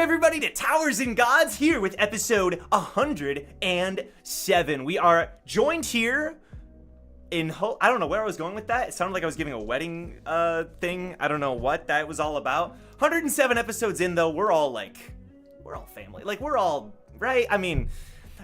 everybody to Towers and Gods here with episode 107. We are joined here in I don't know where I was going with that. It sounded like I was giving a wedding thing. I don't know what that was all about. 107 episodes in though, we're all family. Like we're all, right? I mean,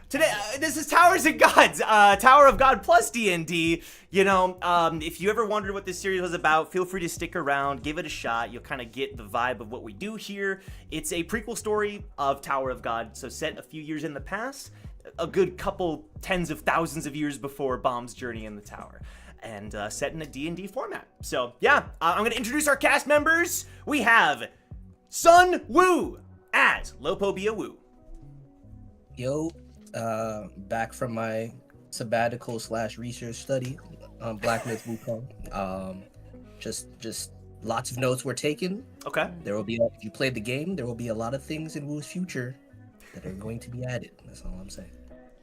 today, this is Towers and Gods, Tower of God plus D&D. You know, if you ever wondered what this series was about, feel free to stick around, give it a shot. You'll kind of get the vibe of what we do here. It's a prequel story of Tower of God, so set a few years in the past, a good couple tens of thousands of years before Bomb's journey in the tower, and set in a D&D format. So, yeah, I'm going to introduce our cast members. We have Sun Woo as Lopobia Woo. Yo. Back from my sabbatical / research study on Black Myth Wukong. Just lots of notes were taken. Okay. There will be, if you played the game, there will be a lot of things in Wu's future that are going to be added. That's all I'm saying.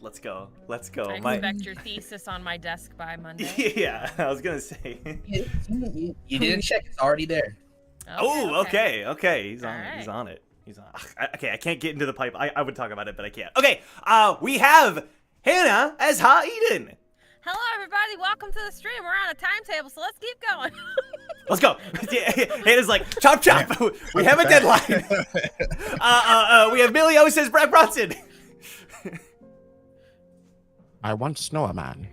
Let's go. I expect your thesis on my desk by Monday. Yeah, I was gonna say. You didn't check. It's already there. Okay. He's on it. Okay, I can't get into the pipe. I would talk about it, but I can't. Okay, we have Hannah as Ha Eden. Hello, everybody. Welcome to the stream. We're on a timetable, so let's keep going. Let's go. Hannah's like, chop. We have a deadline. We have Millie says Brad Bronson. I once know a man.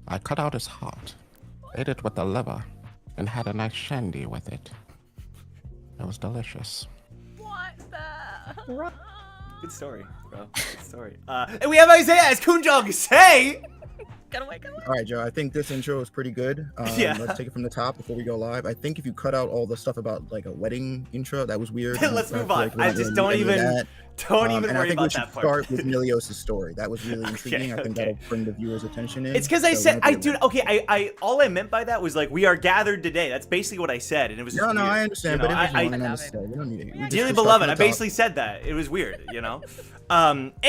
I cut out his heart, ate it with the liver, and had a nice shandy with it. It was delicious. What the? Good story, bro. Good story. And we have Isaiah as Khun say. Gotta wait. All right, Joe. I think this intro is pretty good. Yeah. Let's take it from the top before we go live. I think if you cut out all the stuff about like a wedding intro, that was weird. Let's move on. I just don't even worry and I think about we should that part. start with Milios' story. That was really intriguing. I think Okay. that'll bring the viewers' attention in. It's because I said, I all I meant by that was like, we are gathered today. That's basically what I said, and it was just No, weird, I understand, you but know? it was unnecessary. We don't need it. We just Dearly start beloved, from I the top. basically said that. It was weird, you know? And we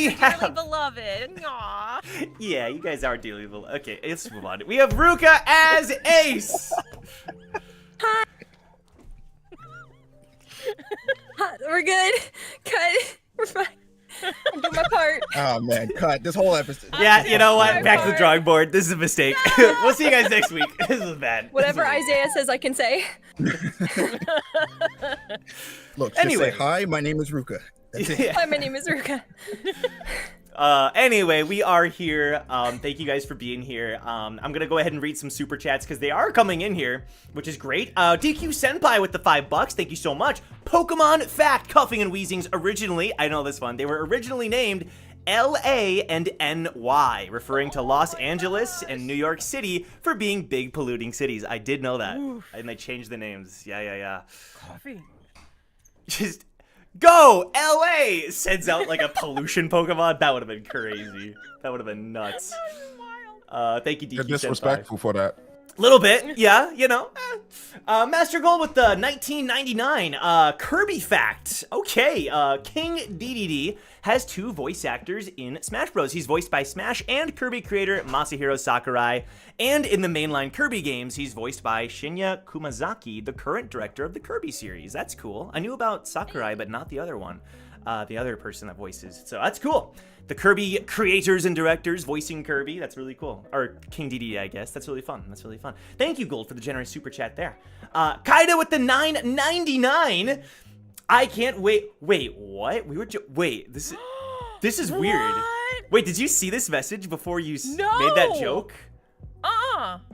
Dearly have... beloved. Aww. Yeah, you guys are dearly beloved. Okay, let's move on. We have Ruka as Ace. Hi, we're good. Cut. We're fine. I'm doing my part. Oh man, cut this whole episode. Yeah, you know what? my Back to the part. drawing board. This is a mistake. We'll see you guys next week. This is bad. Whatever This is Isaiah says, I can say. Look, Anyway. just say hi. My name is Ruka. That's it. Yeah. Hi, my name is Ruka. Anyway, we are here. Thank you guys for being here. I'm gonna go ahead and read some super chats because they are coming in here, which is great. DQ Senpai with the $5. Thank you so much. Pokemon Fact: Cuffing and Weezing's originally, I know this one, they were originally named LA and NY, referring to Los Angeles and New York City for being big polluting cities. I did know that. And they changed the names. Yeah. Coffee. Just go LA sends out like a pollution Pokemon. That would have been crazy. That would have been nuts. That was wild. Thank you, DQ You're Senpai. disrespectful for that. Little bit, yeah, you know. Master Gold with the 1999 Kirby fact. Okay, King DDD has 2 voice actors in Smash Bros. He's voiced by Smash and Kirby creator Masahiro Sakurai, and in the mainline Kirby games, he's voiced by Shinya Kumazaki, the current director of the Kirby series. That's cool. I knew about Sakurai, but not the other one, the other person that voices. So that's cool. The Kirby creators and directors voicing Kirby. That's really cool. Or King DD, I guess. That's really fun. Thank you, Gold, for the generous super chat there. Kaida with the $9.99. I can't wait. Wait, what? Wait, this is weird. What? Wait, did you see this message before you No. made that joke?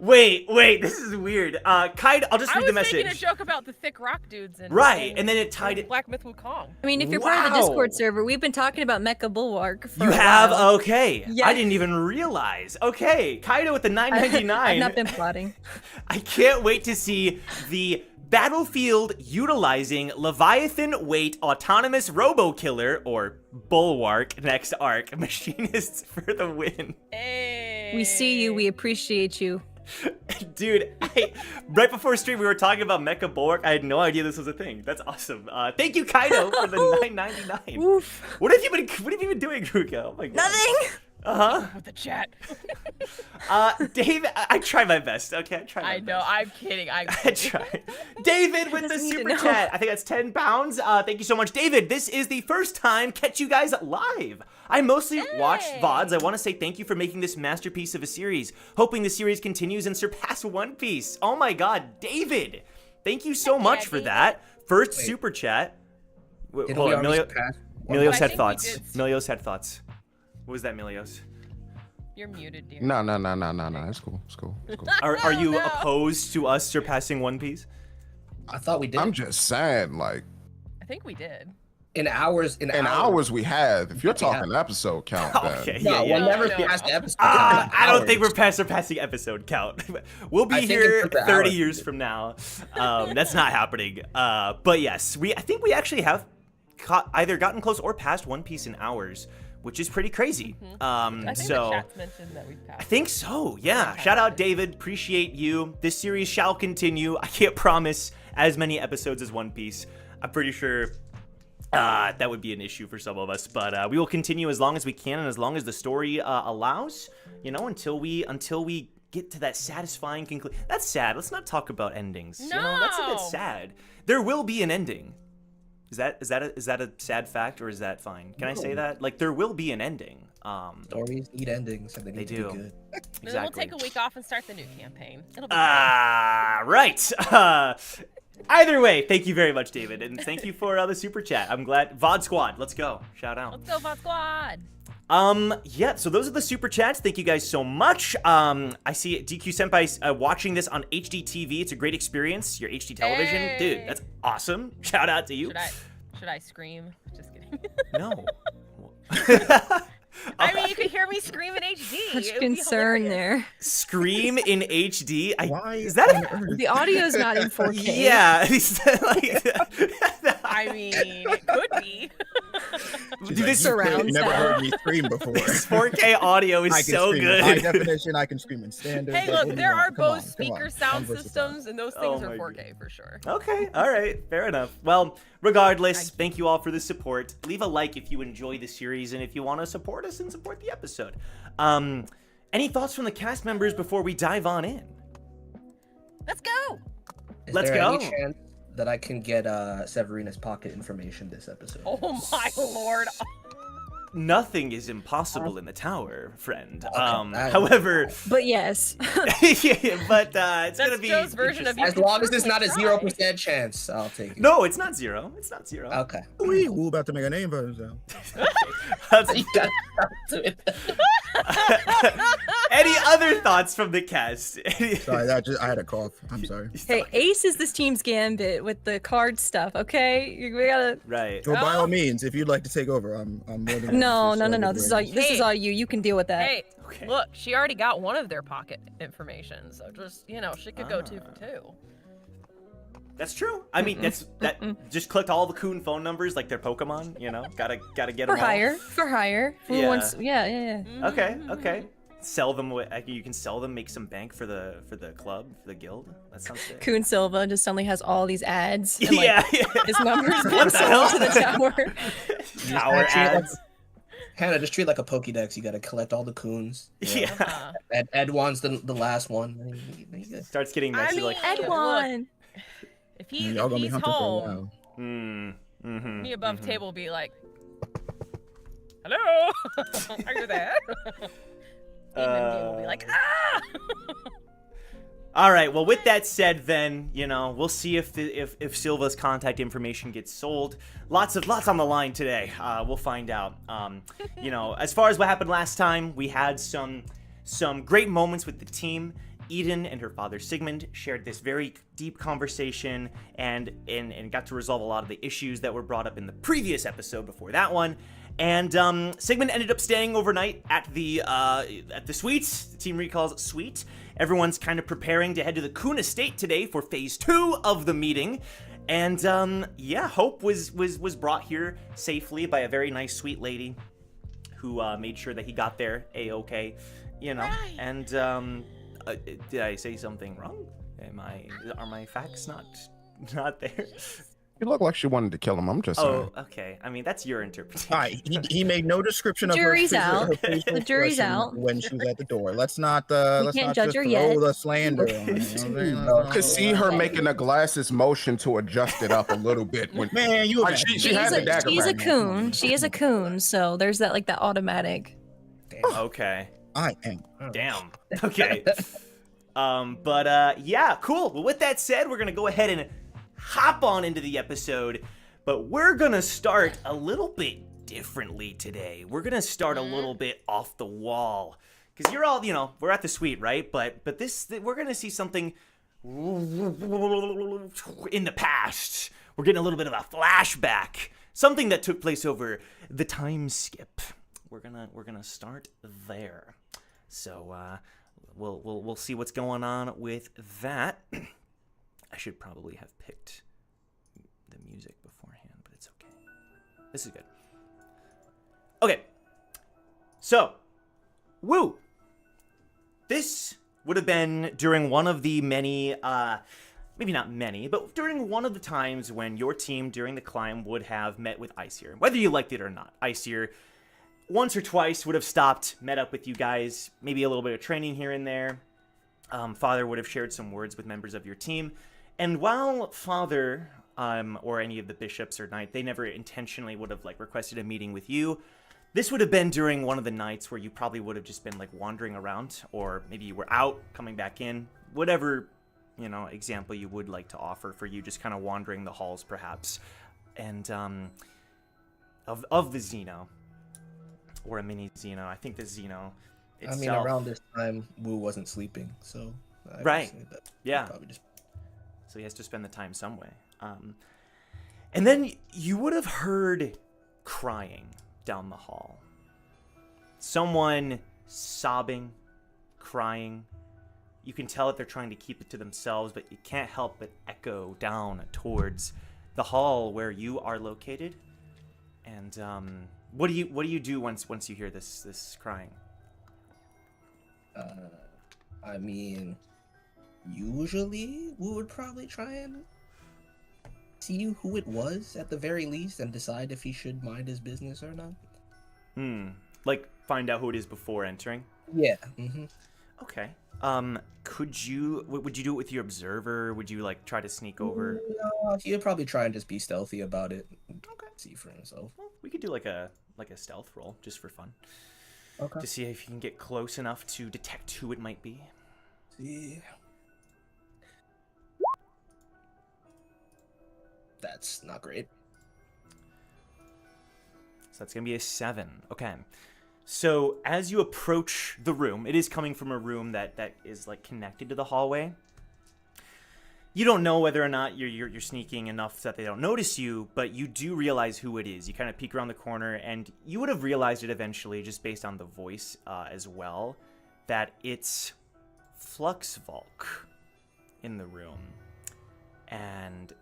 Wait, this is weird. Kaida, I'll just read the message. I was making a joke about the thick rock dudes and Right, and then it tied it. Black Myth Wukong. I mean, if you're part of the Wow. Discord server, we've been talking about Mecha Bulwark for You a have? while. Okay. Yeah. I didn't even realize. Okay, Kaido with the $9.99. I've not been plotting. I can't wait to see the Battlefield utilizing Leviathan weight autonomous robo-killer, or Bulwark, next arc. Machinists for the win. Hey. We see you. We appreciate you. Dude, right before stream we were talking about Mecha Bulwark. I had no idea this was a thing. That's awesome. Thank you, Kaido, for the $9.99. Oof. What have you been doing, Ruka? Oh my god. Nothing. With the chat. David, I try my best. Okay, I try my I know. best. I'm kidding. I'm I kidding. try. David with the doesn't need to super know. chat. I think that's 10 pounds. Thank you so much, David. This is the first time catch you guys live. I mostly watch VODs. I want to say thank you for making this masterpiece of a series. Hoping the series continues and surpass One Piece. Oh my God, David. Thank you so much for that. First super chat. Didn't Hold we on, already surpass one? Milios I had think we thoughts. did. Milios had thoughts. What was that, Milios? You're muted, dear. No. It's cool. It's cool. Are you No. opposed to us surpassing One Piece? I thought we did. I'm just saying, like, I think we did. in hours. in hours we have. If you're talking episode count, then Okay, No, yeah. we'll never No. pass the episode. I don't think we're past surpassing episode count. We'll be I think here it's the 30 hours. years from now. That's not happening. But yes, I think we actually have either gotten close or passed One Piece in hours, which is pretty crazy. I think So the chat's mentioned that we passed. I think so. Yeah. Shout out David. Appreciate you. This series shall continue. I can't promise as many episodes as One Piece. I'm pretty sure that would be an issue for some of us, but we will continue as long as we can and as long as the story allows. You know, until we get to that satisfying conclusion. That's sad. Let's not talk about endings. You know, that's a bit No. sad. There will be an ending. Is that a sad fact or is that fine? Can I say that? Like, there will be an ending. Stories need endings, and they need to do. be good. Then we'll Exactly. take a week off and start the new campaign. It'll be Right. Either way, thank you very much, David, and thank you for the super chat. I'm glad. VOD Squad, let's go. Shout out. Let's go, VOD Squad. Yeah, so those are the super chats. Thank you guys so much. I see DQ Senpai watching this on HD TV. It's a great experience. Your HD television. Hey. Dude, that's awesome. Shout out to you. Should I scream? Just kidding. No. I mean, you could hear me scream in HD. It Much would be concern hilarious. there. Scream in HD. Why Is that on a... earth? The audio's not in 4K. Yeah. like, I mean, it could be. She's Dude, like, this "You surround clearly never sound. heard me scream before. this 4K audio is I can so scream in high good. definition. I can scream in standard. Hey, like, look, what do you there want? are Come on, Bose come on. speaker I'm sound versatile. systems, and those Oh things are my 4K for sure. Okay, all right, fair enough. Well, regardless, thank you all for the support. Leave a like if you enjoy the series and if you want to support us and support the episode. Any thoughts from the cast members before we dive on in? Let's go. Is Let's there go. any chance that I can get Severina's pocket information this episode? Oh my lord. Nothing is impossible in the tower, friend. that- However, But yes. yeah, but it's gonna That's be Joe's version of interesting. you. As long as it's not a Certainly try. 0% chance, I'll take it. No, it's not zero. It's not zero. Okay. Ooh, Wu about to make a name for himself. You gotta do it. Any other thoughts from the cast? Sorry, I had a cough. I'm sorry. Hey, Ace is this team's gambit with the card stuff, okay? We gotta. Right. Well, by Oh. all means, if you'd like to take over, I'm more than No. willing to This is celebrate. all. This is all you. You can deal with that. Hey, Okay. look, she already got one of their pocket information, so just, she could go 2 for 2. That's true. I mean, just clicked all the Khun phone numbers like they're Pokemon. You know, gotta get them For all. hire. For hire. Who Yeah. wants? Yeah. Okay. Sell them. You can sell them. Make some bank for the club, for the guild. That sounds good. Kun Silva just suddenly has all these ads. And, like, Yeah. his numbers What get the sold hell? to the tower. Tower Treat it like- ads. Hannah, just treat it like a Pokédex. You gotta collect all the Coons. Yeah. Edwan's the last one. Then you good. Starts getting I messy. mean, Like. Edwin. If Y'all gonna be he's hunting for a home, while. me above table will be like, hello, are you there? Even Dean will be like, ah! All right. Well, with that said, then we'll see if Silva's contact information gets sold. Lots on the line today. We'll find out. As far as what happened last time, we had some great moments with the team. Eden and her father Sigmund shared this very deep conversation and got to resolve a lot of the issues that were brought up in the previous episode before that one. And Sigmund ended up staying overnight at the suites. The team recalls it suite. Everyone's kind of preparing to head to the Khun estate today for phase 2 of the meeting. And Hope was brought here safely by a very nice sweet lady who made sure that he got there a-okay. Right. And did I say something wrong? Are my facts not there? She looked like she wanted to kill him. I'm just saying. Oh, okay. I mean, that's your interpretation. All right, he made no description of Jury's her, out. her facial The jury's expression out. when she was at the door. Let's not can't judge just her throw yet. the slander on her. You know what I'm saying? No. I could see her making the glasses motion to adjust it up a little bit. When, Man, you like, imagine. she had the dagger she's a back. coon. She is a coon, so there's that that automatic. Okay. I am. Damn. Okay. Yeah, cool. Well, with that said, we're gonna go ahead and hop on into the episode, but we're gonna start a little bit differently today. We're gonna start a little bit off the wall, because you're all, we're at the suite, right? But we're gonna see something in the past. We're getting a little bit of a flashback, something that took place over the time skip. We're gonna start there. So we'll see what's going on with that. I should probably have picked the music beforehand, but it's okay. This is good. Okay. So, woo. This would have been during one of the many, maybe not many, but during one of the times when your team during the climb would have met with Iceer. Whether you liked it or not, Iceer once or twice would have stopped, met up with you guys, maybe a little bit of training here and there. Father would have shared some words with members of your team. And while Father, or any of the bishops or knight, they never intentionally would have requested a meeting with you, this would have been during one of the nights where you probably would have just been wandering around, or maybe you were out, coming back in, whatever, example you would like to offer for you, just kind of wandering the halls perhaps. And of the Xeno, or a mini Xeno. I think the Xeno itself. I mean, around this time, Wu wasn't sleeping, so I would right, say that yeah. probably just... So he has to spend the time some way. And then you would have heard crying down the hall. Someone sobbing, crying. You can tell that they're trying to keep it to themselves, but you can't help but echo down towards the hall where you are located. And what do you do once you hear this crying? I mean, usually we would probably try and see who it was at the very least and decide if he should mind his business or not. Find out who it is before entering? Yeah. Mm-hmm. Okay. Would you do it with your observer? Would you try to sneak over? No, he'd probably try and just be stealthy about it. Okay. See for himself. Well, we could do a stealth roll just for fun. Okay. To see if you can get close enough to detect who it might be. See. That's not great. So that's gonna be a 7. Okay. So as you approach the room, it is coming from a room that is connected to the hallway. You don't know whether or not you're sneaking enough that they don't notice you, but you do realize who it is. You kind of peek around the corner, and you would have realized it eventually, just based on the voice as well, that it's Fluxvolk in the room. And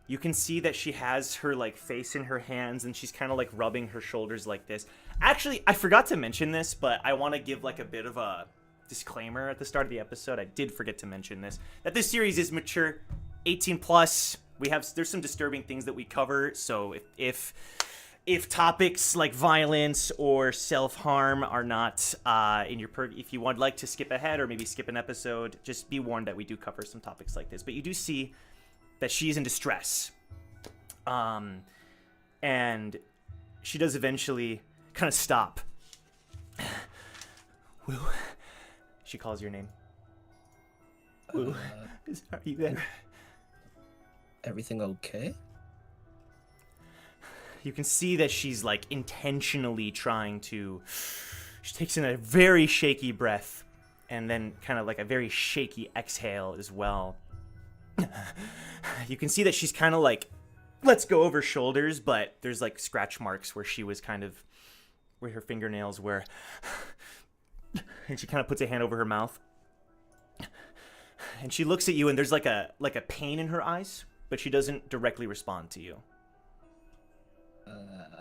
you can see that she has her face in her hands, and she's kind of rubbing her shoulders like this. Actually, I forgot to mention this, but I want to give a bit of a disclaimer at the start of the episode. I did forget to mention this, that this series is mature, 18 plus. There's some disturbing things that we cover, so if topics like violence or self-harm are not in your if you would like to skip ahead or maybe skip an episode, just be warned that we do cover some topics like this. But you do see that she's in distress, and she does eventually kind of stop. Woo. She calls your name. Woo. Are you there? Everything okay? You can see that she's intentionally trying to... She takes in a very shaky breath, and then kind of a very shaky exhale as well. You can see that she's kind of lets go of her shoulders, but there's scratch marks where she was kind of... where her fingernails were. And she kind of puts a hand over her mouth. And she looks at you, and there's a pain in her eyes, but she doesn't directly respond to you.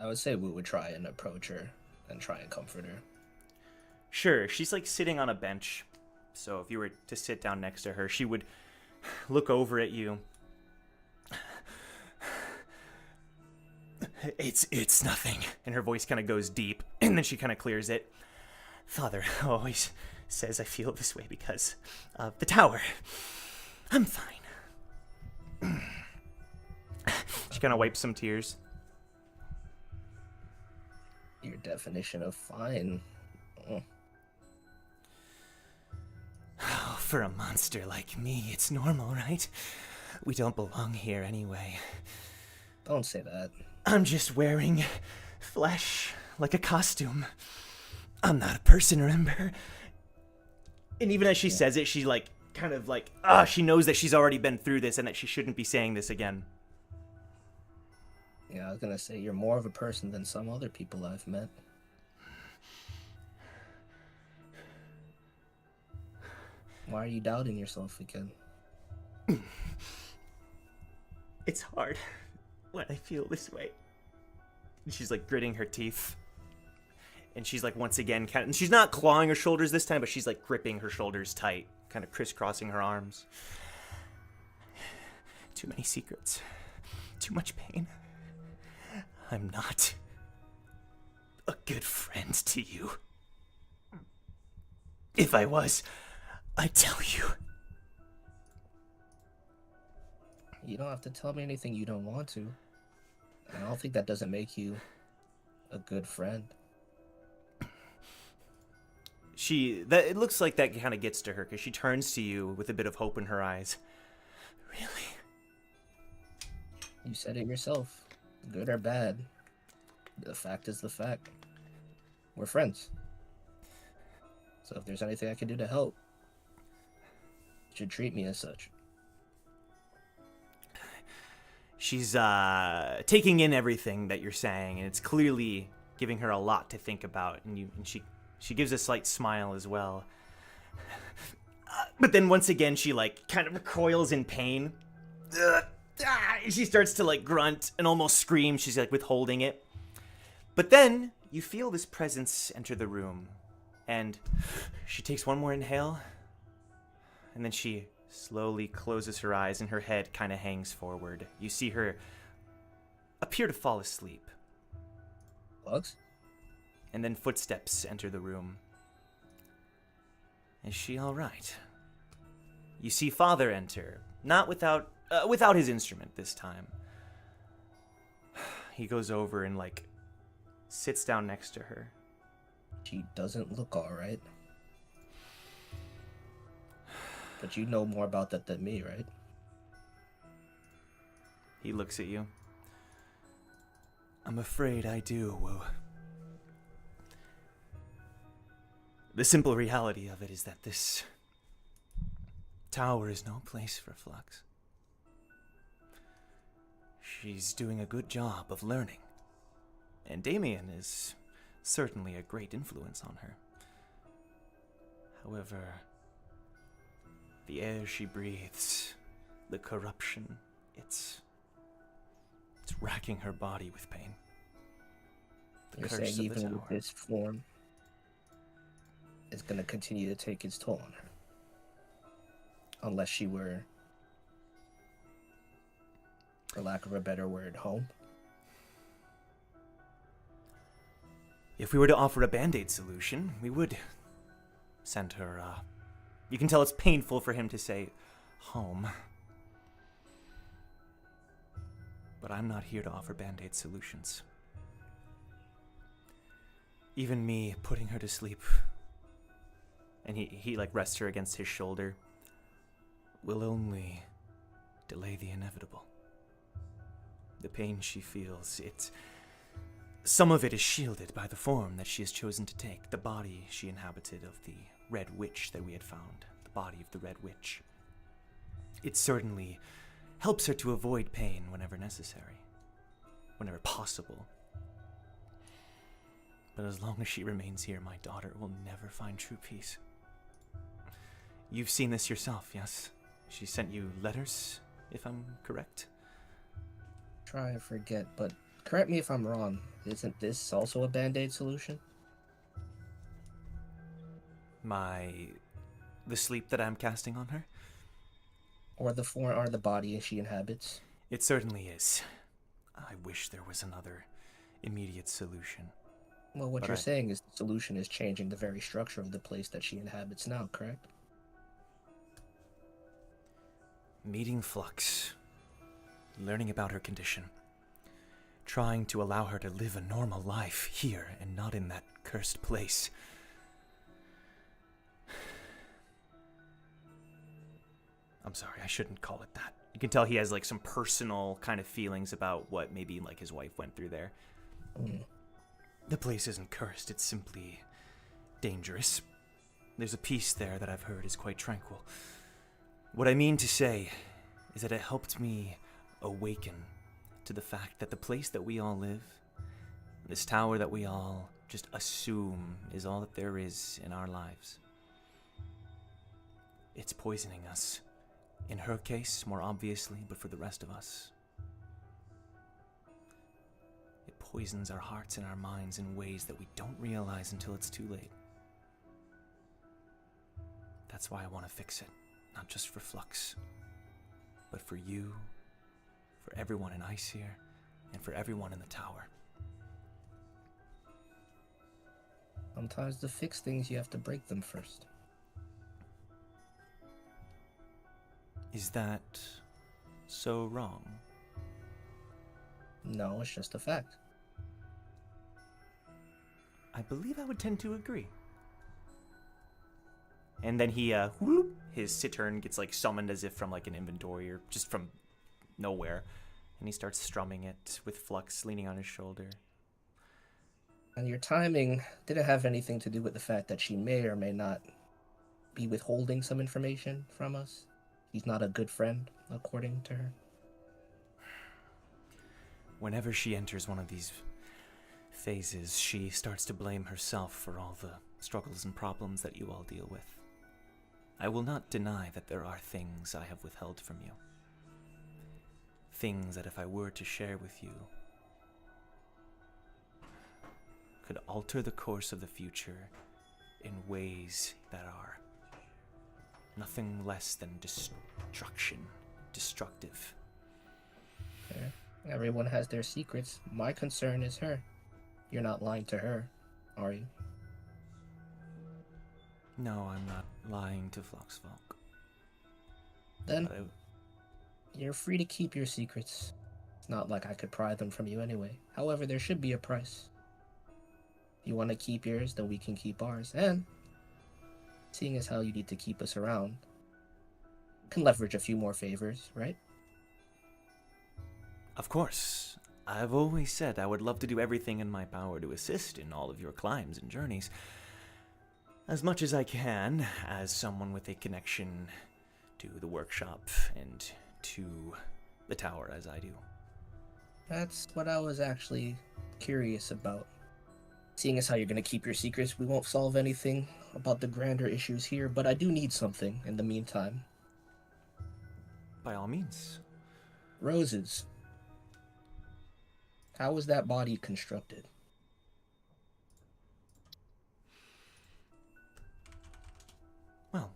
I would say we would try and approach her and try and comfort her. Sure, she's sitting on a bench. So if you were to sit down next to her, she would look over at you. It's nothing. And her voice kind of goes deep, and then she kind of clears it. Father always says I feel this way because of the tower. I'm fine. She kind of wipes some tears. Your definition of fine. Oh. Oh, for a monster like me, it's normal, right? We don't belong here anyway. Don't say that. I'm just wearing flesh like a costume. I'm not a person, remember? And even as she says it, she like kind of like, she knows that she's already been through this and that she shouldn't be saying this again. Yeah, I was gonna say you're more of a person than some other people I've met. Why are you doubting yourself again? It's hard when I feel this way. And she's like gritting her teeth. And she's like once again and she's not clawing her shoulders this time, but she's like gripping her shoulders tight, kind of crisscrossing her arms. Too many secrets. Too much pain. I'm not a good friend to you. If I was, I'd tell you. You don't have to tell me anything you don't want to. I don't think that doesn't make you a good friend. It looks like that kind of gets to her because she turns to you with a bit of hope in her eyes. Really? You said it yourself. Good or bad. The fact is the fact. We're friends. So if there's anything I can do to help, you should treat me as such. She's taking in everything that you're saying, and it's clearly giving her a lot to think about. And she gives a slight smile as well. But then once again, she like kind of recoils in pain. She starts to like grunt and almost scream. She's like withholding it. But then you feel this presence enter the room, and she takes one more inhale, and then she slowly closes her eyes and her head kind of hangs forward. You see her appear to fall asleep. Bugs? And then footsteps enter the room. Is she all right? You see Father enter, not without his instrument this time. He goes over and like sits down next to her. She doesn't look all right. But you know more about that than me, right? He looks at you. I'm afraid I do, Wu. The simple reality of it is that this tower is no place for Flux. She's doing a good job of learning, and Damien is certainly a great influence on her. However, the air she breathes, the corruption, it's racking her body with pain. The You're curse saying of the even with tower. this form, it's going to continue to take its toll on her. Unless she were, for lack of a better word, home. If we were to offer a Band-Aid solution, we would send her, you can tell it's painful for him to say home. But I'm not here to offer Band-Aid solutions. Even me putting her to sleep, and he like rests her against his shoulder, will only delay the inevitable. The pain she feels, some of it is shielded by the form that she has chosen to take, the body she inhabited of the Red Witch that we had found, the body of the Red Witch. It certainly helps her to avoid pain whenever necessary, whenever possible. But as long as she remains here, my daughter will never find true peace. You've seen this yourself, yes? She sent you letters, if I'm correct? Try and forget, but correct me if I'm wrong. Isn't this also a Band-Aid solution? The sleep that I'm casting on her? Or the form, or the body she inhabits? It certainly is. I wish there was another immediate solution. Well, what But you're I- saying is the solution is changing the very structure of the place that she inhabits now, correct? Meeting Flux, learning about her condition, trying to allow her to live a normal life here and not in that cursed place. I'm sorry, I shouldn't call it that. You can tell he has like some personal kind of feelings about what maybe like his wife went through there. Mm. The place isn't cursed, it's simply dangerous. There's a peace there that I've heard is quite tranquil. What I mean to say is that it helped me awaken to the fact that the place that we all live, this tower that we all just assume is all that there is in our lives, it's poisoning us. In her case, more obviously, but for the rest of us, it poisons our hearts and our minds in ways that we don't realize until it's too late. That's why I want to fix it, not just for Flux, but for you, for everyone in Ice here, and for everyone in the tower. Sometimes to fix things, you have to break them first. Is that so wrong? No, it's just a fact. I believe I would tend to agree. And then he, his Cittern gets like summoned as if from like an inventory or just from nowhere. And he starts strumming it with Flux leaning on his shoulder. And your timing didn't have anything to do with the fact that she may or may not be withholding some information from us. He's not a good friend, according to her. Whenever she enters one of these phases, she starts to blame herself for all the struggles and problems that you all deal with. I will not deny that there are things I have withheld from you. Things that if I were to share with you, could alter the course of the future in ways that are nothing less than destructive. Yeah. Everyone has their secrets. My concern is her. You're not lying to her, are you? No, I'm not lying to Fluxfolk. Then But you're free to keep your secrets. It's not like I could pry them from you anyway. However, there should be a price. You want to keep yours, then we can keep ours. And seeing as how you need to keep us around, can leverage a few more favors, right? Of course, I've always said I would love to do everything in my power to assist in all of your climbs and journeys. As much as I can, as someone with a connection to the workshop and to the tower as I do. That's what I was actually curious about. Seeing as how you're going to keep your secrets, we won't solve anything about the grander issues here, but I do need something in the meantime. By all means. Roses. How was that body constructed? Well,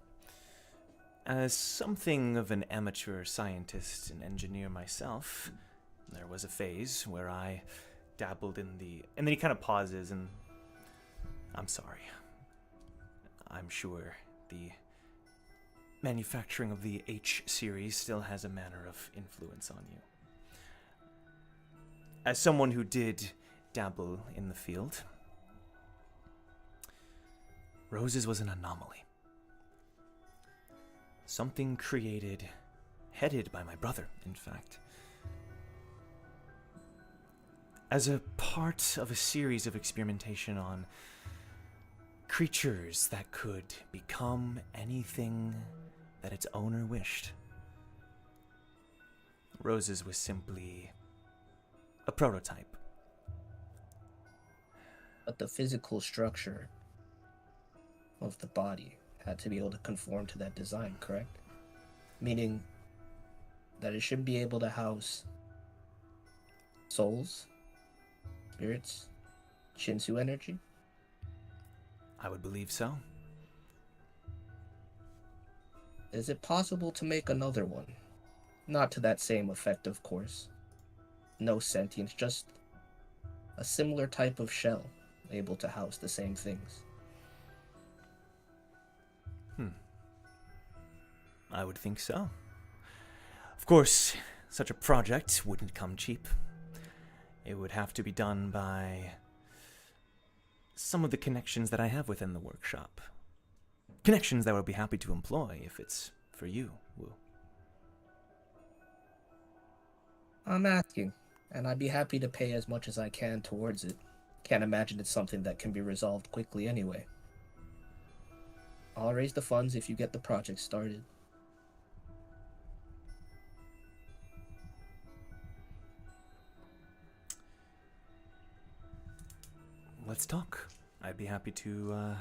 as something of an amateur scientist and engineer myself, there was a phase where I dabbled in the... And then he kind of pauses and... I'm sorry. I'm sure the manufacturing of the H series still has a manner of influence on you. As someone who did dabble in the field, Roses was an anomaly. Something created, headed by my brother, in fact, as a part of a series of experimentation on creatures that could become anything that its owner wished. Roses was simply a prototype. But the physical structure of the body had to be able to conform to that design, correct? Meaning that it should be able to house souls, spirits, Shinsu energy. I would believe so. Is it possible to make another one? Not to that same effect, of course. No sentience, just a similar type of shell able to house the same things. I would think so. Of course, such a project wouldn't come cheap. It would have to be done by some of the connections that I have within the workshop. Connections that I would be happy to employ if it's for you, Wu. I'm asking, and I'd be happy to pay as much as I can towards it. Can't imagine it's something that can be resolved quickly anyway. I'll raise the funds if you get the project started. Let's talk. I'd be happy to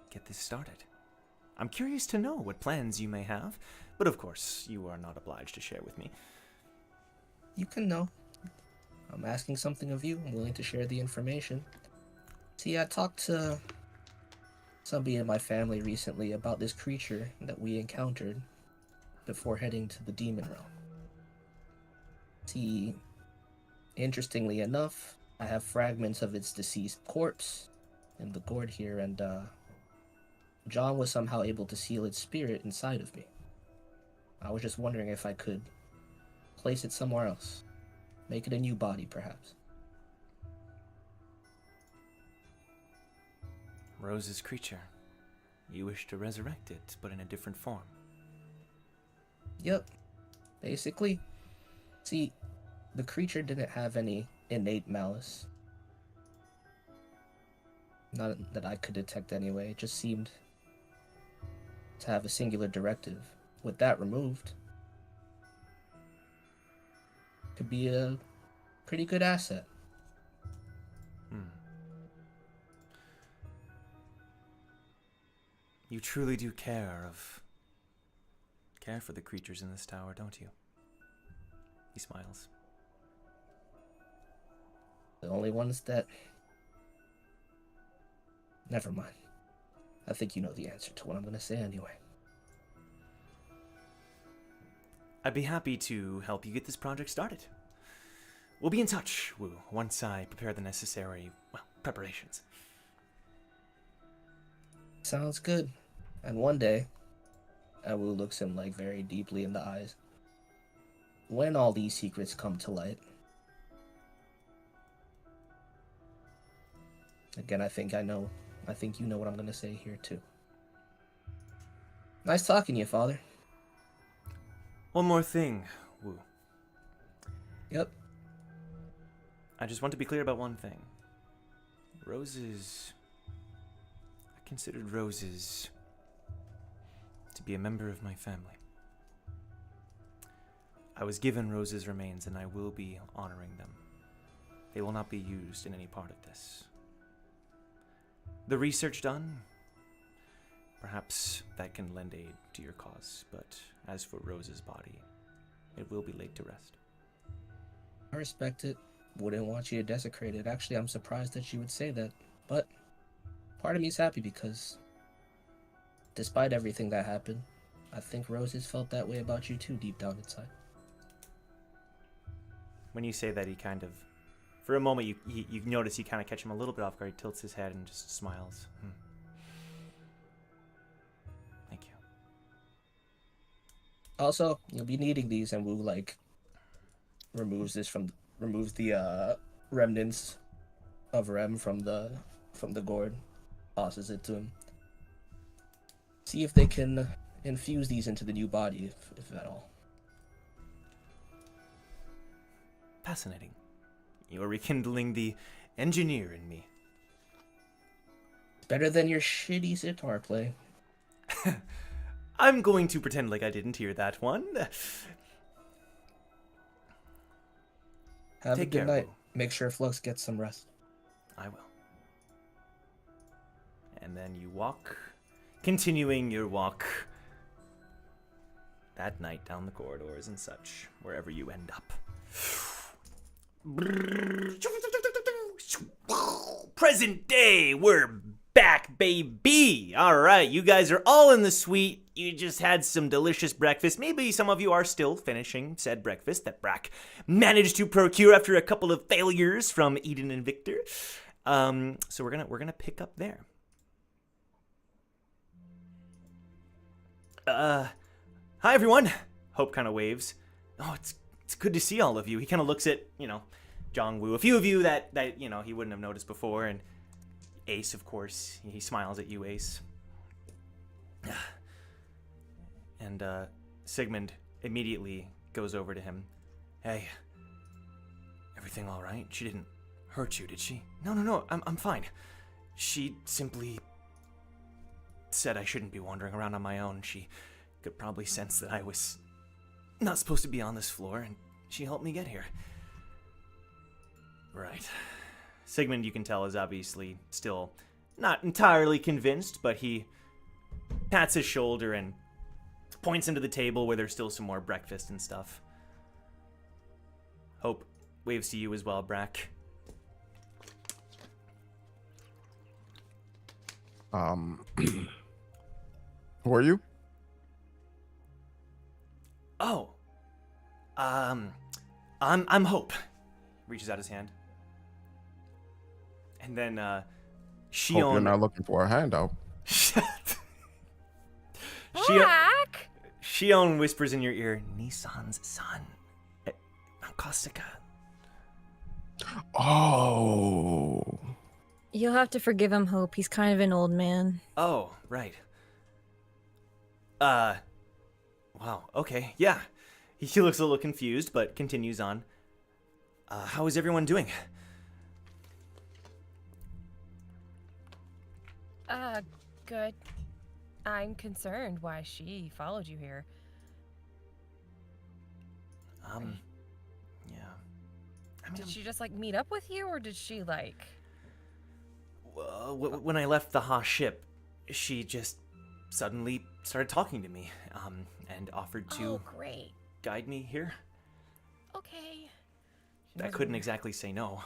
get this started. I'm curious to know what plans you may have, but of course, you are not obliged to share with me. You can know. I'm asking something of you. I'm willing to share the information. See, I talked to somebody in my family recently about this creature that we encountered before heading to the demon realm. See, interestingly enough, I have fragments of its deceased corpse in the gourd here, and John was somehow able to seal its spirit inside of me. I was just wondering if I could place it somewhere else. Make it a new body, perhaps. Rose's creature. You wish to resurrect it, but in a different form. Yep. Basically. See, the creature didn't have any innate malice. Not that I could detect anyway. It just seemed to have a singular directive. With that removed, could be a pretty good asset. You truly do care for the creatures in this tower, don't you? He smiles. The only ones that... Never mind. I think you know the answer to what I'm going to say anyway. I'd be happy to help you get this project started. We'll be in touch, Wu, once I prepare the necessary, preparations. Sounds good. And one day, Wu looks him very deeply in the eyes. When all these secrets come to light, again, I think you know what I'm going to say here too. Nice talking to you, Father. One more thing, Wu. Yep. I just want to be clear about one thing. I considered Roses to be a member of my family. I was given Rose's remains, and I will be honoring them. They will not be used in any part of this. The research done, perhaps that can lend aid to your cause, but as for Rose's body, it will be laid to rest. I respect it. Wouldn't want you to desecrate it. Actually, I'm surprised that you would say that. But part of me is happy because despite everything that happened, I think Rose has felt that way about you too, deep down inside. When you say that, he kind of, for a moment, you notice you kind of catch him a little bit off guard. He tilts his head and just smiles. Thank you. Also, you'll be needing these, and Wu removes the remnants of Rem from the gourd, tosses it to him. See if they can infuse these into the new body, if at all. Fascinating. You're rekindling the engineer in me. Better than your shitty sitar play. I'm going to pretend like I didn't hear that one. Have Take a good care, night. Wu. Make sure Flux gets some rest. I will. And then you walk, continuing your walk that night down the corridors and such, wherever you end up. Present day, we're back, baby. All right, you guys are all in the suite. you just had some delicious breakfast. Maybe some of you are still finishing said breakfast that Brack managed to procure after a couple of failures from Eden and Victor. So we're gonna pick up there. Hi everyone. Hope kind of waves. Oh, it's good to see all of you. He kind of looks at, Jongwoo. A few of you that he wouldn't have noticed before, and Ace, of course. He smiles at you, Ace. And Sigmund immediately goes over to him. Hey, everything all right? She didn't hurt you, did she? No, I'm fine. She simply said I shouldn't be wandering around on my own. She could probably sense that I was not supposed to be on this floor, and she helped me get here. Right. Sigmund, you can tell, is obviously still not entirely convinced, but he pats his shoulder and points into the table where there's still some more breakfast and stuff. Hope waves to you as well, Brack. Who are you? Oh. I'm Hope. Reaches out his hand. And then, Hope you're not looking for a handout. Brack! Shion whispers in your ear, Nissan's son. Nankosaka. Oh. You'll have to forgive him, Hope. He's kind of an old man. Oh, right. Wow, okay, yeah. He looks a little confused, but continues on. How is everyone doing? Good. I'm concerned why she followed you here. Yeah. I mean, Did she just, meet up with you, or did she, when I left the Ha ship, she just suddenly started talking to me, and offered to Oh, great. guide me here. Okay. I couldn't exactly say no.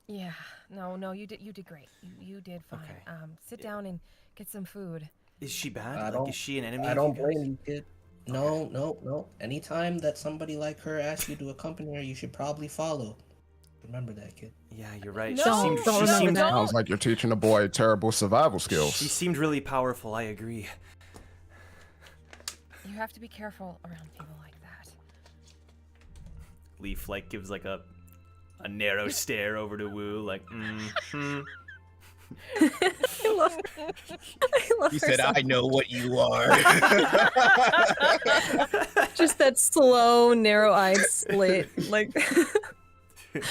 Yeah. No, you did great. You did fine. Okay. Sit down and get some food. Is she bad? Is she an enemy? I of don't you blame guys? you, kid. No. Anytime that somebody like her asks you to accompany her, you should probably follow. Remember that, kid. Yeah, you're right. No, She don't seemed Sounds like you're teaching a boy terrible survival skills. She seemed really powerful, I agree. You have to be careful around people like that. Leaf gives a narrow stare over to Woo, I love You her said, so I know what you are. Just that slow, narrow-eyed slit. Her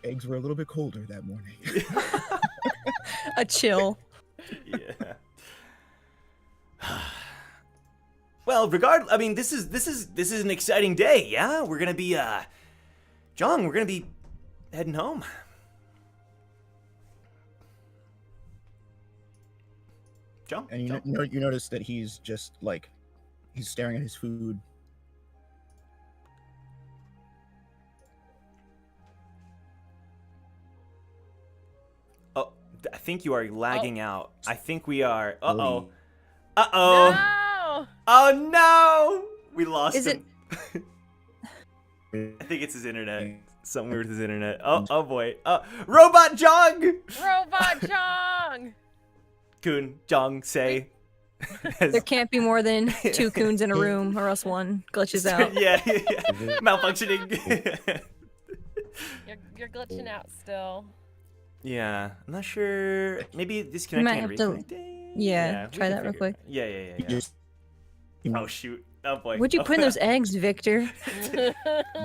eggs were a little bit colder that morning. A chill. Yeah. Well, this is an exciting day, yeah? We're gonna be Jeong, we're gonna be heading home. Jeong? And you notice that he's just he's staring at his food. Oh, I think you are lagging out. I think we are. Holy. No! Oh no! We lost Is him. I think it's his internet. Something weird with his internet. Oh boy. Robot Jeong! Robot Jong! Khun, Jeong, say. There can't be more than two coons in a room, or else one glitches out. yeah. Malfunctioning. You're glitching out still. Yeah, I'm not sure. Maybe might disconnecting and have to- reconnecting? Yeah, we try can that real figure it quick. out. Yeah. Just- Oh shoot. Oh boy. Would you put in those eggs, Victor?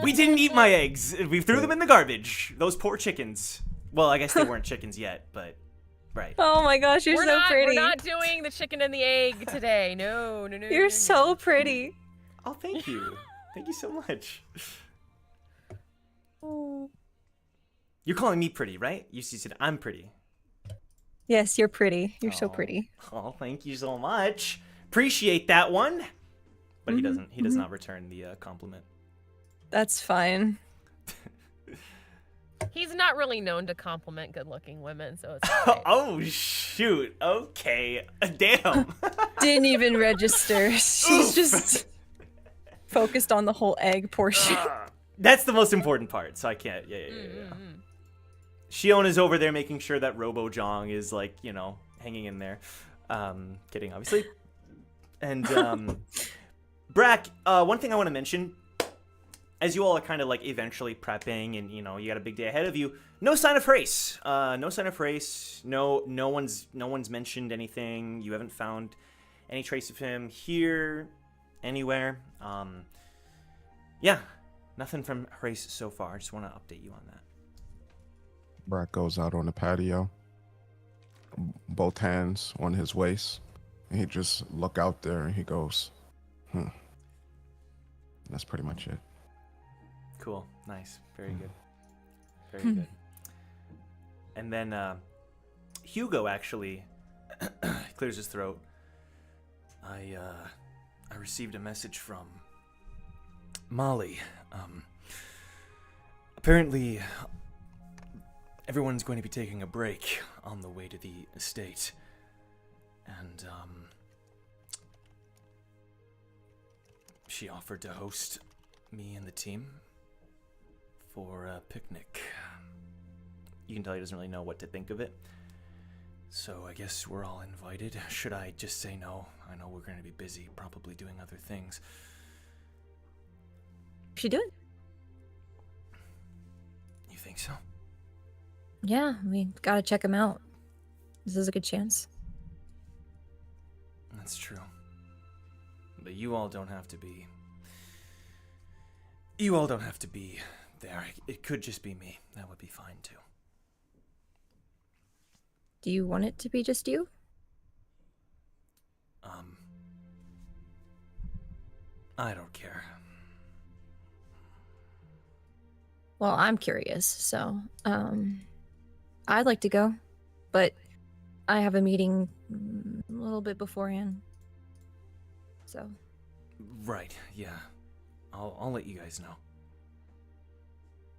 We didn't eat my eggs. We threw them in the garbage. Those poor chickens. Well, I guess they weren't chickens yet, but right. Oh my gosh, you're so pretty. We're not doing the chicken and the egg today. No. You're so pretty. Oh, thank you. Thank you so much. Oh. You're calling me pretty, right? You said I'm pretty. Yes, you're pretty. You're so Oh. pretty. Oh, thank you so much. Appreciate that one. But he Mhm, doesn't. He does not return the compliment. That's fine. He's not really known to compliment good-looking women, so it's all right. Oh shoot. Okay. Damn. Didn't even register. She's Oof. just focused on the whole egg portion. That's the most important part, so I can't. Yeah. Mm-hmm. Shion is over there making sure that Robo Jong is like, hanging in there. Kidding, obviously. And Brack, one thing I want to mention, as you all are kind of like eventually prepping and you got a big day ahead of you, no sign of Race. No sign of Race. No one's mentioned anything. You haven't found any trace of him here anywhere. Yeah, nothing from Race so far. I just want to update you on that. Brack goes out on the patio, both hands on his waist, and he just look out there and he goes, That's pretty much it. Cool. Nice. Very good. Very good. And then Hugo actually clears his throat. I received a message from Molly. Apparently everyone's going to be taking a break on the way to the estate. And she offered to host me and the team for a picnic. You can tell he doesn't really know what to think of it. So I guess we're all invited. Should I just say no? I know we're going to be busy, probably doing other things. She do it? You think so? Yeah, we gotta check him out. This is a good chance. That's true. But you all don't have to be... You all don't have to be there. It could just be me. That would be fine, too. Do you want it to be just you? I don't care. Well, I'm curious, so, I'd like to go, but I have a meeting a little bit beforehand, so. Right, yeah. I'll let you guys know.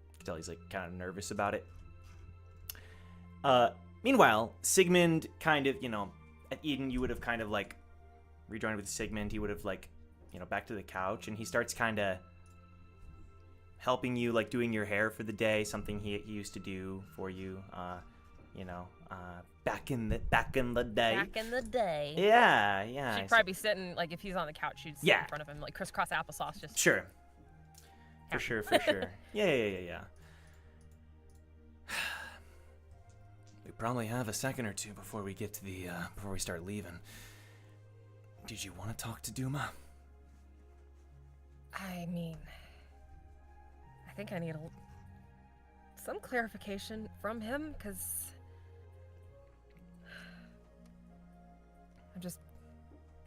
You can tell he's like kind of nervous about it. Meanwhile, Sigmund kind of, at Eden, you would have kind of like rejoined with Sigmund. He would have like, back to the couch, and he starts kind of helping you, like doing your hair for the day, something he used to do for you, back in the day. Back in the day. Yeah. She'd probably be sitting, like, if he's on the couch, she'd sit in front of him, like, crisscross applesauce, just... Sure. For sure. Yeah. We probably have a second or two before we get to the, before we start leaving. Did you want to talk to Duma? I mean... I think I need some clarification from him, because... I'm just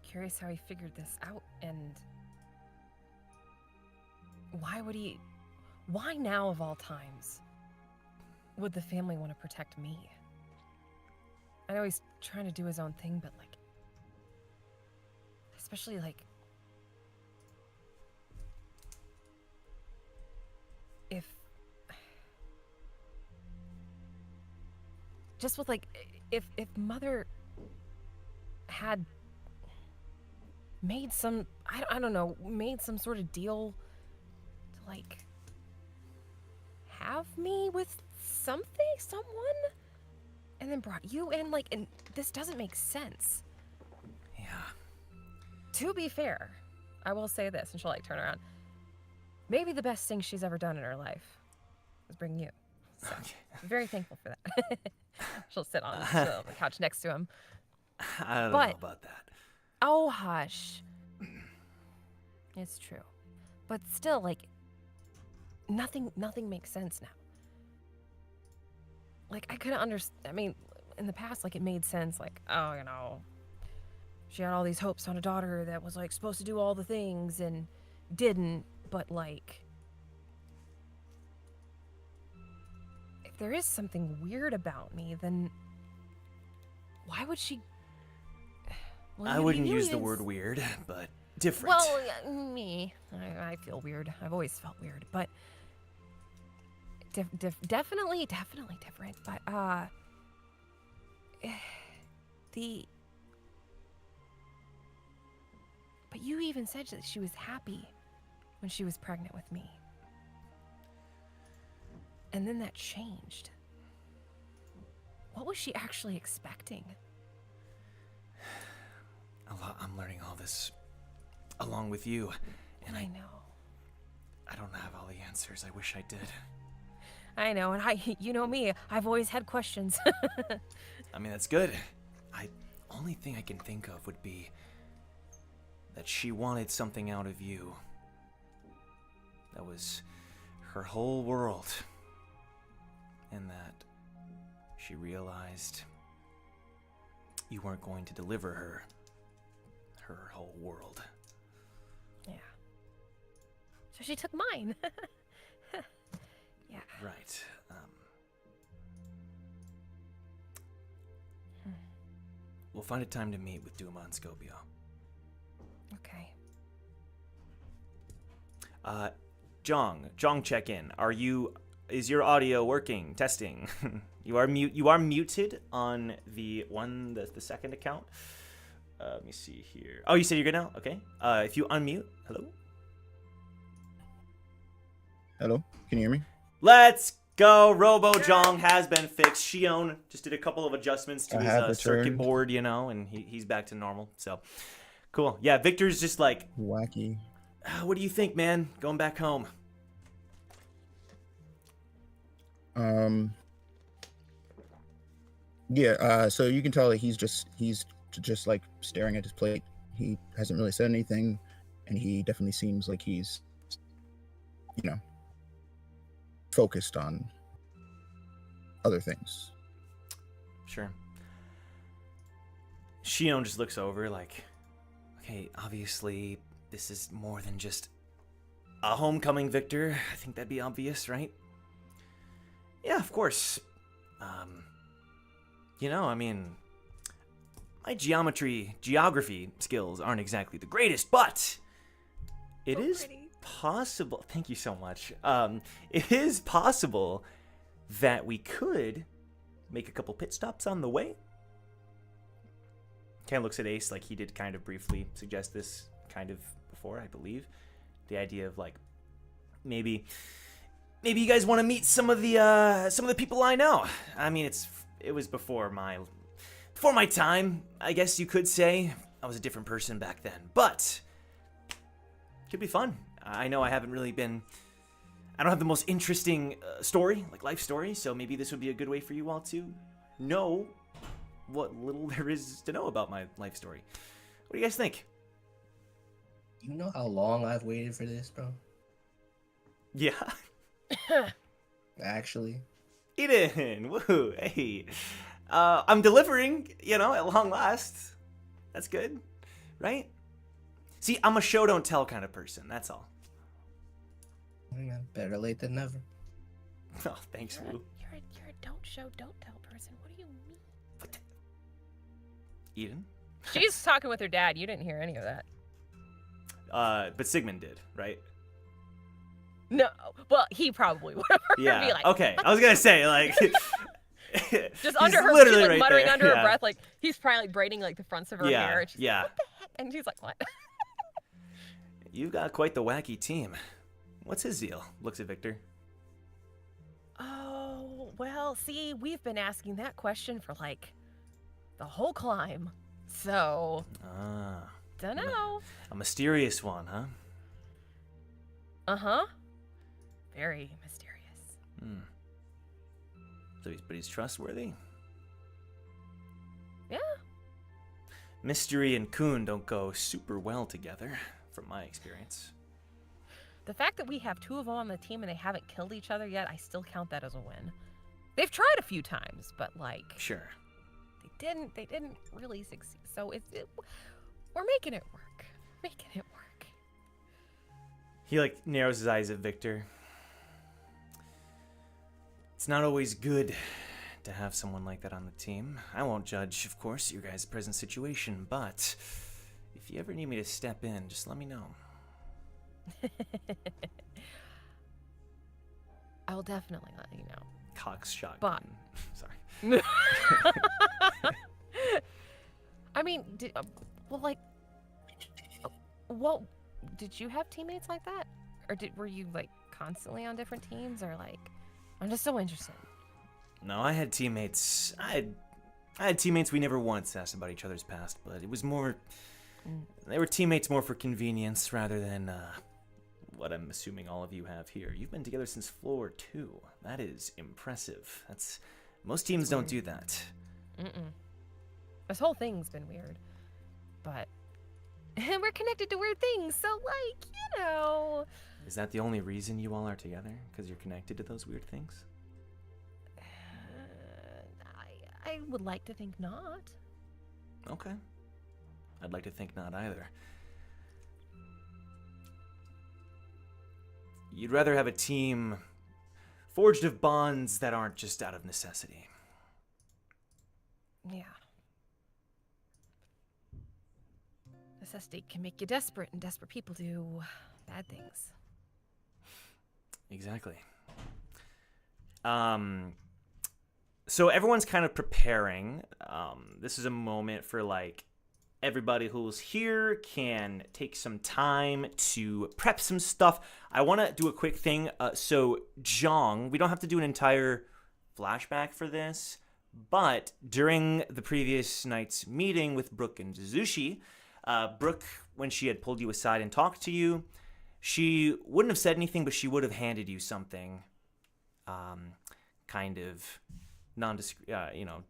curious how he figured this out, and... Why now of all times would the family want to protect me? I know he's trying to do his own thing, but like... Especially like... Just with like, if Mother had made some, I don't know, made some sort of deal to like have me with someone, and then brought you in, like, and this doesn't make sense. Yeah. To be fair, I will say this, and she'll like turn around. Maybe the best thing she's ever done in her life was bring you. So, I'm very thankful for that. She'll sit on the couch next to him. I don't know about that. Oh, hush. It's true. But still, like, nothing makes sense now. Like, I couldn't understand. I mean, in the past, like, it made sense. Like, oh, she had all these hopes on a daughter that was, like, supposed to do all the things and didn't. But, like, if there is something weird about me, then why would she... Well, I wouldn't use the word weird, but different. Well, me. I feel weird. I've always felt weird, but definitely different. But but you even said that she was happy when she was pregnant with me, and then that changed. What was she actually expecting? I'm learning all this along with you, and I know. I don't have all the answers. I wish I did. I know, and you know me, I've always had questions. I mean, that's good. Only thing I can think of would be that she wanted something out of you. That was her whole world. And that she realized you weren't going to deliver her whole world. Yeah. So she took mine. Yeah. Right. We'll find a time to meet with Duma and Scopio. Okay. Jeong, check in. Is your audio working? Testing. You are muted on the second account. Let me see here. Oh, you said you're good now? Okay. If you unmute, hello? Hello? Can you hear me? Let's go. Robo Jeong has been fixed. Shion just did a couple of adjustments to his circuit returned. board, and he's back to normal. So, cool. Yeah, Victor's just like, Wacky. what do you think, man? Going back home. Yeah, so you can tell that he's just like staring at his plate. He hasn't really said anything, and he definitely seems like he's, focused on other things. Sure. Shion just looks over like, okay, obviously this is more than just a homecoming, Victor. I think that'd be obvious, right? Yeah, of course. I mean, my geography skills aren't exactly the greatest, but it is possible. Thank you so much. It is possible that we could make a couple pit stops on the way. Kind of looks at Ace like he did kind of briefly suggest this kind of before, I believe. The idea of like maybe you guys want to meet some of the people I know. I mean, it was before my time, I guess you could say. I was a different person back then, but could be fun. I know I don't have the most interesting life story, so maybe this would be a good way for you all to know what little there is to know about my life story. What do you guys think? You know how long I've waited for this, bro? Yeah. Actually. Eden, woo, hey. I'm delivering, at long last. That's good, right? See, I'm a show don't tell kind of person, that's all. Yeah, better late than never. Oh, thanks, Woo. You're a don't show, don't tell person. What do you mean? Eden? She's talking with her dad. You didn't hear any of that. But Sigmund did, right? No. Well, he probably would have heard Yeah. me like. Okay. I was gonna say like. Just under her, literally she's like right muttering there. under Yeah. her breath, like he's probably like braiding like the fronts of her hair. And she's Yeah. like, what the heck? And she's like, what? You've got quite the wacky team. What's his deal? Looks at Victor. Oh, well, see, we've been asking that question for like the whole climb. So, dunno. A mysterious one, huh? Uh-huh. Very mysterious. So he's trustworthy? Yeah. Mystery and Khun don't go super well together, from my experience. The fact that we have two of them on the team and they haven't killed each other yet, I still count that as a win. They've tried a few times, but like... Sure. They didn't really succeed. So we're making it work. Making it work. He like narrows his eyes at Victor. It's not always good to have someone like that on the team. I won't judge, of course, your guys' present situation, but if you ever need me to step in, just let me know. I'll definitely let you know. Cox shotgun. But- Sorry. I mean, did you have teammates like that, or were you like constantly on different teams, or like? I'm just so interested. No, I had teammates. I had teammates we never once asked about each other's past, but it was more. They were teammates more for convenience rather than what I'm assuming all of you have here. You've been together since floor 2. That is impressive. Most teams don't do that. This whole thing's been weird, but we're connected to weird things, so like, you know. Is that the only reason you all are together? Because you're connected to those weird things? I would like to think not. Okay. I'd like to think not either. You'd rather have a team forged of bonds that aren't just out of necessity. Yeah. Necessity can make you desperate, and desperate people do bad things. Exactly. So everyone's kind of preparing. This is a moment for like everybody who's here can take some time to prep some stuff. I want to do a quick thing. So Jeong, we don't have to do an entire flashback for this, but during the previous night's meeting with Brooke and Zushi, Brooke, when she had pulled you aside and talked to you, she wouldn't have said anything, but she would have handed you something, kind of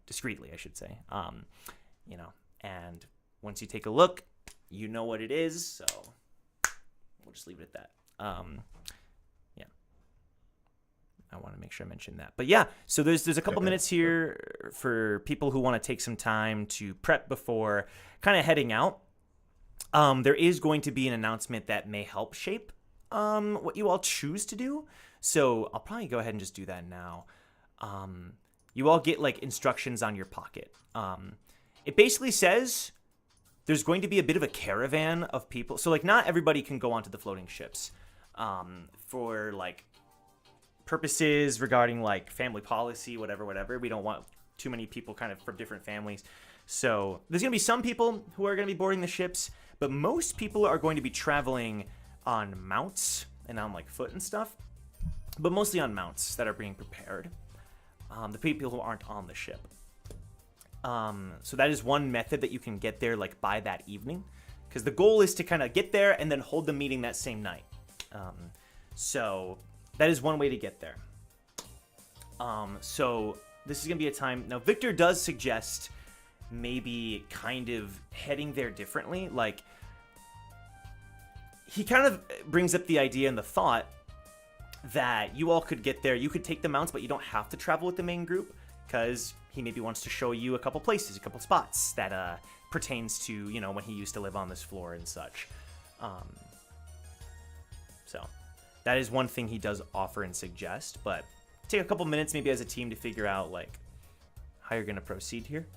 discreetly, I should say. And once you take a look, you know what it is, so we'll just leave it at that. Yeah. I want to make sure I mention that. But yeah, so there's a couple minutes here for people who want to take some time to prep before kind of heading out. There is going to be an announcement that may help shape what you all choose to do. So I'll probably go ahead and just do that now. You all get like instructions on your pocket. It basically says there's going to be a bit of a caravan of people. So like not everybody can go onto the floating ships for like purposes regarding like family policy, whatever. We don't want too many people kind of from different families. So there's going to be some people who are going to be boarding the ships, but most people are going to be traveling on mounts and on like foot and stuff, but mostly on mounts that are being prepared. The people who aren't on the ship. So that is one method that you can get there like by that evening, because the goal is to kind of get there and then hold the meeting that same night. So that is one way to get there. So this is going to be a time. Now, Victor does suggest maybe kind of heading there differently. Like, he kind of brings up the idea and the thought that you all could get there. You could take the mounts, but you don't have to travel with the main group, because he maybe wants to show you a couple places, a couple spots that pertains to, you know, when he used to live on this floor and such. So that is one thing he does offer and suggest, but take a couple minutes maybe as a team to figure out like how you're going to proceed here.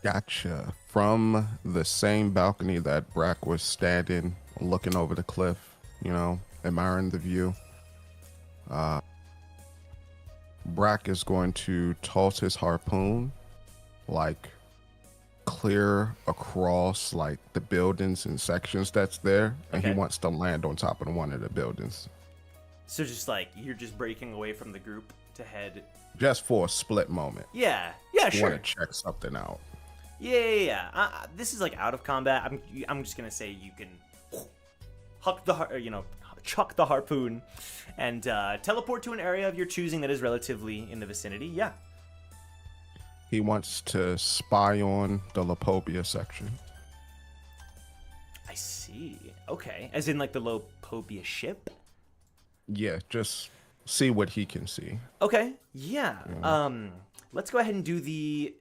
Gotcha. From the same balcony that Brack was standing, looking over the cliff, you know, admiring the view, Brack is going to toss his harpoon, like, clear across, like, the buildings and sections that's there, and he wants to land on top of one of the buildings. So just, like, you're just breaking away from the group to head... Just for a split moment. Yeah, sure. Want to check something out. Yeah. This is, like, out of combat. I'm just gonna say you can chuck the harpoon and teleport to an area of your choosing that is relatively in the vicinity. Yeah. He wants to spy on the Lopobia section. I see. Okay. As in, like, the Lopobia ship? Yeah, just see what he can see. Okay. Yeah. Let's go ahead and do the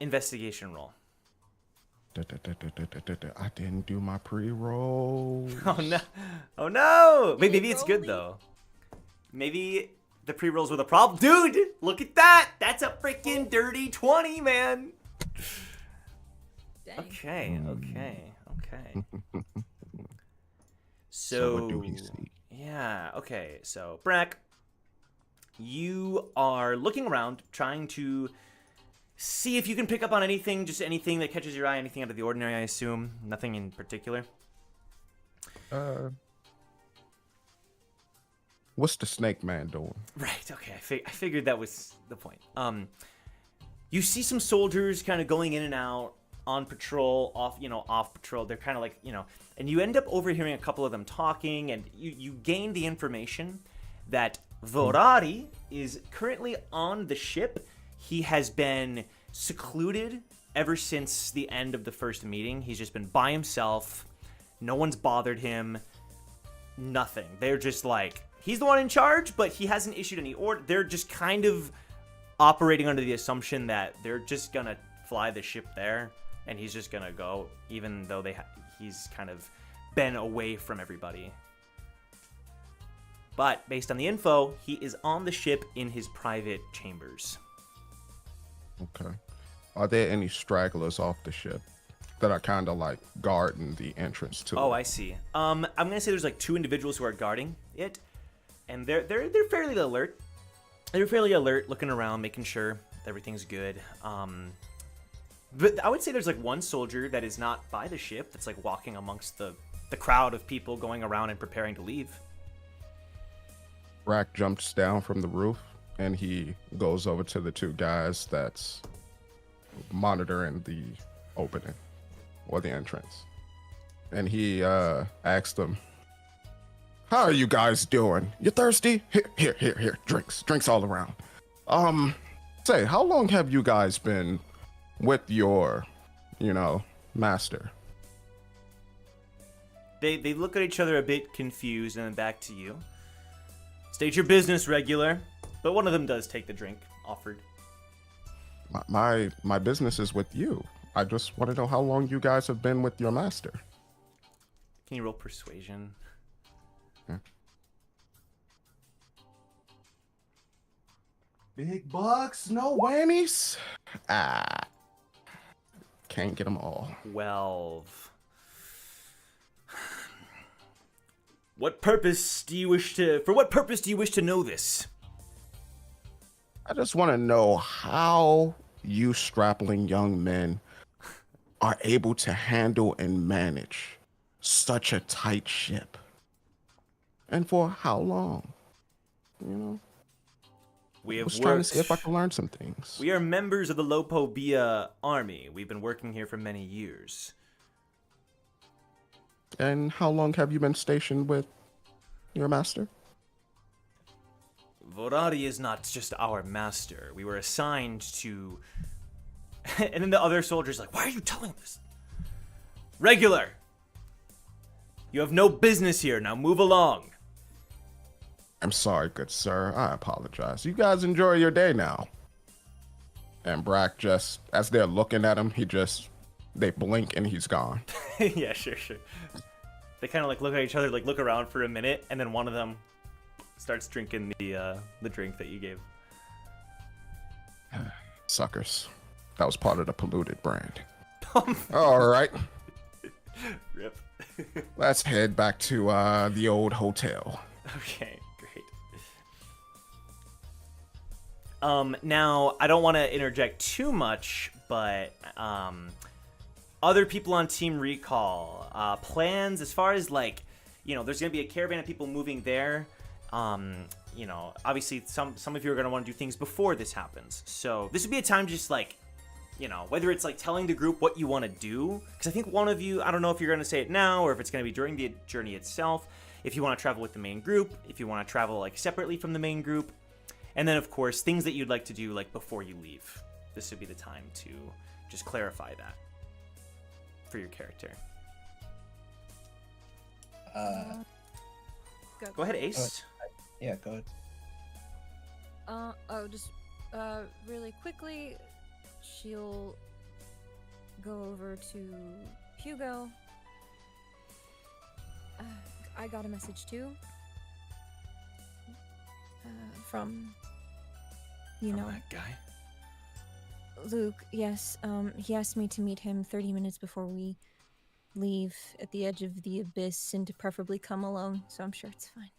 investigation roll. I didn't do my pre-roll. Oh no! Maybe it's good though. Maybe the pre-rolls were the problem. Dude, look at that! That's a freaking dirty 20, man! Dang. Okay. So what do we see? Yeah, okay. So, Brack, you are looking around, trying to see if you can pick up on anything, just anything that catches your eye, anything out of the ordinary, I assume. Nothing in particular. What's the snake man doing? Right, okay. I figured that was the point. You see some soldiers kind of going in and out on patrol, off patrol. They're kind of like, and you end up overhearing a couple of them talking, and you gain the information that Vorari is currently on the ship. He has been secluded ever since the end of the first meeting. He's just been by himself. No one's bothered him. Nothing. They're just like, he's the one in charge, but he hasn't issued any order. They're just kind of operating under the assumption that they're just gonna fly the ship there, and he's just gonna go, even though he's kind of been away from everybody. But based on the info, he is on the ship in his private chambers. Okay. Are there any stragglers off the ship that are kind of like guarding the entrance to Oh, it? I see. I'm gonna say there's like 2 individuals who are guarding it, and they're fairly alert. They're fairly alert, looking around, making sure everything's good. But I would say there's like 1 soldier that is not by the ship, that's like walking amongst the crowd of people going around and preparing to leave. Brack jumps down from the roof and he goes over to the 2 guys that's monitoring the opening or the entrance. And he asks them, "How are you guys doing? You thirsty? Here. Drinks all around. Say, how long have you guys been with your, master?" They look at each other a bit confused, and then back to you. State your business, regular. But one of them does take the drink offered. My business is with you. I just want to know how long you guys have been with your master. Can you roll persuasion? Big bucks, no whammies. Can't get them all. 12. For what purpose do you wish to know this? I just want to know how you strapling young men are able to handle and manage such a tight ship. And for how long? We I have was trying to worked. see if I can learn some things. We are members of the Lopobia army. We've been working here for many years. And how long have you been stationed with your master? Vorari is not just our master. We were assigned to... And then the other soldier's like, "Why are you telling this? Regular! You have no business here. Now move along." I'm sorry, good sir. I apologize. You guys enjoy your day now. And Brack just, as they're looking at him, they blink and he's gone. Yeah, sure. They kind of like look at each other, like look around for a minute, and then one of them starts drinking the drink that you gave. Suckers. That was part of the polluted brand. All right. Rip. Let's head back to the old hotel. Okay, great. Now, I don't want to interject too much, but other people on Team Recall, plans as far as like, there's going to be a caravan of people moving there. Obviously some of you are going to want to do things before this happens. So this would be a time just like, whether it's like telling the group what you want to do, because I think one of you, I don't know if you're going to say it now or if it's going to be during the journey itself, if you want to travel with the main group, if you want to travel like separately from the main group, and then of course things that you'd like to do like before you leave. This would be the time to just clarify that for your character. Go ahead, Ace. Yeah, go ahead. Just really quickly, she'll go over to Hugo. I got a message too. From that guy. Luke, yes. He asked me to meet him 30 minutes before we leave at the edge of the abyss and to preferably come alone, so I'm sure it's fine.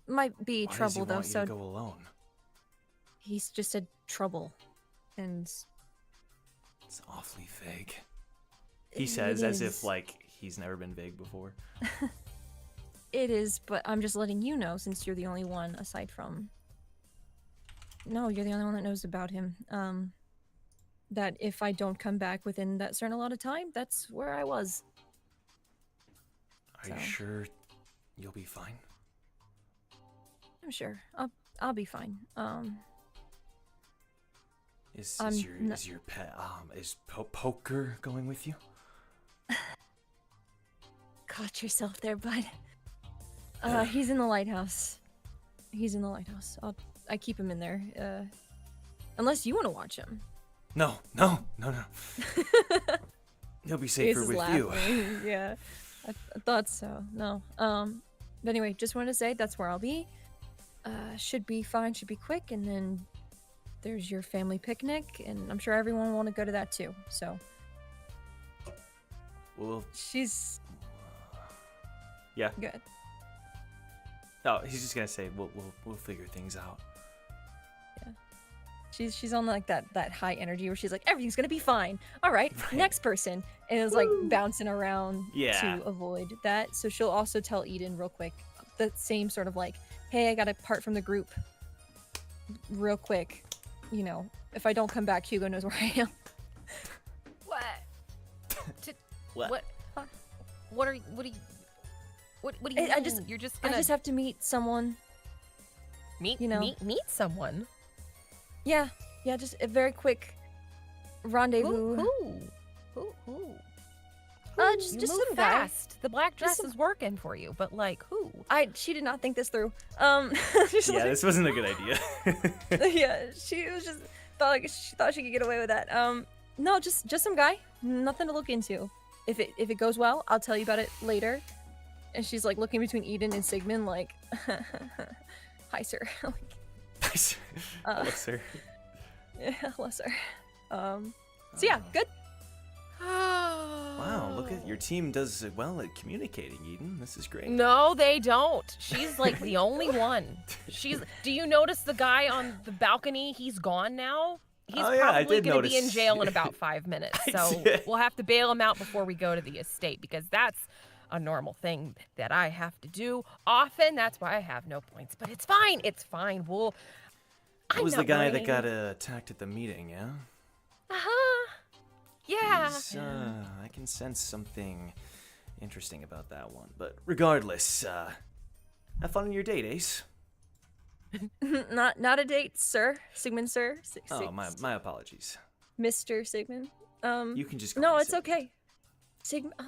Might be Why does he trouble though, want you so to go alone? he's just said trouble. And It's awfully vague. He It says as if is. like he's never been vague before. it is, but I'm just letting you know since you're the only one aside from. No, you're the only one that knows about him. That if I don't come back within that certain allotted time, that's where I was. Are you So. sure you'll be fine? I'm sure. I'll be fine. Is I'm your not- is your pet is Poker going with you? Caught yourself there, bud. He's in the lighthouse. He's in the lighthouse. I keep him in there. Unless you want to watch him. No. He'll be safer Ace is with you. laughing. Yeah, I thought so. No. But anyway, just wanted to say that's where I'll be. Should be fine. Should be quick, and then there's your family picnic, and I'm sure everyone will want to go to that too. So Well, she's yeah. good. No, he's just gonna say we'll figure things out. She's on like that high energy where she's like everything's gonna be fine. All right, next person, and it's like bouncing around Yeah. to avoid that. So she'll also tell Eden real quick the same sort of like, hey, I gotta part from the group real quick. You know, if I don't come back, Hugo knows where I am. What? What? What? What are you? What do you mean? I just- You're just I gonna just have to meet someone. meet you know. meet someone. Yeah, just a very quick rendezvous. Who? Just You some move guy. fast. The black dress some- is working for you, but like who? She did not think this through. Just Yeah, like- this wasn't a good idea. yeah, she was just thought she could get away with that. No, just some guy, nothing to look into. If it goes well, I'll tell you about it later. And she's like looking between Eden and Sigmund, like, hi sir. Nice. Hello, sir. Yeah, hello sir. So yeah, good. Wow, look at your team does well at communicating, Eden. This is great. No, they don't. She's like the only one. Do you notice the guy on the balcony? He's gone now. He's Oh, yeah, I probably did going to be in notice. jail in about 5 minutes. I So did. we'll have to bail him out before we go to the estate because that's a normal thing that I have to do often. That's why I have no points. But it's fine. It's fine. That was the guy that got attacked at the meeting, yeah? Uh-huh. Yeah. I can sense something interesting about that one. But regardless, have fun on your date, Ace. Not a date, sir. Sigmund, sir. Oh, my apologies. Mr. Sigmund. You can just call No, me it's Sigmund. okay. Sigmund. Oh.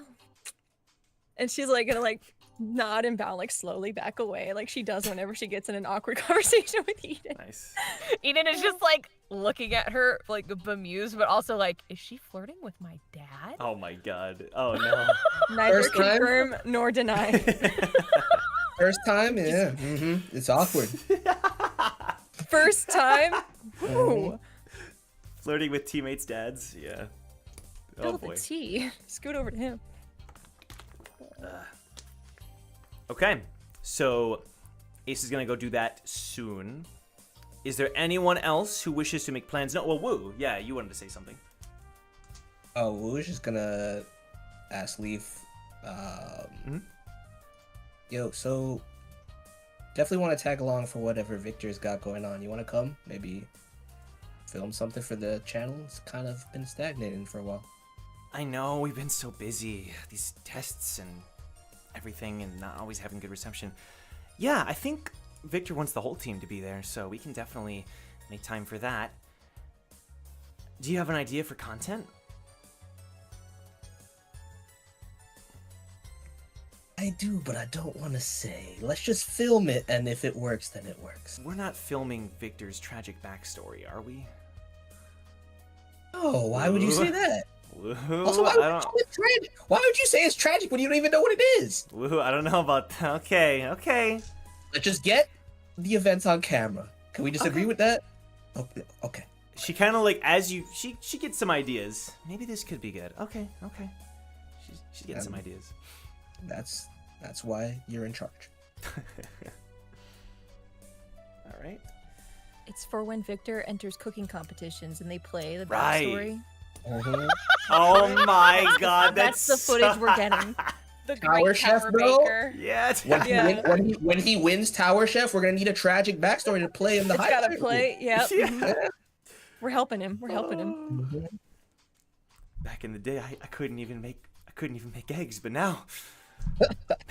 And she's like gonna like nod and bow, like slowly back away, like she does whenever she gets in an awkward conversation with Eden. Nice. Eden is just like looking at her like bemused, but also like, is she flirting with my dad? Oh my god. Oh no. Neither First time? confirm nor deny. First time, yeah. It's awkward. First time. Ooh. Flirting with teammates' dads, yeah. Oh Spill the boy. tea. Scoot over to him. Okay, so Ace is gonna go do that soon. Is there anyone else who wishes to make plans? No, well, Woo, yeah, you wanted to say something. Oh, we was just gonna ask Leaf. Yo, so definitely want to tag along for whatever Victor's got going on. You want to come? Maybe film something for the channel. It's kind of been stagnating for a while. I know, we've been so busy. These tests and everything and not always having good reception. Yeah, I think Victor wants the whole team to be there, so we can definitely make time for that. Do you have an idea for content? I do, but I don't want to say. Let's just film it, and if it works, then it works. We're not filming Victor's tragic backstory, are we? Oh, why would you say that? Woo, Also, why I would, don't. you say it's tragic? Why would you say it's tragic when you don't even know what it is? Woo, I don't know about that. Okay. Let's just get the events on camera. Can we just agree with that? Okay. She kind of like she gets some ideas. Maybe this could be good. Okay. She's getting some ideas. That's why you're in charge. All right. It's for when Victor enters cooking competitions and they play the Right. backstory. Oh my God, That's the footage we're getting. The Tower great chef, tower bro? baker. Yeah. When he wins Tower Chef, we're gonna need a tragic backstory to play in the It's high. gotta play. Yep. Yeah. mhm. We're helping him. Back in the day, I couldn't even make eggs, but now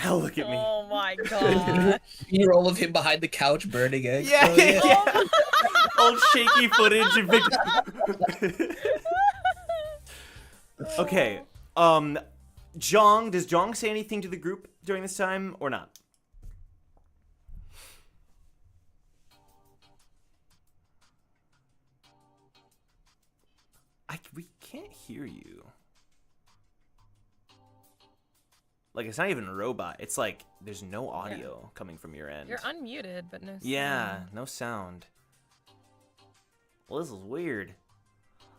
look at me. Oh my god. B-roll of him behind the couch burning eggs. Yeah, Oh, yeah. Old shaky footage of Victor. Okay. Jeong, does Jeong say anything to the group during this time or not? We can't hear you. Like, it's not even a robot. It's like there's no audio coming from your end. You're unmuted, but no sound. Yeah, no sound. Well, this is weird.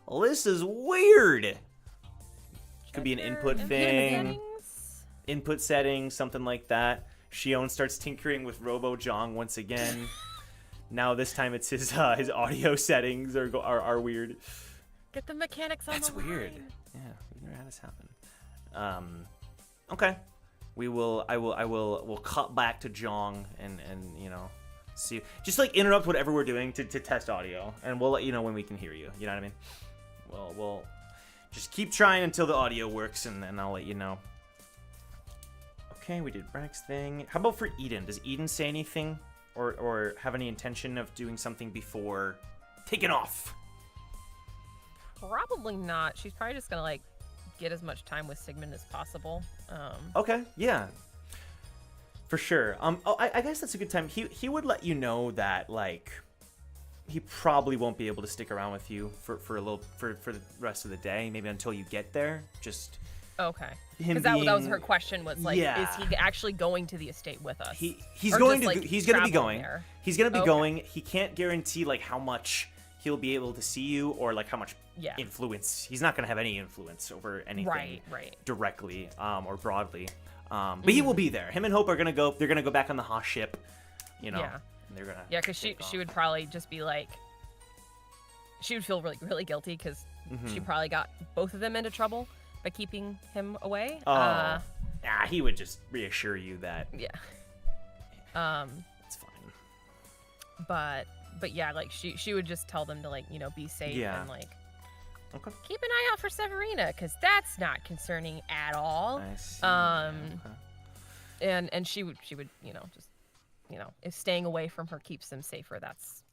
Well, this is weird. Could be an Check your input thing. settings. Input settings, something like that. Shion starts tinkering with Robo Jong once again. Now this time it's his audio settings are weird. Get the mechanics on That's the line. weird. Yeah, we've never had this happen. Okay. We'll cut back to Jong and you know, see, just like interrupt whatever we're doing to test audio, and we'll let you know when we can hear you. You know what I mean? We'll just keep trying until the audio works, and then I'll let you know. Okay, we did Brack's thing. How about for Eden? Does Eden say anything or have any intention of doing something before taking off? Probably not. She's probably just gonna like get as much time with Sigmund as possible. Okay, yeah, for sure. I guess that's a good time. He would let you know that like he probably won't be able to stick around with you for the rest of the day, maybe until you get there. Just Okay. him Because that was being- her question was like, Yeah. is he actually going to the estate with us? he's Or going just, to like, he's going to be traveling going. there? He's going to be Okay. going. He can't guarantee like how much he'll be able to see you or like how much Yeah. influence. He's not going to have any influence over anything Right. directly or broadly. But he will be there. Him and Hope are going to go. They're going to go back on the Haas ship. You know. Yeah. And they're gonna. Yeah, because she would probably just be like, she would feel really, really guilty because Mm-hmm. she probably got both of them into trouble by keeping him away. Oh. He would just reassure you that Yeah. it's fine. But yeah, like she would just tell them to like, you know, be safe Yeah. and like Okay. keep an eye out for Severina because that's not concerning at all. I see. Okay. And she would, you know, just, you know, if staying away from her keeps them safer, that's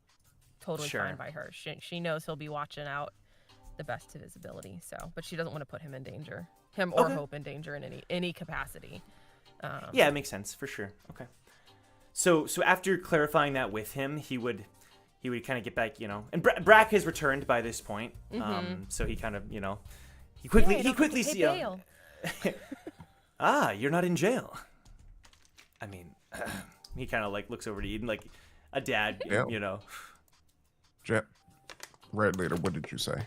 totally Sure. fine by her. She knows he'll be watching out the best of his ability. So, but she doesn't want to put him in danger, him or Okay. Hope in danger in any capacity. Yeah, it makes sense for sure. Okay. So after clarifying that with him, he would kind of get back, you know, and Brack has returned by this point. So he kind of, you know, he quickly see see. You're not in jail. I mean, he kind of like looks over to Eden like a dad, Yeah. you know. Red Leader, what did you say?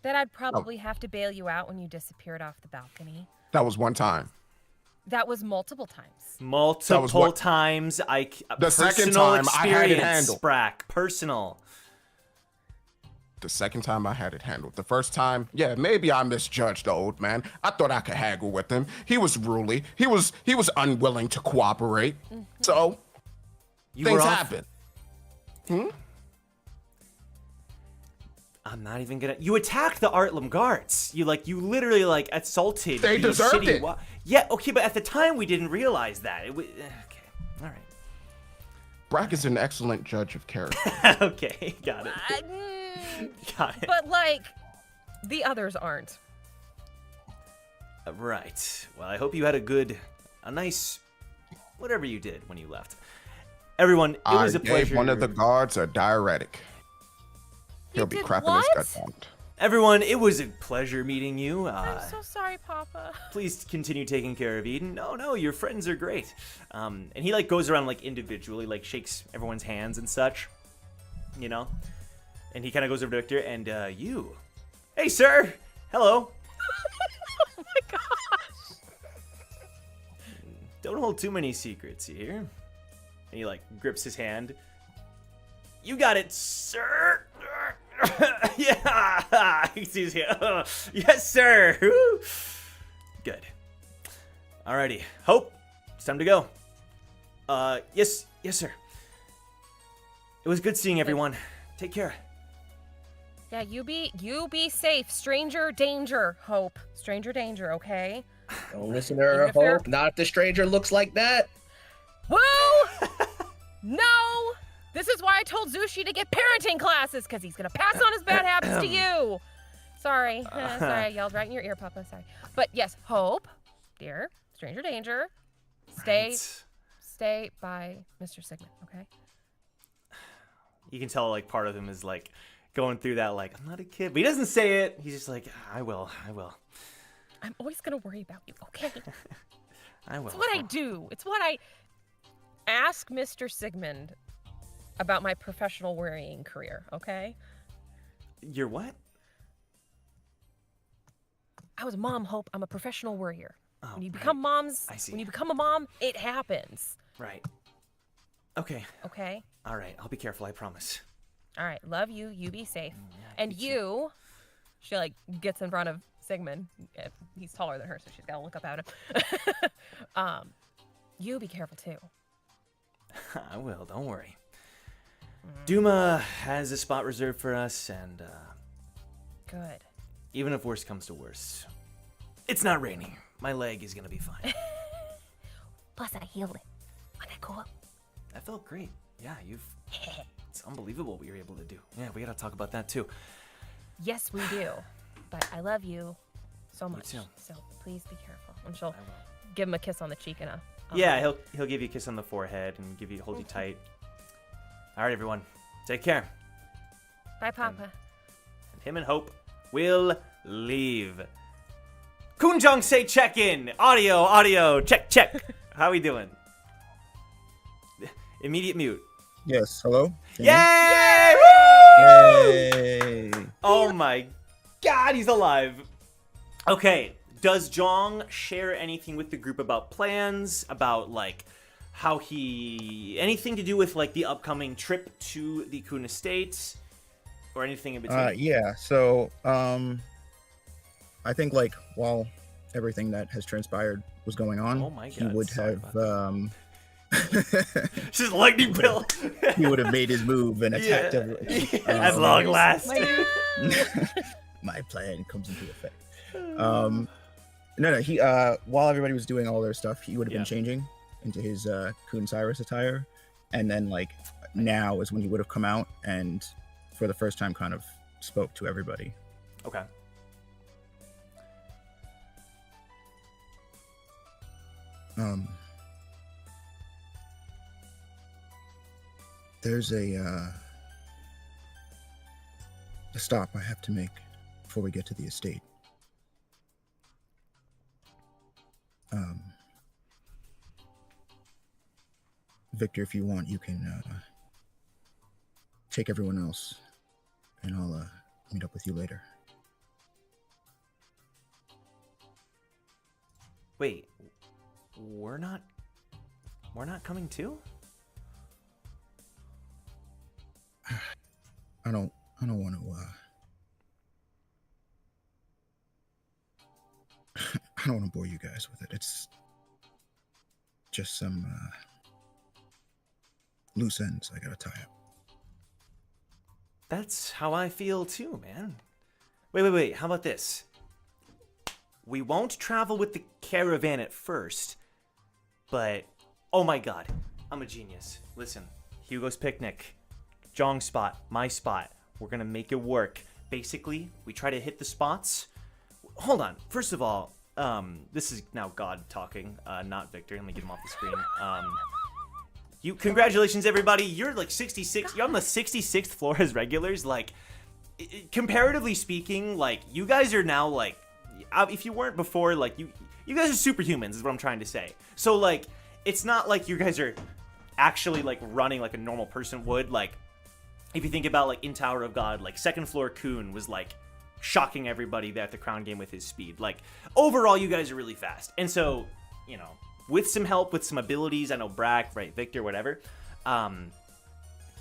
That I'd probably have to bail you out when you disappeared off the balcony. That was one time. That was multiple times. Multiple times. The second personal time I had it experience, handled. Brack, personal. The second time I had it handled. The first time, yeah, maybe I misjudged the old man. I thought I could haggle with him. He was ruly. He was unwilling to cooperate. So You things were off. happen. I'm not even gonna. You attacked the Artlam guards. You literally like assaulted. They the deserved city it. Yeah, okay, but at the time we didn't realize that. Okay, all right. Brack is an excellent judge of character. Okay, got it. Got it. But like, the others aren't. Right. Well, I hope you had a nice, whatever you did when you left. Everyone, it was a I gave pleasure. one of the guards a diuretic. He'll be did crapping his what? guts out. Everyone, it was a pleasure meeting you. I'm so sorry, Papa. Please continue taking care of Eden. No, your friends are great. And he like goes around like individually, like shakes everyone's hands and such, you know. And he kind of goes over to Victor and you, hey sir, hello. Oh my gosh. Don't hold too many secrets, you hear? And he like grips his hand. You got it, sir. Yeah. He sees you. Yes, sir. Woo. Good. Alrighty. Hope, it's time to go. Yes, sir. It was good seeing everyone. Take care. Yeah, you be safe. Stranger danger, Hope. Stranger danger, okay? Don't listen to her, Even if they're- Hope. Not if the stranger looks like that. Woo! No! This is why I told Zushi to get parenting classes, because he's going to pass on his bad habits to you. Sorry. Sorry, I yelled right in your ear, Papa. Sorry. But yes, Hope, dear, stranger danger. Stay by Mr. Sigmund, okay? You can tell like part of him is like going through that like, I'm not a kid. But he doesn't say it. He's just like, I will. I'm always going to worry about you, okay? I will. It's what I do. It's what I ask Mr. Sigmund about my professional worrying career, okay? You're what? I was a mom, Hope. I'm a professional worrier. Oh, When you become moms, I see. when you become a mom, it happens. Right. Okay. Okay? All right. I'll be careful. I promise. All right. Love you. You be safe. Yeah, And you, she like gets in front of Sigmund. He's taller than her, so she's got to look up at him. You be careful too. I will. Don't worry. Duma has a spot reserved for us, and Good. even if worst comes to worst, it's not raining. My leg is gonna be fine. Plus, I healed it. Wasn't that cool? That felt great. Yeah, it's unbelievable what you're able to do. Yeah, we gotta talk about that too. Yes, we do. But I love you so much. too. So please be careful. And she'll I will. give him a kiss on the cheek and a. Yeah, he'll give you a kiss on the forehead and hold you tight. All right, everyone, take care. Bye, Papa. And him and Hope will leave. Kunjong say check in. Audio, check. How we doing? Immediate mute. Yes. Hello. Can Yay! you- Woo! Yay! Oh my God, he's alive. Okay, does Jeong share anything with the group about plans, about like how anything to do with like the upcoming trip to the Khun estate, or anything in between? Yeah. So, I think like while everything that has transpired was going on, Oh my he God, would sorry have about Just lightning pill. he would have made his move and attacked everyone. At long last. My plan comes into effect. No. He while everybody was doing all their stuff, he would have Yeah. been changing into his Khun Cyrus attire, and then like now is when he would have come out and for the first time kind of spoke to everybody. Okay. There's a stop I have to make before we get to the estate. Victor, if you want, you can take everyone else, and I'll meet up with you later. Wait, we're not coming too? I don't want to. I don't want to bore you guys with it. It's just some loose ends I gotta tie up. That's how I feel too, man. Wait. How about this? We won't travel with the caravan at first, but oh my God, I'm a genius. Listen, Hugo's picnic, Jong's spot, my spot. We're gonna make it work. Basically, we try to hit the spots. Hold on. First of all, this is now God talking, not Victor. Let me get him off the screen. Congratulations, everybody. You're like 66. You're on the 66th floor as regulars. Like, comparatively speaking, like you guys are now like, if you weren't before, like you guys are superhumans, is what I'm trying to say. So like, it's not like you guys are actually like running like a normal person would. Like, if you think about like in Tower of God, like second floor Khun was like shocking everybody at the crown game with his speed. Like overall, you guys are really fast, and so with some help, with some abilities. I know Brack, right, Victor, whatever.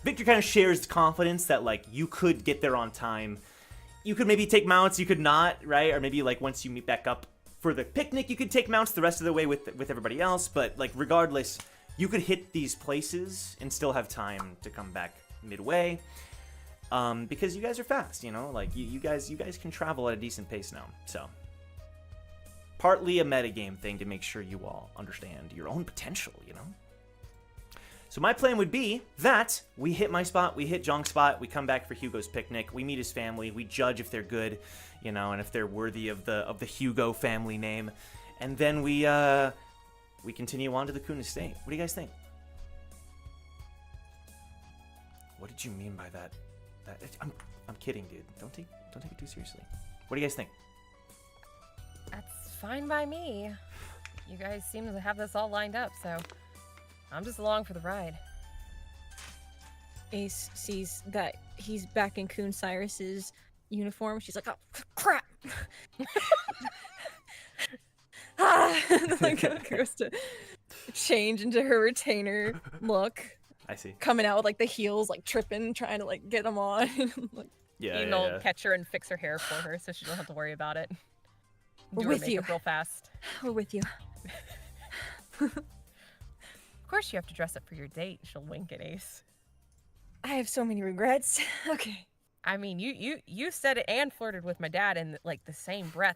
Victor kind of shares confidence that, like, you could get there on time. You could maybe take mounts, you could not, right? Or maybe, like, once you meet back up for the picnic, you could take mounts the rest of the way with everybody else. But, like, regardless, you could hit these places and still have time to come back midway. Because you guys are fast, you know? Like, you guys can travel at a decent pace now, so... Partly a metagame thing to make sure you all understand your own potential, you know? So my plan would be that we hit my spot, we hit Jeong's spot, we come back for Hugo's picnic, we meet his family, we judge if they're good, you know, and if they're worthy of the Hugo family name, and then we continue on to the Khun estate. What do you guys think? What did you mean by that? I'm kidding, dude. Don't take it too seriously. What do you guys think? That's fine by me. You guys seem to have this all lined up, so I'm just along for the ride. Ace sees that he's back in Khun Cyrus's uniform. She's like, oh, crap. Like, goes to change into her retainer look. I see. Coming out with, like, the heels, like, tripping, trying to, like, get them on. Like, I'll catch her and fix her hair for her so she don't have to worry about it. We're Do with her you. makeup real fast. We're with you. Of course you have to dress up for your date. She'll wink at Ace. I have so many regrets. Okay. I mean, you said it and flirted with my dad in, like, the same breath.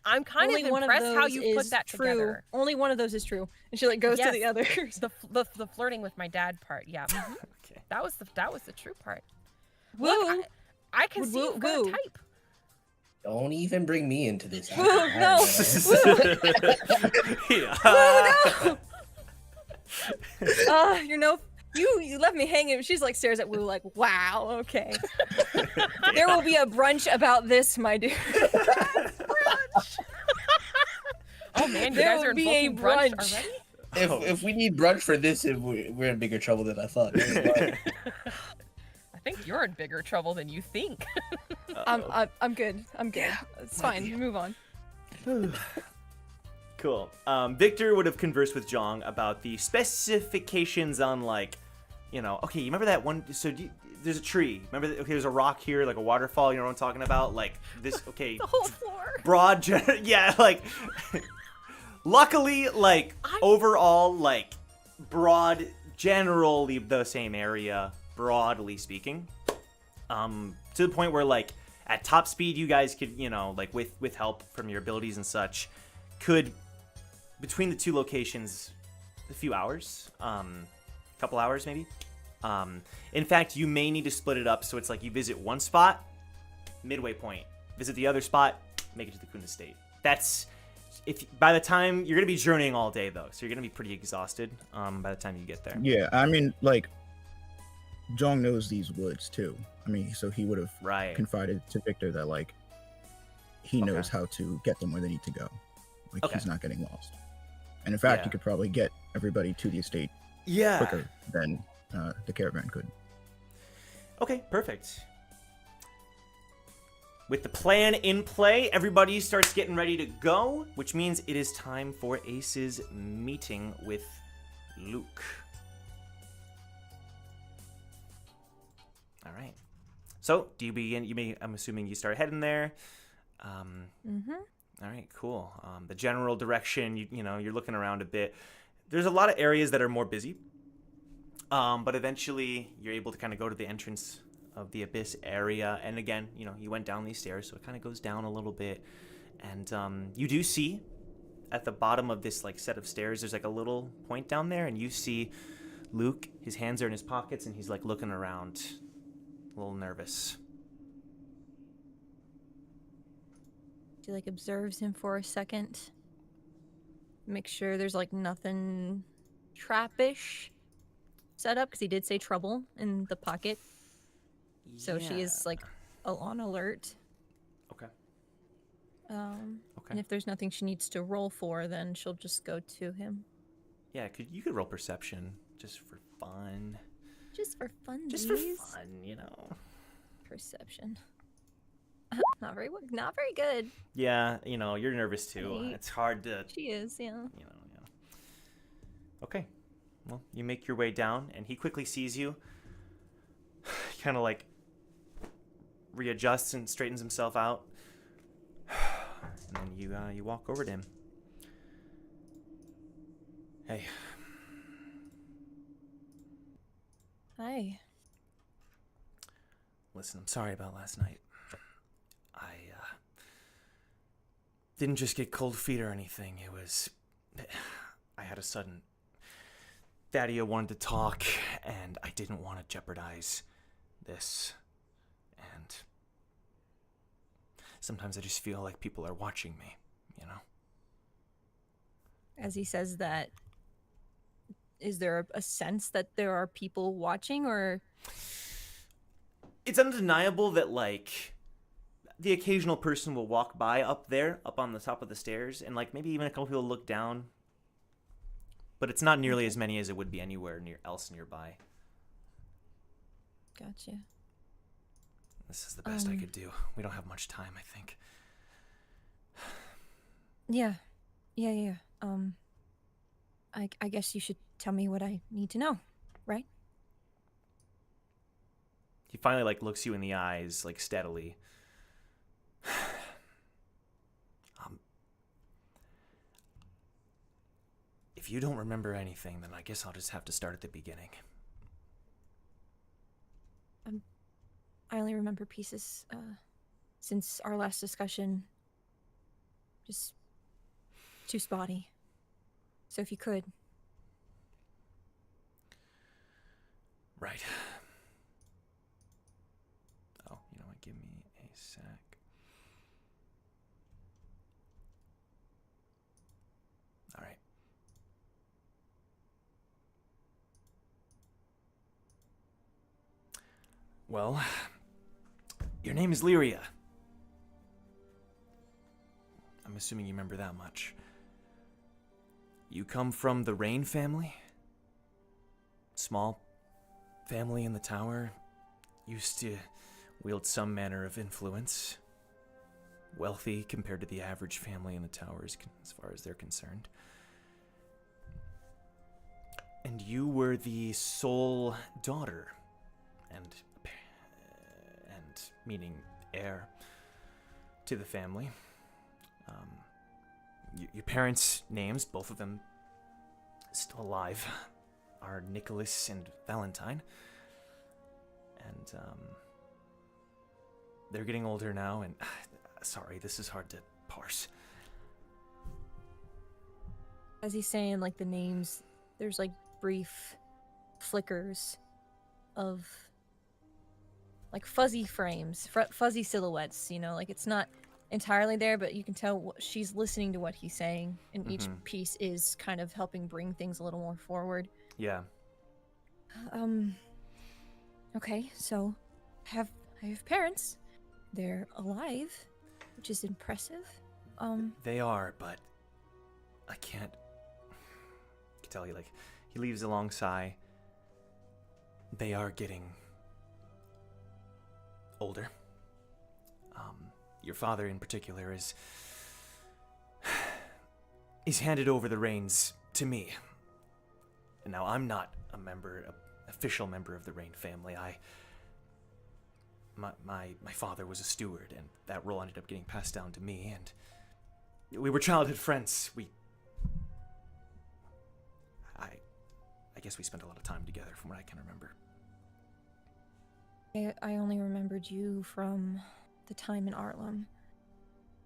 I'm kind Only of one impressed how those you is put that true. together. Only one of those is true. And she, like, goes to Yes. the others. The flirting with my dad part, yeah. Mhm. Okay. That was the true part. Woo. Look, I can Would see you've got a woo. type. Don't even bring me into this. Woo, no. Yeah. You know, you left me hanging. She's like stares at Woo like, wow, okay. There will be a brunch about this, my dude. Oh man, you There guys will are be a invoking brunch brunch. already? If we need brunch for this, we're in bigger trouble than I thought. I think you're in bigger trouble than you think. I'm good. I'm good. It's fine. Move on. Cool. Victor would have conversed with Jeong about the specifications on, like, you know, okay, you remember that one? So there's a tree. Remember, okay, there's a rock here, like a waterfall. You know what I'm talking about? Like this. Okay. The whole floor. Broad. Yeah, like. Luckily, like overall, like broad, generally the same area, broadly speaking. To the point where, like, at top speed, you guys could, you know, like with help from your abilities and such, could between the two locations, a few hours, couple hours maybe. In fact, you may need to split it up so it's like you visit one spot, midway point, visit the other spot, make it to the Khun estate. That's if by the time you're gonna be journeying all day though, so you're gonna be pretty exhausted by the time you get there. Yeah, I mean, like, Jeong knows these woods too. I mean, so he would have Right. confided to Victor that, like, he knows how to get them where they need to go. Like, Okay. he's not getting lost. And in fact, Yeah. he could probably get everybody to the estate Yeah. quicker than the caravan could. Okay, perfect. With the plan in play, everybody starts getting ready to go, which means it is time for Ace's meeting with Luke. All right. So, do you begin? I'm assuming you start heading there. Mm-hmm. All right, cool. The general direction, you know, you're looking around a bit. There's a lot of areas that are more busy, but eventually you're able to kind of go to the entrance of the abyss area. And again, you know, you went down these stairs, so it kind of goes down a little bit. And you do see at the bottom of this, like, set of stairs, there's like a little point down there, and you see Luke. His hands are in his pockets, and he's like looking around, a little nervous. She like observes him for a second. Make sure there's like nothing trappish set up, because he did say trouble in the pocket. So she is like on alert. Okay. And Okay. if there's nothing she needs to roll for, then she'll just go to him. Yeah, you could roll perception just for fun. Just for fun. Just for fun, you know. Perception. Not very good. Yeah, you know, you're nervous too. Right. It's hard to, She is, yeah. you know, yeah. Okay. Well, you make your way down, and he quickly sees you. He kind of like readjusts and straightens himself out. And then you walk over to him. Hey. Hi. Listen, I'm sorry about last night. I didn't just get cold feet or anything. It was... I had a sudden... Thaddeus wanted to talk, and I didn't want to jeopardize this. And sometimes I just feel like people are watching me, you know? As he says that, is there a sense that there are people watching, or? It's undeniable that, like, the occasional person will walk by up there, up on the top of the stairs, and, like, maybe even a couple people look down. But it's not nearly as many as it would be anywhere else nearby. Gotcha. This is the best I could do. We don't have much time, I think. Yeah. I guess you should tell me what I need to know, right? He finally, like, looks you in the eyes, like, steadily. If you don't remember anything, then I guess I'll just have to start at the beginning. I only remember pieces, since our last discussion. Just too spotty. So if you could. Right. Oh, you know what? Give me a sec. All right. Well, your name is Lyria. I'm assuming you remember that much. You come from the Rain family? Small family in the tower. Used to wield some manner of influence. Wealthy compared to the average family in the towers as far as they're concerned. And you were the sole daughter and meaning heir to the family. Your parents' names, both of them still alive, are Nicholas and Valentine. And they're getting older now, and sorry, this is hard to parse. As he's saying, like, the names, there's, like, brief flickers of, like, fuzzy frames, fuzzy silhouettes, you know, like, it's not entirely there, but you can tell she's listening to what he's saying, and each piece is kind of helping bring things a little more forward. Yeah. Okay, so I have parents. They're alive, which is impressive. They are, but I can't tell you, like, he leaves a long sigh. They are getting older. Your father in particular he's handed over the reins to me. And now I'm not an official member of the Rain family. My father was a steward, and that role ended up getting passed down to me, and we were childhood friends. I guess we spent a lot of time together from what I can remember. I only remembered you from the time in Artlem,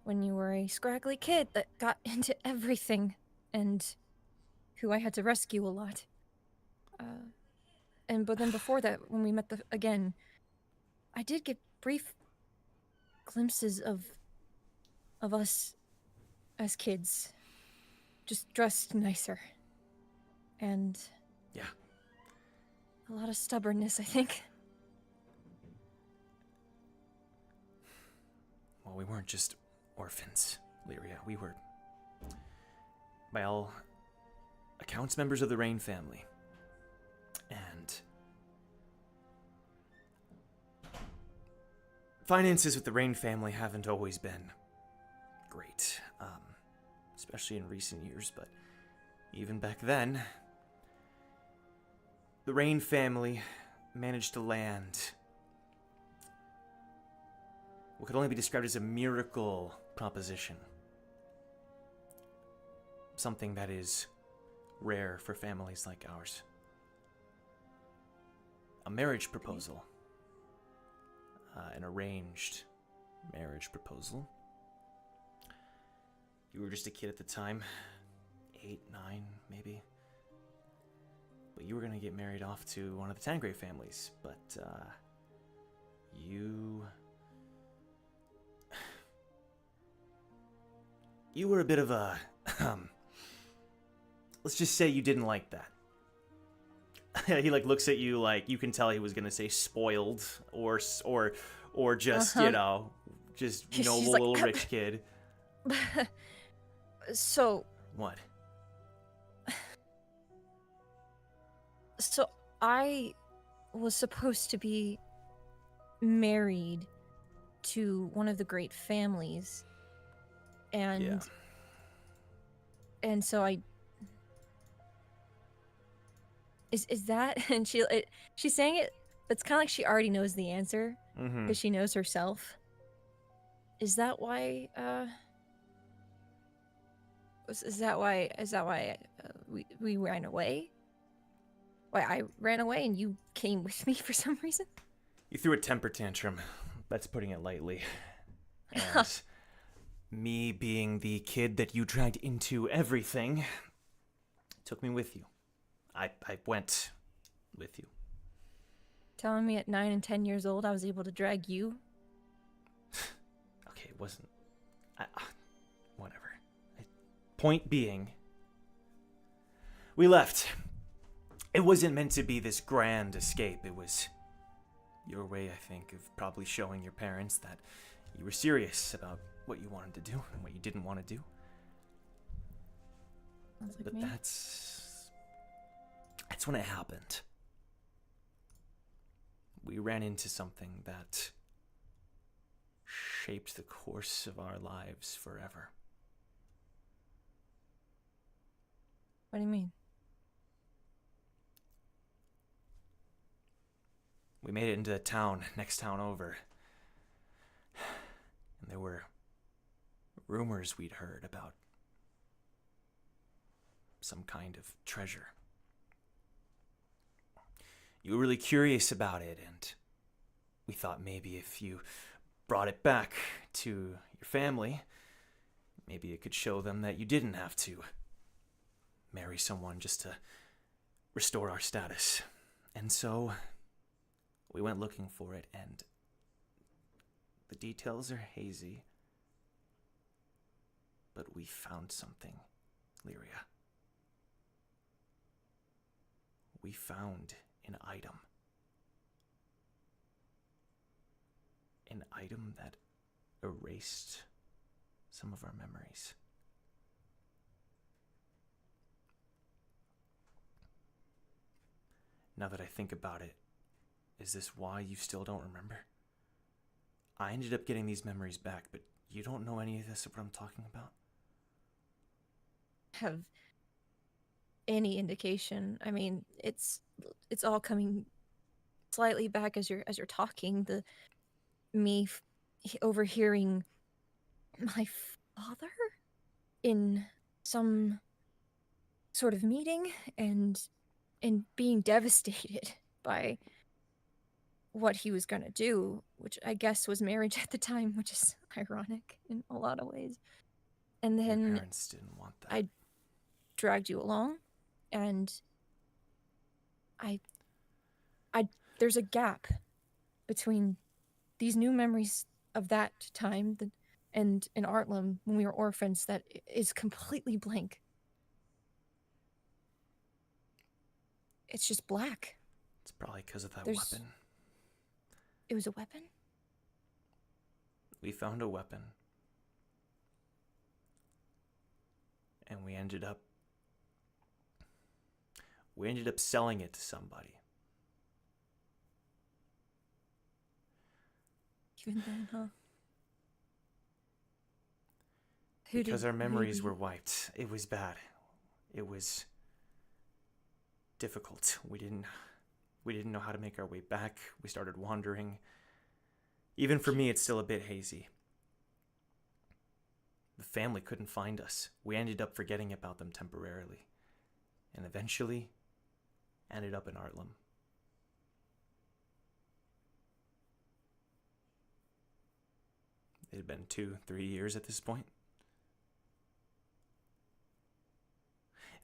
when you were a scraggly kid that got into everything, and who I had to rescue a lot. But then before that, when we met again, I did get brief glimpses of us as kids, just dressed nicer, and yeah, a lot of stubbornness, I think. Well, we weren't just orphans, Lyria. We were, by all accounts, members of the Rain family. And finances with the Rain family haven't always been great, especially in recent years, but even back then, the Rain family managed to land what could only be described as a miracle proposition. Something that is rare for families like ours. A marriage proposal. An arranged marriage proposal. You were just a kid at the time. 8, 9, maybe. But you were gonna get married off to one of the Tangray families. But, you were a bit of a, let's just say you didn't like that. He like looks at you like you can tell he was gonna say spoiled or just you know just She's noble like, little rich kid. So What? So I was supposed to be married to one of the great families, and so I is that and she's saying it. It's kind of like she already knows the answer because she knows herself. Is that why? Is that why we ran away? Why I ran away and you came with me for some reason? You threw a temper tantrum. That's putting it lightly. And me being the kid that you dragged into everything took me with you. I went with you. Telling me at 9 and 10 years old I was able to drag you? Okay, it wasn't. Whatever. Point being, we left. It wasn't meant to be this grand escape. It was your way, I think, of probably showing your parents that you were serious about what you wanted to do and what you didn't want to do. Sounds like But me. that's when it happened. We ran into something that shaped the course of our lives forever. What do you mean? We made it into the town, next town over. And there were rumors we'd heard about some kind of treasure. You were really curious about it, and we thought maybe if you brought it back to your family, maybe it could show them that you didn't have to marry someone just to restore our status. And so we went looking for it, and the details are hazy, but we found something, Lyria. We found an item. An item that erased some of our memories. Now that I think about it, is this why you still don't remember? I ended up getting these memories back, but you don't know any of this of what I'm talking about? Have any indication? I mean, it's all coming slightly back as you're talking. Overhearing my father in some sort of meeting and being devastated by what he was gonna do, which I guess was marriage at the time, which is ironic in a lot of ways. And Your then parents didn't want that. I dragged you along, and I there's a gap between these new memories of that time and in Artlam when we were orphans that is completely blank. It's just black. It's probably because of that There's- weapon. It was a weapon? We found a weapon. And we ended up selling it to somebody. Even then, huh? Because our memories were wiped. It was bad. It was difficult. We didn't We didn't know how to make our way back. We started wandering. Even for me, it's still a bit hazy. The family couldn't find us. We ended up forgetting about them temporarily. And eventually, ended up in Artlam. It had been 2-3 years at this point.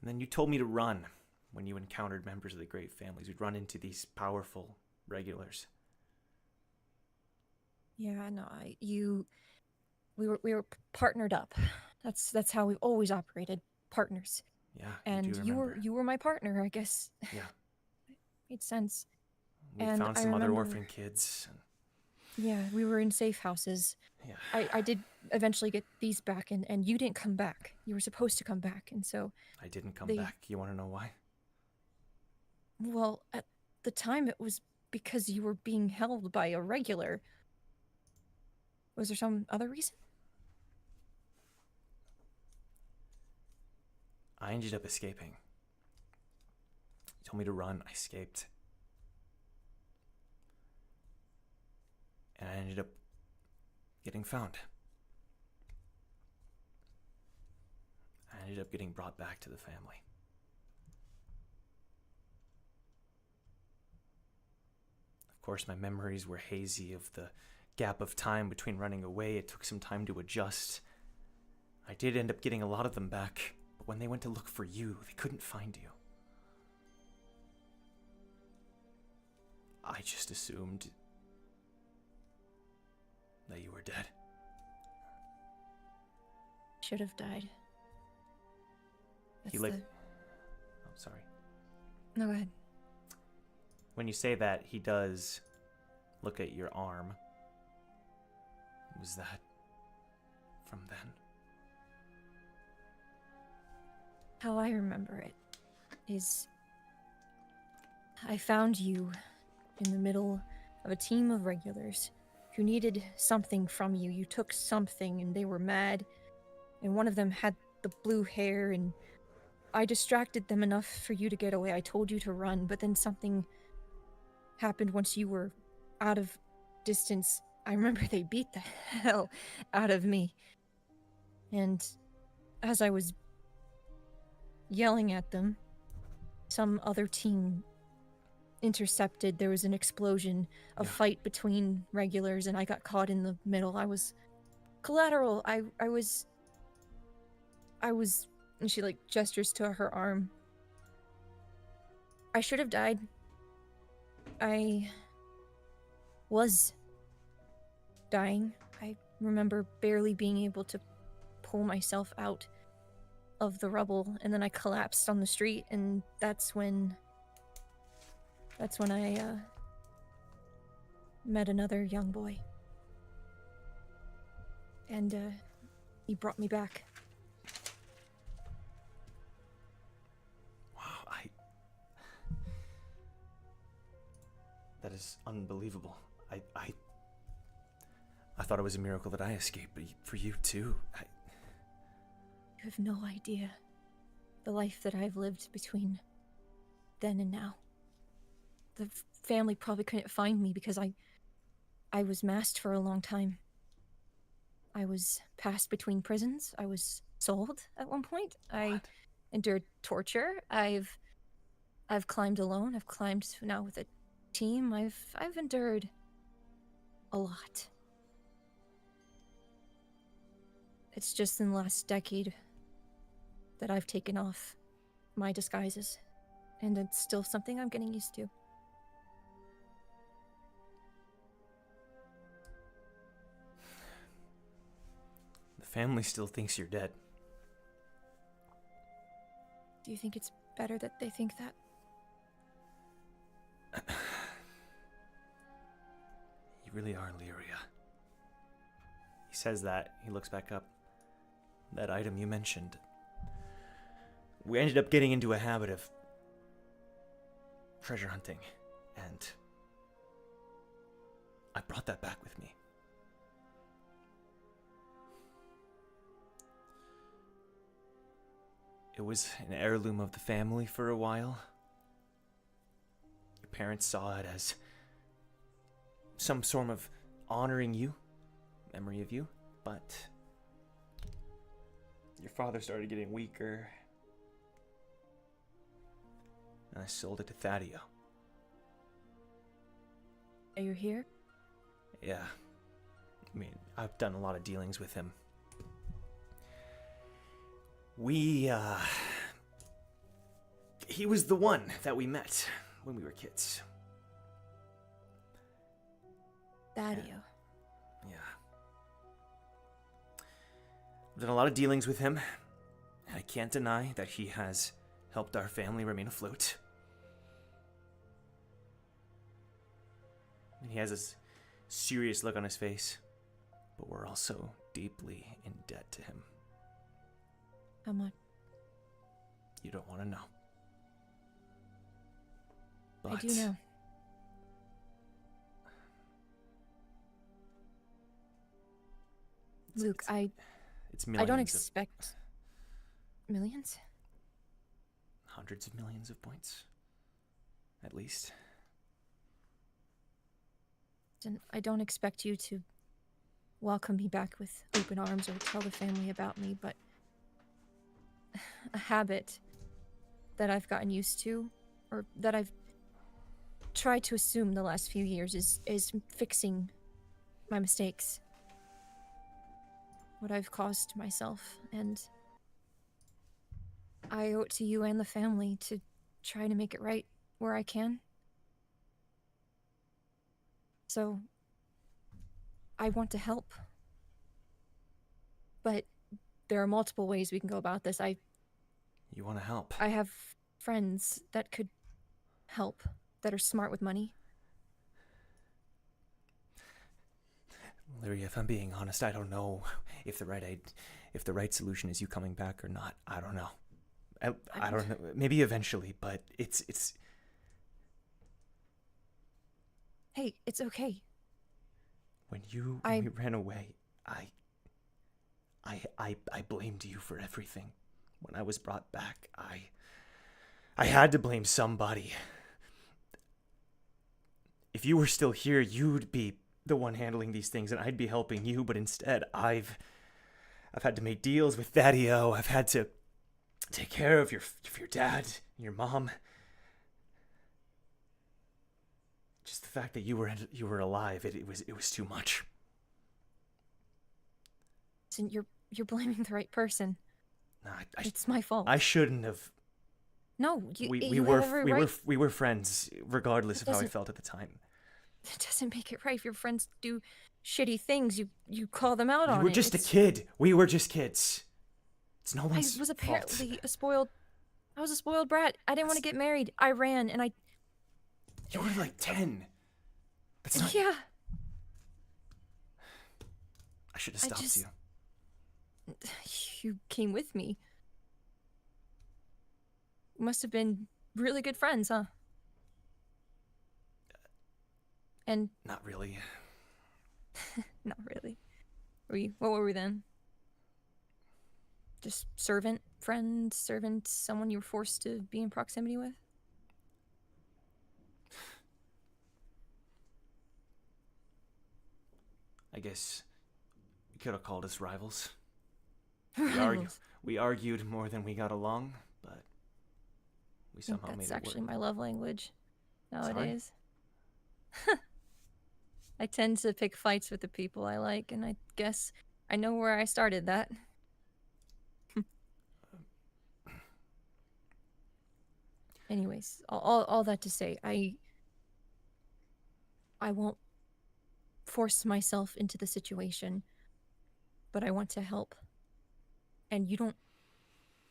And then you told me to run when you encountered members of the great families. We'd run into these powerful regulars. Yeah, no, we were partnered up. That's how we've always operated, partners. Yeah, And you do remember. you were my partner, I guess. Yeah. Made sense. We And found I some other remember- orphan kids. Yeah, we were in safe houses. Yeah. I did eventually get these back, and you didn't come back. You were supposed to come back, and so, I didn't come they- back. You want to know why? well, at the time it was because you were being held by a regular. Was there some other reason? I ended up escaping. You told me to run. I escaped. And I ended up getting found. I ended up getting brought back to the family. Of course, my memories were hazy of the gap of time between running away. It took some time to adjust. I did end up getting a lot of them back, but when they went to look for you, they couldn't find you. I just assumed that you were dead. Should have died. He That's like... Oh, sorry. No, go ahead. When you say that, he does look at your arm. Was that from then? How I remember it is I found you in the middle of a team of regulars who needed something from you. You took something and they were mad, and one of them had the blue hair, and I distracted them enough for you to get away. I told you to run, but then something happened once you were out of distance. I remember they beat the hell out of me. And as I was yelling at them, some other team intercepted. There was an explosion, a fight between regulars, and I got caught in the middle. I was collateral. I was, and she like gestures to her arm. I should have died. I was dying. I remember barely being able to pull myself out of the rubble, and then I collapsed on the street, and that's when I met another young boy. And he brought me back. Wow, that is unbelievable. I thought it was a miracle that I escaped, but for you too. You have no idea the life that I've lived between then and now. The family probably couldn't find me because I was masked for a long time. I was passed between prisons. I was sold at one point. I endured torture. I've climbed alone. I've climbed now with a team. I've endured a lot. It's just in the last decade that I've taken off my disguises, and it's still something I'm getting used to. The family still thinks you're dead. Do you think it's better that they think that? You really are Lyria. He says that. He looks back up. That item you mentioned. We ended up getting into a habit of treasure hunting, and I brought that back with me. It was an heirloom of the family for a while. You parents saw it as some sort of honoring you, memory of you, but your father started getting weaker, and I sold it to Thaddeus. Are you here? Yeah. I mean, I've done a lot of dealings with him. He was the one that we met when we were kids. Thaddeus. Yeah. I've done a lot of dealings with him, and I can't deny that he has helped our family remain afloat. And he has this serious look on his face, but we're also deeply in debt to him. How much? You don't want to know. But I do know. Luke, it's millions. I don't expect millions. Hundreds of millions of points, at least. And I don't expect you to welcome me back with open arms or tell the family about me, but a habit that I've gotten used to, or that I've tried to assume the last few years, is fixing my mistakes. What I've caused myself, and I owe it to you and the family to try to make it right where I can. So, I want to help. But there are multiple ways we can go about this. You want to help? I have friends that could help, that are smart with money. Lyria, if I'm being honest, I don't know if the right solution is you coming back or not. I don't know. I don't know. Maybe eventually, but it's. Hey, it's okay. When you ran away, I blamed you for everything. When I was brought back, I had to blame somebody. If you were still here, you'd be the one handling these things, and I'd be helping you. But instead, I've had to make deals with Thaddeus. I've had to take care of your dad and your mom. Just the fact that you were alive, it was too much. And you're blaming the right person. No, it's my fault. I shouldn't have. No, we were friends, regardless of how I felt at the time. It doesn't make it right. If your friends do shitty things, you call them out on it. You were just a kid. We were just kids. It's no one's I was fault. apparently I was a spoiled brat. I didn't want to get married. I ran, and I... You were like 10. That's not... Yeah. I should have stopped you. You came with me. We must have been really good friends, huh? And... Not really. Not really. What were we then? Just servant, friend, servant, someone you were forced to be in proximity with? I guess you could have called us rivals. Rivals. We argued more than we got along, but we somehow made it work. That's actually my love language nowadays. I tend to pick fights with the people I like, and I guess I know where I started that. Anyways, all that to say, I won't force myself into the situation, but I want to help. And you don't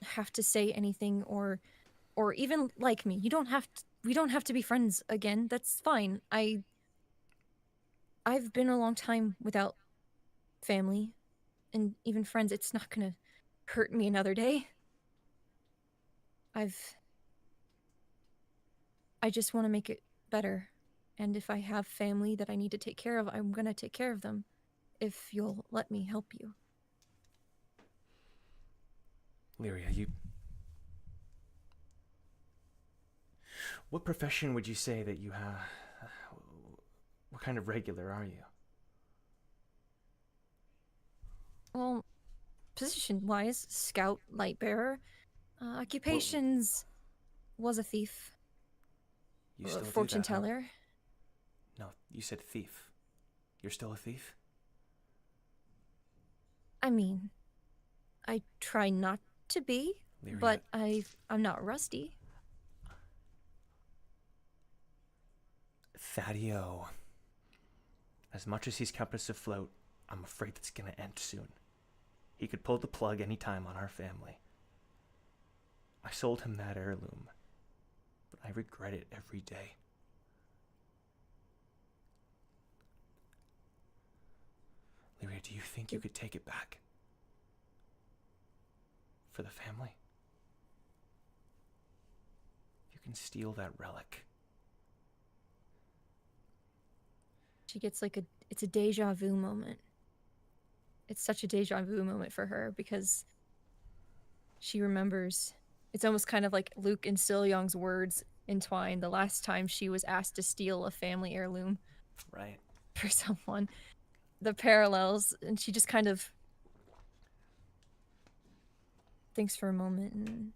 have to say anything or even like me. We don't have to be friends again. That's fine. I've been a long time without family and even friends. It's not gonna hurt me another day. I just want to make it better. And if I have family that I need to take care of, I'm gonna take care of them. If you'll let me help you. Lyria, What profession would you say that you have? What kind of regular are you? Well, position-wise, scout, light bearer. Occupations was a thief, You still do fortune that, huh? teller. No, you said thief. You're still a thief? I mean, I try not to be, Lyria. but I'm not rusty. Thaddeus, as much as he's kept us afloat, I'm afraid it's gonna end soon. He could pull the plug any time on our family. I sold him that heirloom, but I regret it every day. Lyria, do you think you could take it back? For the family? You can steal that relic. She gets like it's a deja vu moment. It's such a deja vu moment for her because she remembers. It's almost kind of like Luke and Silyong's words entwined the last time she was asked to steal a family heirloom. Right. For someone. The parallels, and she just kind of thinks for a moment and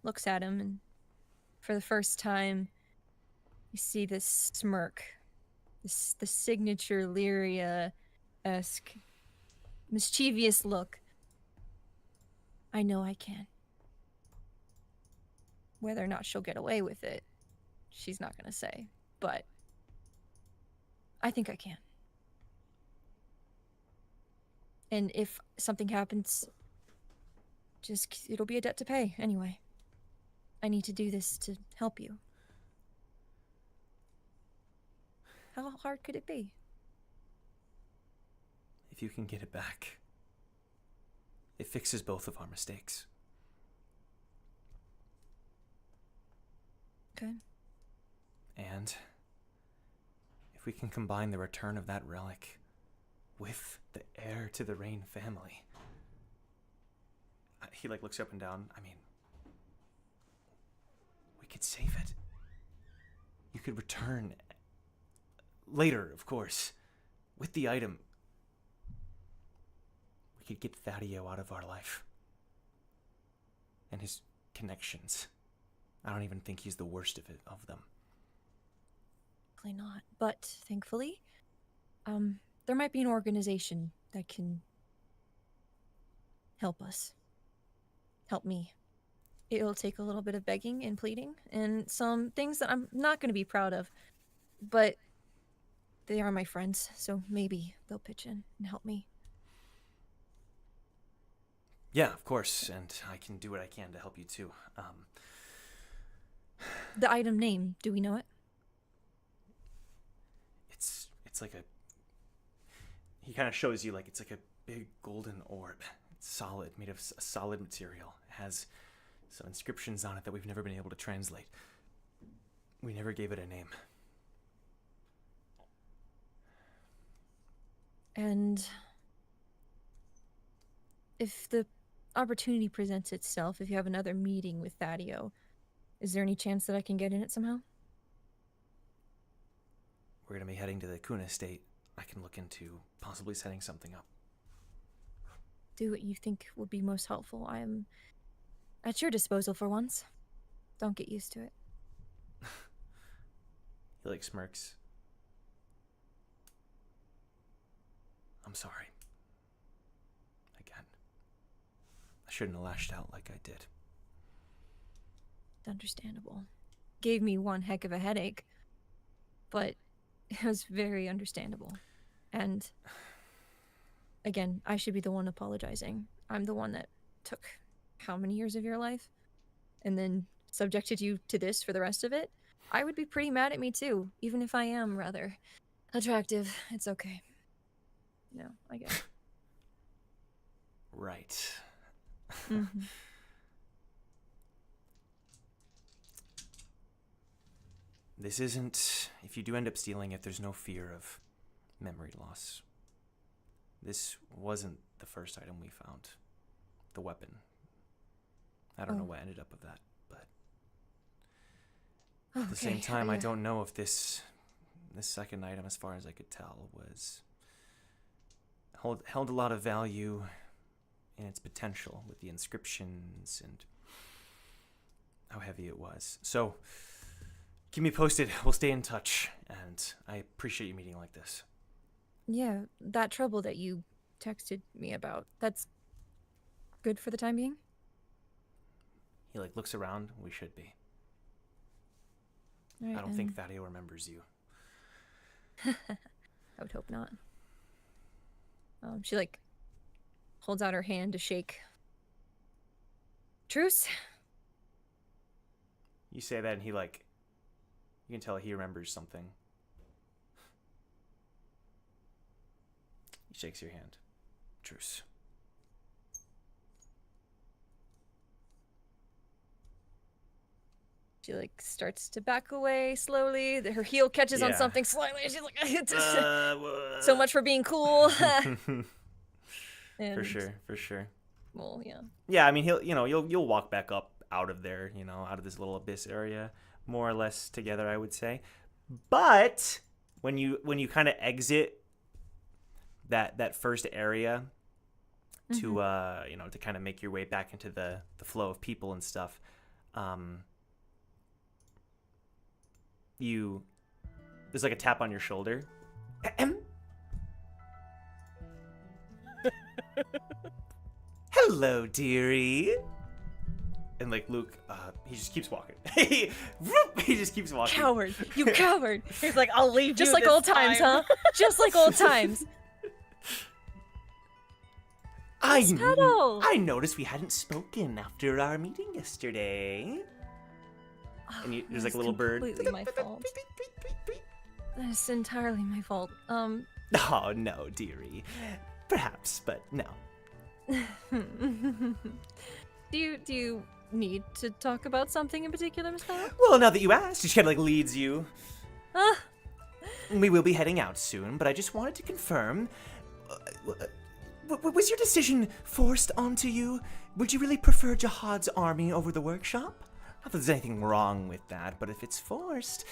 looks at him, and for the first time, you see this smirk. The signature Lyria-esque mischievous look. I know I can. Whether or not she'll get away with it, she's not gonna say. But I think I can. And if something happens, it'll be a debt to pay anyway. I need to do this to help you. How hard could it be? If you can get it back, it fixes both of our mistakes. Okay. And if we can combine the return of that relic with the heir to the Rain family. He looks up and down. I mean, we could save it. You could return later, of course, with the item. We could get Thaddeus out of our life. And his connections. I don't even think he's the worst of them. Probably not. But thankfully, there might be an organization that can help us. Help me. It'll take a little bit of begging and pleading and some things that I'm not going to be proud of, but they are my friends, so maybe they'll pitch in and help me. Yeah, of course, and I can do what I can to help you too. The item name, do we know it? It's like a... He kind of shows you, like, it's like a big golden orb. It's solid, made of a solid material. It has some inscriptions on it that we've never been able to translate. We never gave it a name. And if the opportunity presents itself, if you have another meeting with Thaddeus, is there any chance that I can get in it somehow? We're going to be heading to the Khun estate. I can look into possibly setting something up. Do what you think would be most helpful. I am at your disposal for once. Don't get used to it. He like smirks. I'm sorry. Again. I shouldn't have lashed out like I did. Understandable. Gave me one heck of a headache, but it was very understandable. And again, I should be the one apologizing. I'm the one that took how many years of your life and then subjected you to this for the rest of it. I would be pretty mad at me too, even if I am rather attractive. It's okay. No, I get it. Right. Mm-hmm. This isn't... If you do end up stealing it, there's no fear of memory loss. This wasn't the first item we found. The weapon. I don't know what ended up of that, but... At the same Okay, time, I yeah. don't know if this second item, as far as I could tell, was held a lot of value in its potential with the inscriptions and how heavy it was. So, keep me posted. We'll stay in touch, and I appreciate you meeting like this. Yeah, that trouble that you texted me about, that's good for the time being? He looks around. We should be. All right, I don't think Thaddeus remembers you. I would hope not. She holds out her hand to shake. Truce? You say that, and he you can tell he remembers something. He shakes your hand. Truce. She starts to back away slowly. Her heel catches on Yeah. something slightly. She's like, so much for being cool. For And, sure. Well, yeah. Yeah, I mean, you'll walk back up out of there, out of this little abyss area, more or less together, I would say. But when you kind of exit that first area to to kind of make your way back into the flow of people and stuff, there's a tap on your shoulder. Hello, dearie. And Luke, he just keeps walking. He just keeps walking. Coward. You coward. He's like, I'll leave Just you like this old times, time. huh? Just like old times. Petal. I noticed we hadn't spoken after our meeting yesterday. And there's a little bird. Completely my fault. That's entirely my fault. Oh, no, dearie. Perhaps, but no. Do you need to talk about something in particular, Miss Petal? Well, now that you asked, she kind of leads you. Ah, We will be heading out soon, but I just wanted to confirm. Was your decision forced onto you? Would you really prefer Jahad's army over the workshop? Not that there's anything wrong with that, but if it's forced,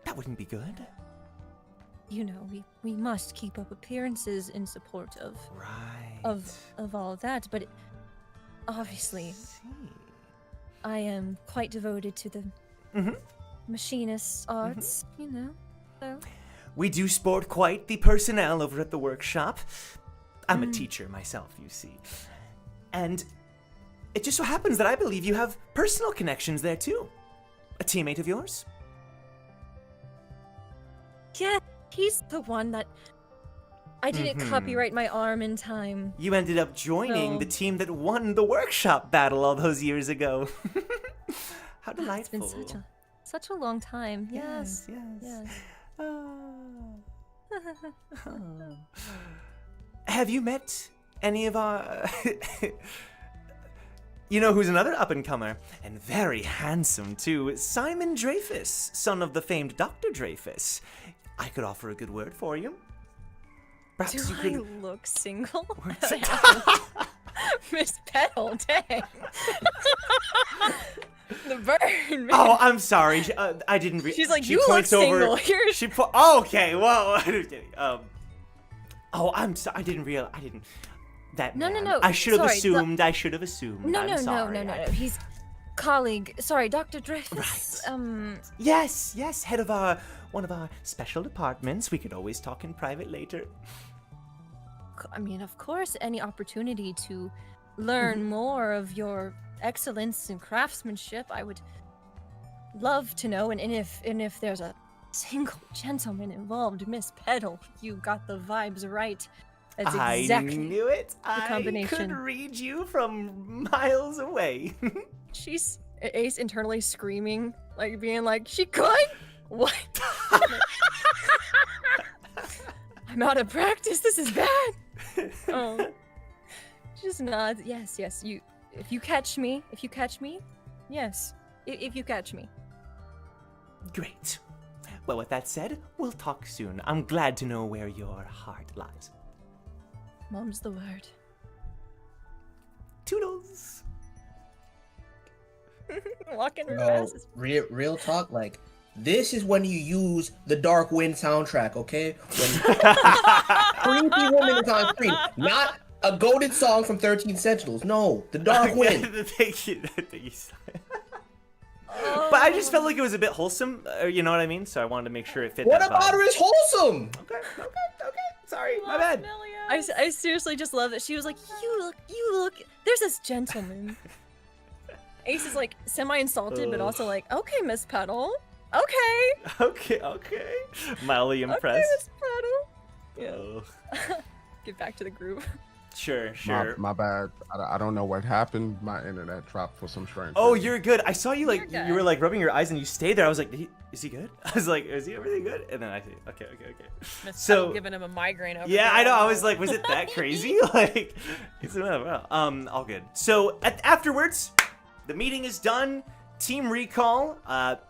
that wouldn't be good. we must keep up appearances in support of Right. of all of that, but obviously See. I am quite devoted to the machinist arts, so We do sport quite the personnel over at the workshop. I'm a teacher myself, you see. And it just so happens that I believe you have personal connections there too. A teammate of yours? yeah, he's the one that I didn't copyright my arm in time. You ended up joining No. the team that won the workshop battle all those years ago. How delightful. It's been such a long time. Yes. Yes. Yes. Have you met any of our... You know who's another up-and-comer? And very handsome, too. Simon Dreyfus, son of the famed Dr. Dreyfus. I could offer a good word for you. Perhaps Do you I could... look single? Miss Petal, dang. The burn. Oh, I'm sorry. I didn't... She's like, she you look points over- single. You're... Okay, well... I'm just kidding. Oh, I'm sorry. I didn't realize... I didn't... That No, man. no. I should have Sorry, assumed. I should have assumed. No, I'm no, sorry. no. He's colleague. Sorry, Dr. Dreyfus. Right. Yes. Head of one of our special departments. We could always talk in private later. I mean, of course, any opportunity to learn more of your excellence in craftsmanship, I would love to know. And if there's a single gentleman involved, Miss Petal, you got the vibes right. That's exactly I knew it. the combination. I could read you from miles away. She's Ace internally screaming, being like, she could? What? I'm out of practice. This is bad. Oh, just nods. Yes. You, if you catch me, yes. If you catch me. Great. Well, with that said, we'll talk soon. I'm glad to know where your heart lies. Mom's the word. Toodles. Walking real No, fast. real talk. Like, this is when you use the Dark Wind soundtrack, okay? When creepy woman is on screen, not a goaded song from 13 Sentinels. No, the Dark Wind. Thank you. But I just felt like it was a bit wholesome, you know what I mean? So I wanted to make sure it fit What that about vibe. her is wholesome? Okay. Sorry, my bad. I seriously just love that she was like, you look. There's this gentleman. Ace is like semi-insulted, but also like, okay, Miss Petal. Okay. Okay. Mildly Okay, impressed. Miss Petal. Oh. Get back to the group. Sure. My bad. I don't know what happened. My internet dropped for some strange Oh, reason. you're good. I saw you like You're you were good. like rubbing your eyes and you stayed there. I was like, is he good? I was like, is he everything good? And then I see. Okay. Miss So- Petal giving him a migraine over Yeah, there. I know. I was like, was it that crazy? Like, it's all good. So afterwards, the meeting is done. Team recall.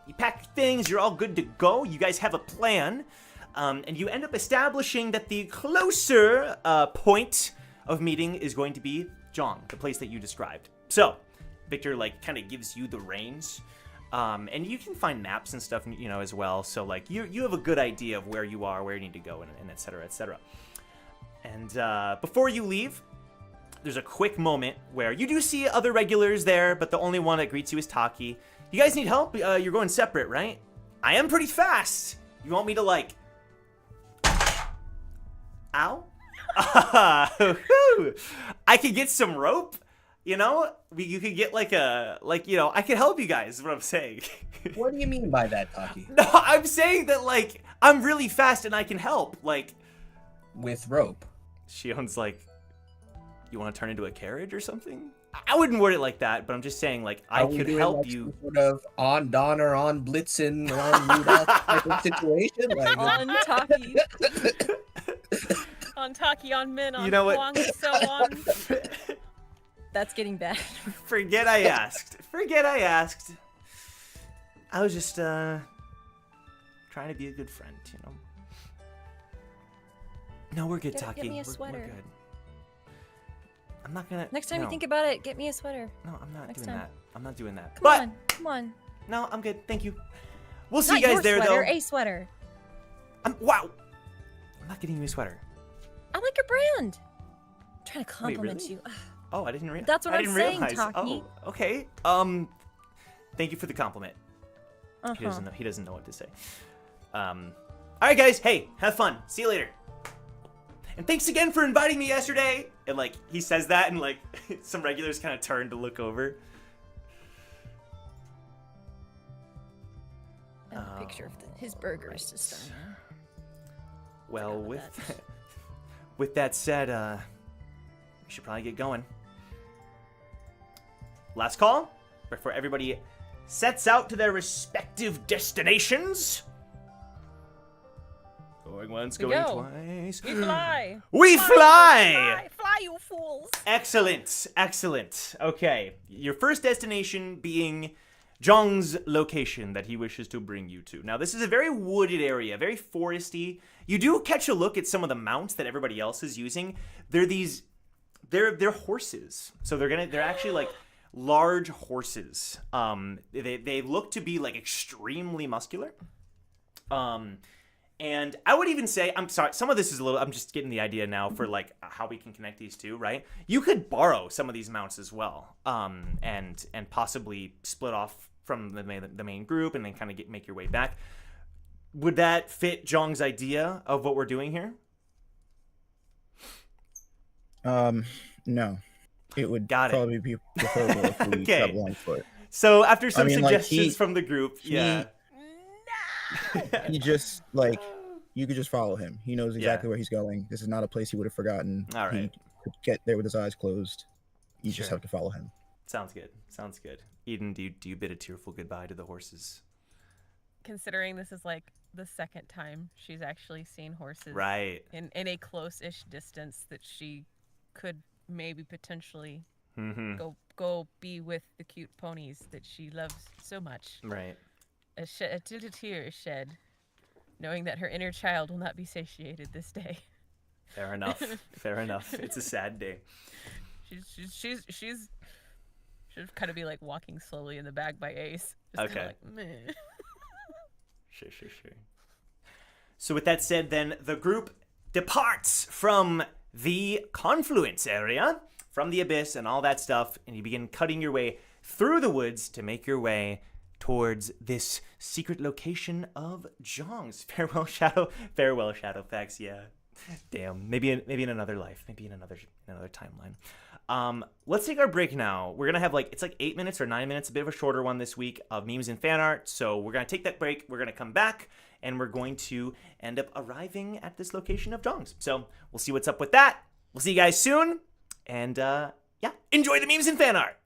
You pack your things. You're all good to go. You guys have a plan, and you end up establishing that the closer point of meeting is going to be Jeong, the place that you described. So, Victor like kind of gives you the reins. And you can find maps and stuff, you know, as well. So like you have a good idea of where you are, where you need to go, and et cetera, et cetera. And before you leave, there's a quick moment where you do see other regulars there, but the only one that greets you is Taki. You guys need help? You're going separate, right? I am pretty fast. You want me to like... Ow? I could get some rope, you know? You could get like I could help you guys, is what I'm saying. What do you mean by that, Taki? No, I'm saying that, like, I'm really fast and I can help. Like, With rope. Shion's like, you want to turn into a carriage or something? I wouldn't word it like that, but I'm just saying, like, I Are we could doing, help like, you. some sort of on Donner, on Blitzen, on Rudolph type of situation. Like, On Taki. On Taki, on Min, on You know what? Kwang, and so on. That's getting bad. Forget I asked. I was just, trying to be a good friend, you know? No, we're good, Get Taki. me a We're sweater. good. I'm not gonna... Next time no. you think about it, get me a sweater. No, I'm not next doing time. that. I'm not doing that. Come on. No, I'm good. Thank you. We'll see Not you guys your there, sweater, though. a sweater. Wow. I'm not getting you a sweater. I like your brand. I'm trying to compliment really? you. Oh, I didn't realize. That's what I I'm didn't saying, realize. Taki. Oh, okay. Thank you for the compliment. He doesn't know. He doesn't know what to say. All right, guys. Hey, have fun. See you later. And thanks again for inviting me yesterday. And like he says that, and like some regulars kind of turn to look over. I have a picture of his burgers to start. Well, Forgot with that. with that said, we should probably get going. Last call before everybody sets out to their respective destinations. Going once, We going go. twice. We fly. We fly! Fly, you fools. Excellent. Okay, your first destination being Jeong's location that he wishes to bring you to. Now, this is a very wooded area, very foresty. You do catch a look at some of the mounts that everybody else is using. They're horses. So they're actually like large horses. They look to be like extremely muscular. And I would even say, I'm sorry, some of this is I'm just getting the idea now for like how we can connect these two, right? You could borrow some of these mounts as well, and possibly split off from the main group and then kind of make your way back. Would that fit Jeong's idea of what we're doing here? No. It would Got it. probably be preferable if we Okay. travel on foot. So after some mean, like, suggestions from the group, yeah. He just like you could just follow him. He knows exactly where he's going. This is not a place he would have forgotten. All right. He could get there with his eyes closed. You just Sure. have to follow him. Sounds good. Eden, do you bid a tearful goodbye to the horses? Considering this is like the second time she's actually seen horses Right. in a close-ish distance that she could maybe potentially Mm-hmm. go be with the cute ponies that she loves so much. Right. A tear is shed, knowing that her inner child will not be satiated this day. Fair enough. It's a sad day. Should kind of be like walking slowly in the bag by Ace. Just Okay. Like, meh. Sure. So with that said, then the group departs from the Confluence area, from the Abyss and all that stuff, and you begin cutting your way through the woods to make your way towards this secret location of Jeong's. Farewell, Shadowfax. Yeah. Damn. Maybe in another life. Maybe in another timeline. Let's take our break now. We're gonna have it's like 8 minutes or 9 minutes, a bit of a shorter one this week of memes and fan art. So we're gonna take that break. We're gonna come back and we're going to end up arriving at this location of Jeong's. So we'll see what's up with that. We'll see you guys soon. And yeah, enjoy the memes and fan art.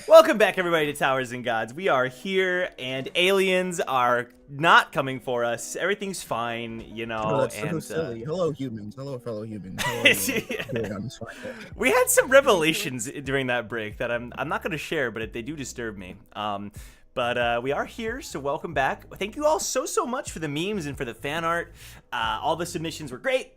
Welcome back, everybody, to Towers and Gods. We are here, and aliens are not coming for us. Everything's fine, you know. Oh, that's and so silly. Hello, humans. Hello, fellow humans. How are you doing on this fine day? we had some revelations during that break that I'm not going to share, but they do disturb me. But we are here, so welcome back. Thank you all so much for the memes and for the fan art. All the submissions were great.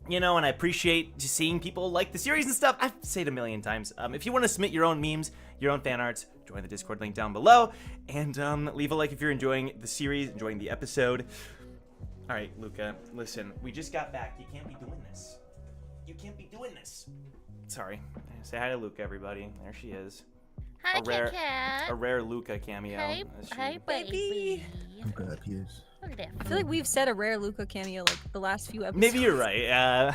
You know, and I appreciate just seeing people like the series and stuff. I've said it a million times. If you want to submit your own memes, your own fan arts, join the Discord link down below. And leave a like if you're enjoying the series, enjoying the episode. All right, Luca, listen. We just got back. You can't be doing this. You can't be doing this. Sorry. Say hi to Luca, everybody. There she is. Hi, A Cat. rare Luca cameo. Hey, as she- hey, baby. I'm good. He is. Look at that. I feel like we've said a rare Luca cameo like the last few episodes. Maybe you're right.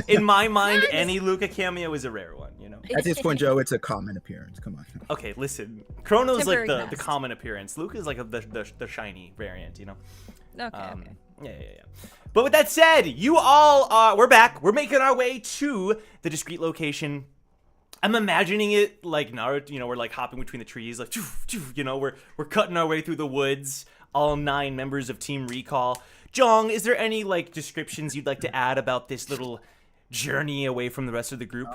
In my mind, any Luca cameo is a rare one, you know? At this point, Joe, it's a common appearance. Come on. Okay, listen. Chrono's like Temporary the past. common appearance. Luke is like the shiny variant, you know? Okay. Yeah. But with that said, you all are, we're back. We're making our way to the discrete location. I'm imagining it like Naruto, you know, we're like hopping between the trees, like, you know, we're cutting our way through the woods, all 9 members of Team Recall. Jeong, is there any like descriptions you'd like to add about this little journey away from the rest of the group?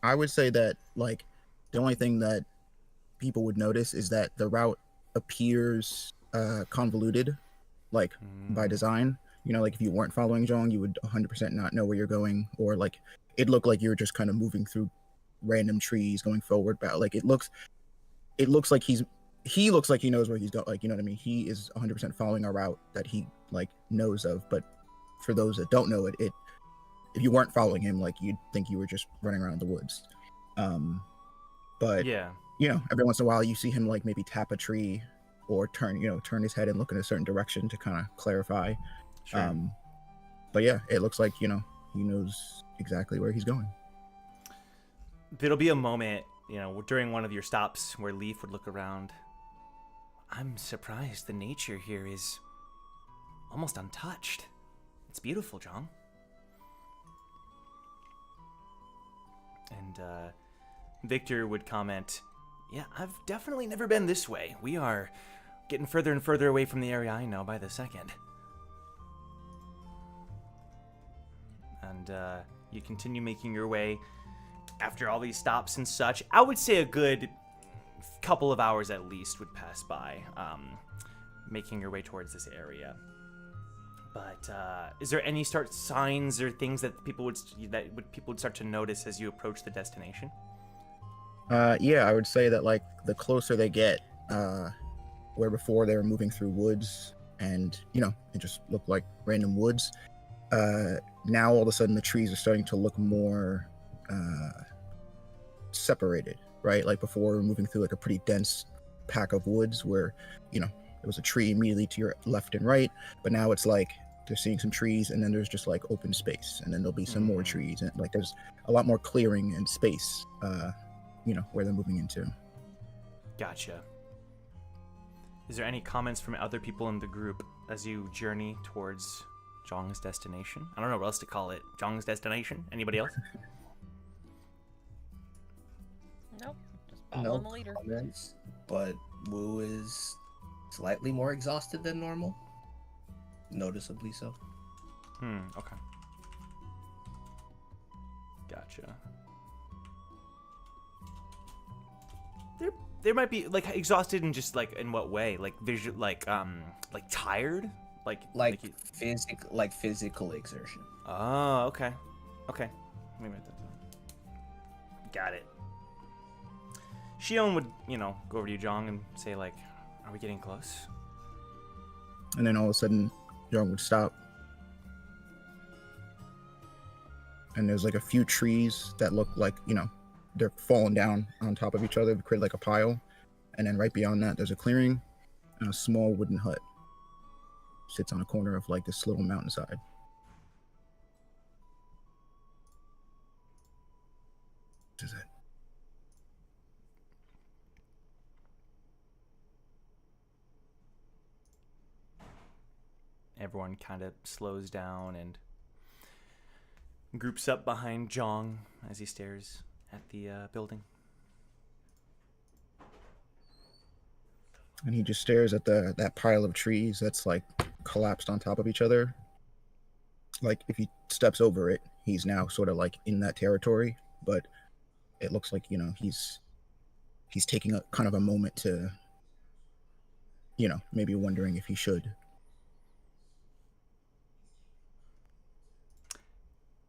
I would say that like the only thing that people would notice is that the route appears convoluted, like by design. You know, like if you weren't following Jeong, you would 100% not know where you're going, or like it looked like you were just kind of moving through random trees going forward. But like it looks like he looks like he knows where he's going. Like, you know what I mean? He is 100% following a route that he like knows of. But for those that don't know it, if you weren't following him, like you'd think you were just running around the woods. But Yeah. you know, every once in a while you see him like maybe tap a tree or turn his head and look in a certain direction to kind of clarify. Sure. But yeah, it looks like, you know, he knows exactly where he's going. There'll be a moment, you know, during one of your stops where Leaf would look around. I'm surprised the nature here is almost untouched. It's beautiful, Jeong. And Victor would comment, yeah, I've definitely never been this way. We are getting further and further away from the area I know by the second. And you continue making your way after all these stops and such. I would say a good couple of hours at least would pass by, making your way towards this area. But is there any signs or things that people would start to notice as you approach the destination? Yeah, I would say that like the closer they get, where before they were moving through woods and, you know, it just looked like random woods. Now all of a sudden the trees are starting to look more separated, right? Like before we were moving through like a pretty dense pack of woods where, you know, there was a tree immediately to your left and right, but now it's like they're seeing some trees and then there's just like open space and then there'll be some more trees and like there's a lot more clearing and space, you know, where they're moving into. Gotcha. Is there any comments from other people in the group as you journey towards Jeong's destination? I don't know what else to call it. Jeong's destination? Anybody else? Nope. Just No following the leader. comments, but Wu is slightly more exhausted than normal. Noticeably so. Okay. Gotcha. There might be like exhausted and just like in what way? Like visual, like tired, like Physical exertion. Oh, okay. Okay. Let me write that down. Got it. Shion would, you know, go over to you, Jeong, and say like, "Are we getting close?" And then all of a sudden, Jeong would stop. And there's like a few trees that look like, you know, they're falling down on top of each other to create like a pile. And then right beyond that, there's a clearing and a small wooden hut. Sits on a corner of like this little mountainside. This is it. Everyone kind of slows down and groups up behind Jeong as he stares at the building. And he just stares at that pile of trees that's like collapsed on top of each other. Like if he steps over it, he's now sort of like in that territory, but it looks like, you know, he's taking a kind of a moment to, you know, maybe wondering if he should.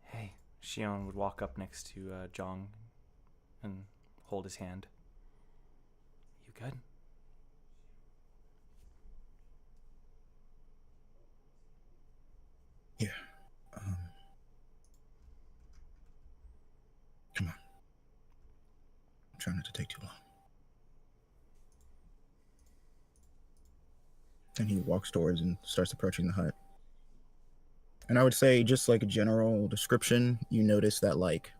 Hey, Shion would walk up next to Jeong and hold his hand. You good? Yeah. Come on. I'm trying not to take too long. And he walks towards and starts approaching the hut. And I would say, just like a general description, you notice that, like,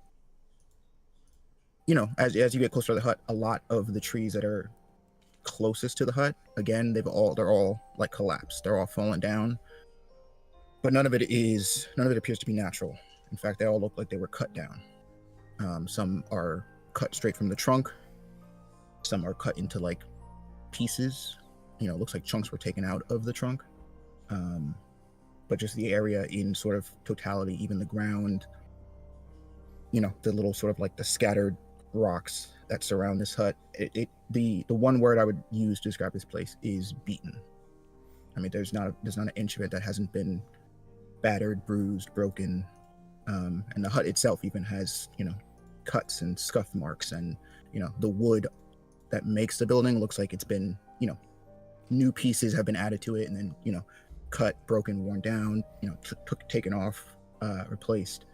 you know, as you get closer to the hut, a lot of the trees that are closest to the hut, again, they're all like collapsed. They're all fallen down. But none of it appears to be natural. In fact, they all look like they were cut down. Some are cut straight from the trunk. Some are cut into like pieces. You know, it looks like chunks were taken out of the trunk. But just the area in sort of totality, even the ground, you know, the little sort of like the scattered rocks that surround this hut. The one word I would use to describe this place is beaten. I mean, there's not an inch of it that hasn't been battered, bruised, broken. And the hut itself even has, you know, cuts and scuff marks, and, you know, the wood that makes the building looks like it's been, you know, new pieces have been added to it, and then, you know, cut, broken, worn down, you know, taken off, replaced.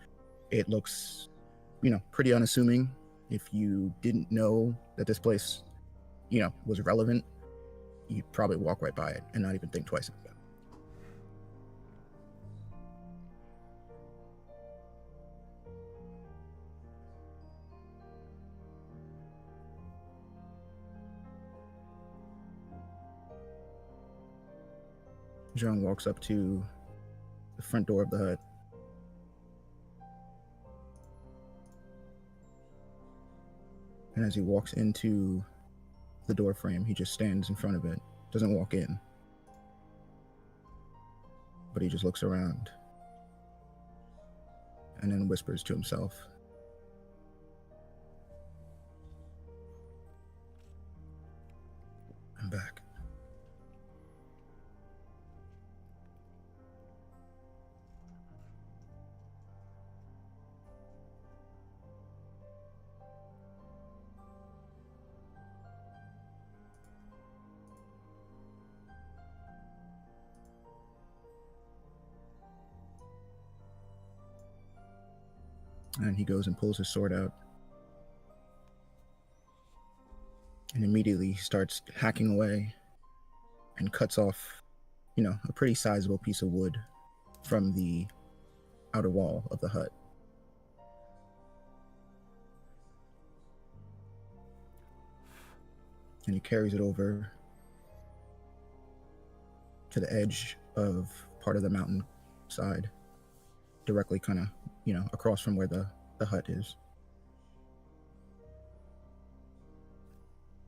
It looks, you know, pretty unassuming. If you didn't know that this place, you know, was relevant, you'd probably walk right by it and not even think twice about it. Jeong walks up to the front door of the hut. And as he walks into the door frame, he just stands in front of it, doesn't walk in. But he just looks around and then whispers to himself. I'm back. And he goes and pulls his sword out. And immediately he starts hacking away and cuts off, you know, a pretty sizable piece of wood from the outer wall of the hut. And he carries it over to the edge of part of the mountain side, directly kind of, you know, across from where the hut is.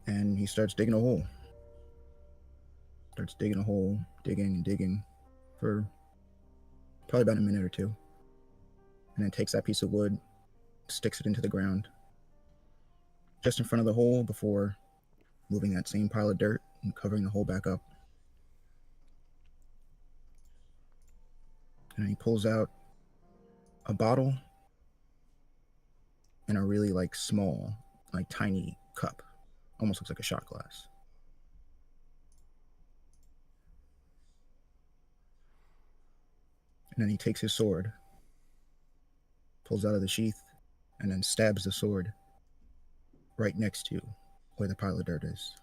And he starts digging a hole. Digging and digging for probably about a minute or two. And then takes that piece of wood, sticks it into the ground, just in front of the hole, before moving that same pile of dirt and covering the hole back up. And he pulls out a bottle and a really like small, like tiny cup. Almost looks like a shot glass. And then he takes his sword, pulls out of the sheath, and then stabs the sword right next to where the pile of dirt is.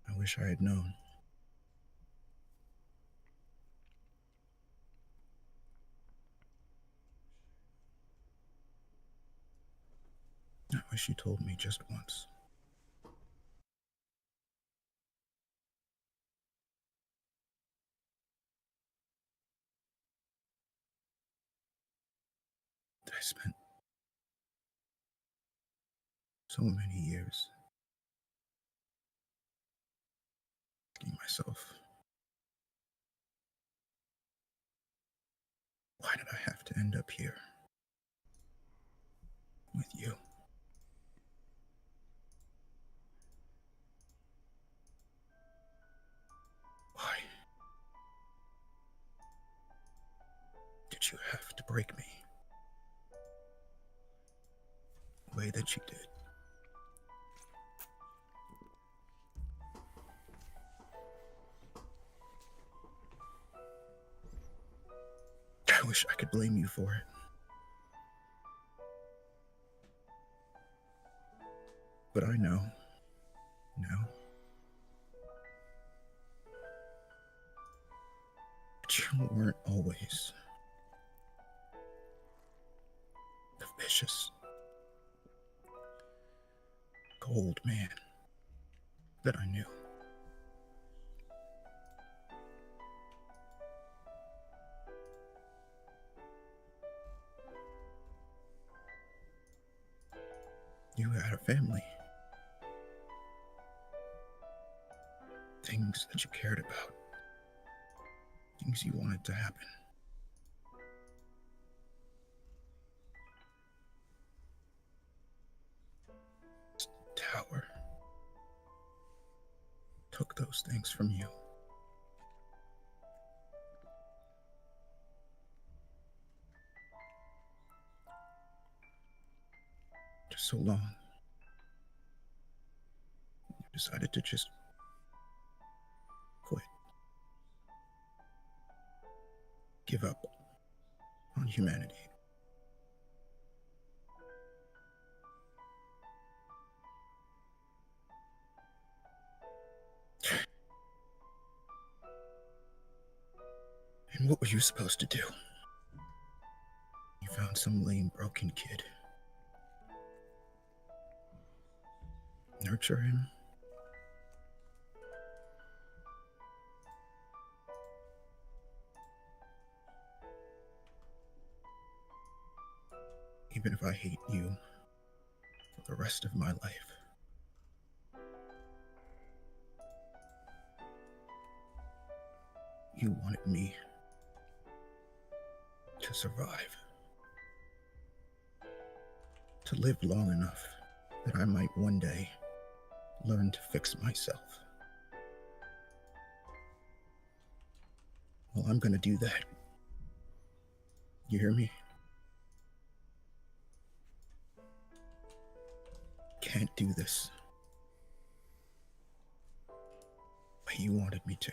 I wish I had known. I wish you told me just once. I spent so many years asking myself, why did I have to end up here with you? Why did you have to break me the way that you did? I wish I could blame you for it. But I know now that you weren't always the vicious, cold man that I knew. You had a family. Things that you cared about. Things you wanted to happen. This tower took those things from you. For so long, you decided to just quit. Give up on humanity. And what were you supposed to do? You found some lame, broken kid. Nurture him. Even if I hate you for the rest of my life. You wanted me to survive. To live long enough that I might one day learn to fix myself. Well, I'm gonna do that. You hear me? Can't do this the way you wanted me to.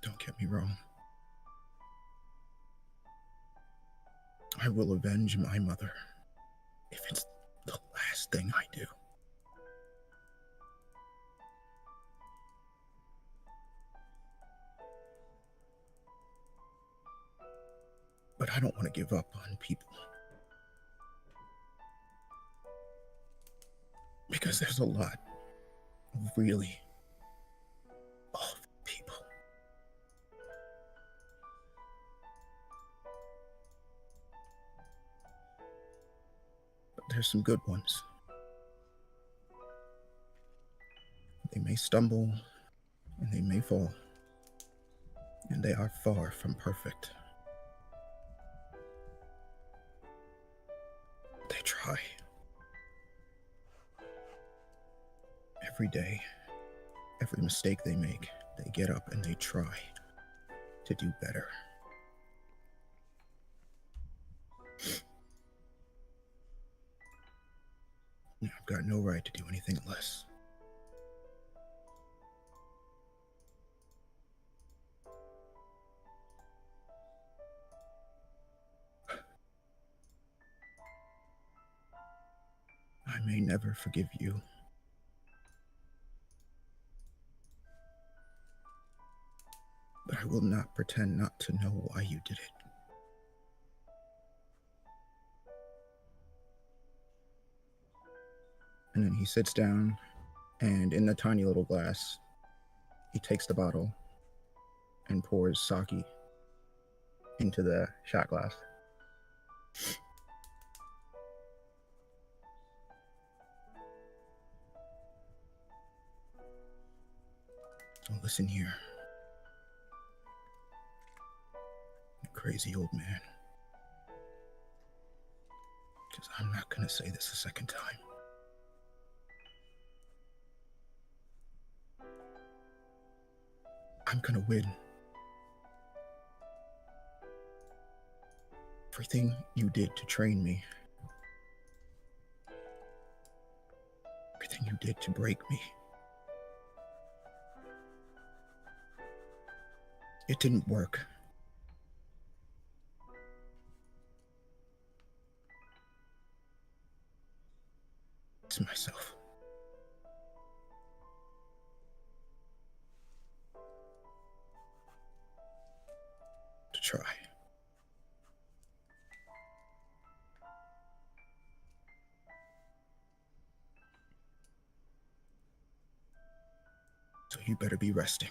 Don't get me wrong. I will avenge my mother if it's the last thing I do. But I don't want to give up on people. Because there's a lot of really awful people. But there's some good ones. They may stumble and they may fall. And they are far from perfect. They try. Every day, every mistake they make, they get up and they try to do better. I've got no right to do anything less. I may never forgive you. But I will not pretend not to know why you did it. And And he sits down, and in the tiny little glass, he takes the bottle and pours sake into the shot glass. So listen here, you crazy old man. Because I'm not going to say this a second time. I'm going to win. Everything you did to train me. Everything you did to break me. It didn't work. It's myself. To try. So you better be resting.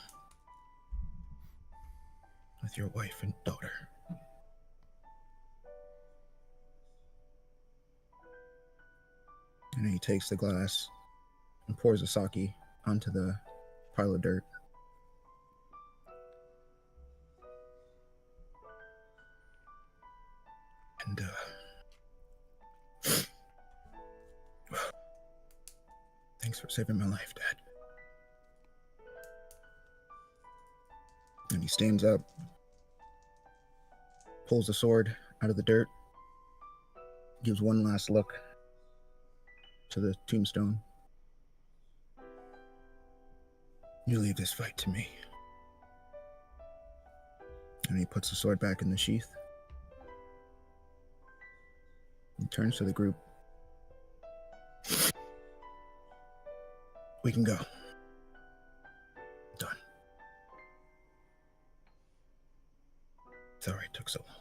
With your wife and daughter. And then he takes the glass and pours the sake onto the pile of dirt. And, well, thanks for saving my life, Dad. And he stands up, pulls the sword out of the dirt, gives one last look to the tombstone. You leave this fight to me. And he puts the sword back in the sheath. He turns to the group. We can go. Done. Sorry it took so long.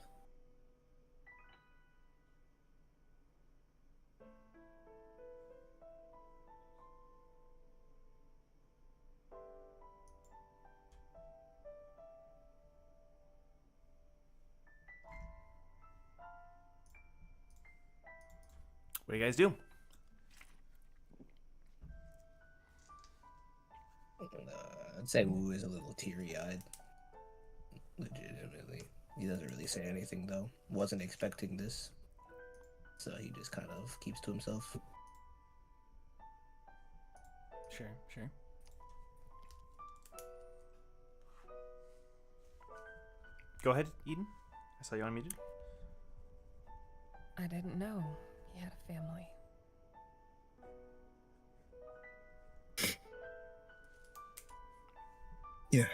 What do you guys do? I'd say Wu is a little teary-eyed. Legitimately. He doesn't really say anything, though. Wasn't expecting this. So he just kind of keeps to himself. Sure, sure. Go ahead, Eden. I saw you unmuted. I didn't know he had a family. Yeah.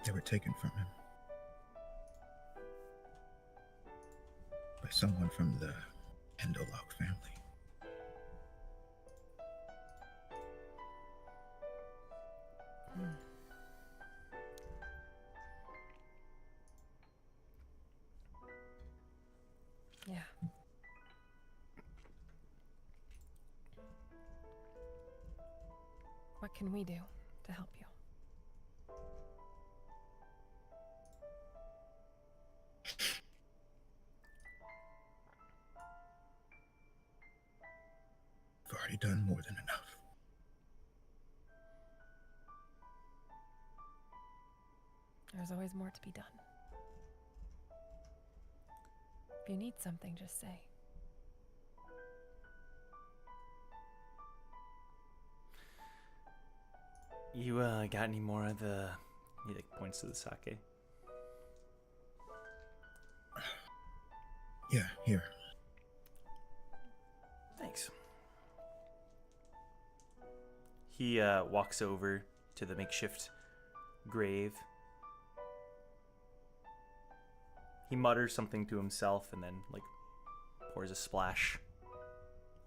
They were taken from him by someone from the Endolog family. Yeah. What can we do to help you? I've already done more than enough. There's always more to be done. If you need something, just say. You got any more of the? He like points to the sake. Yeah, here. Thanks. He walks over to the makeshift grave. He mutters something to himself and then like pours a splash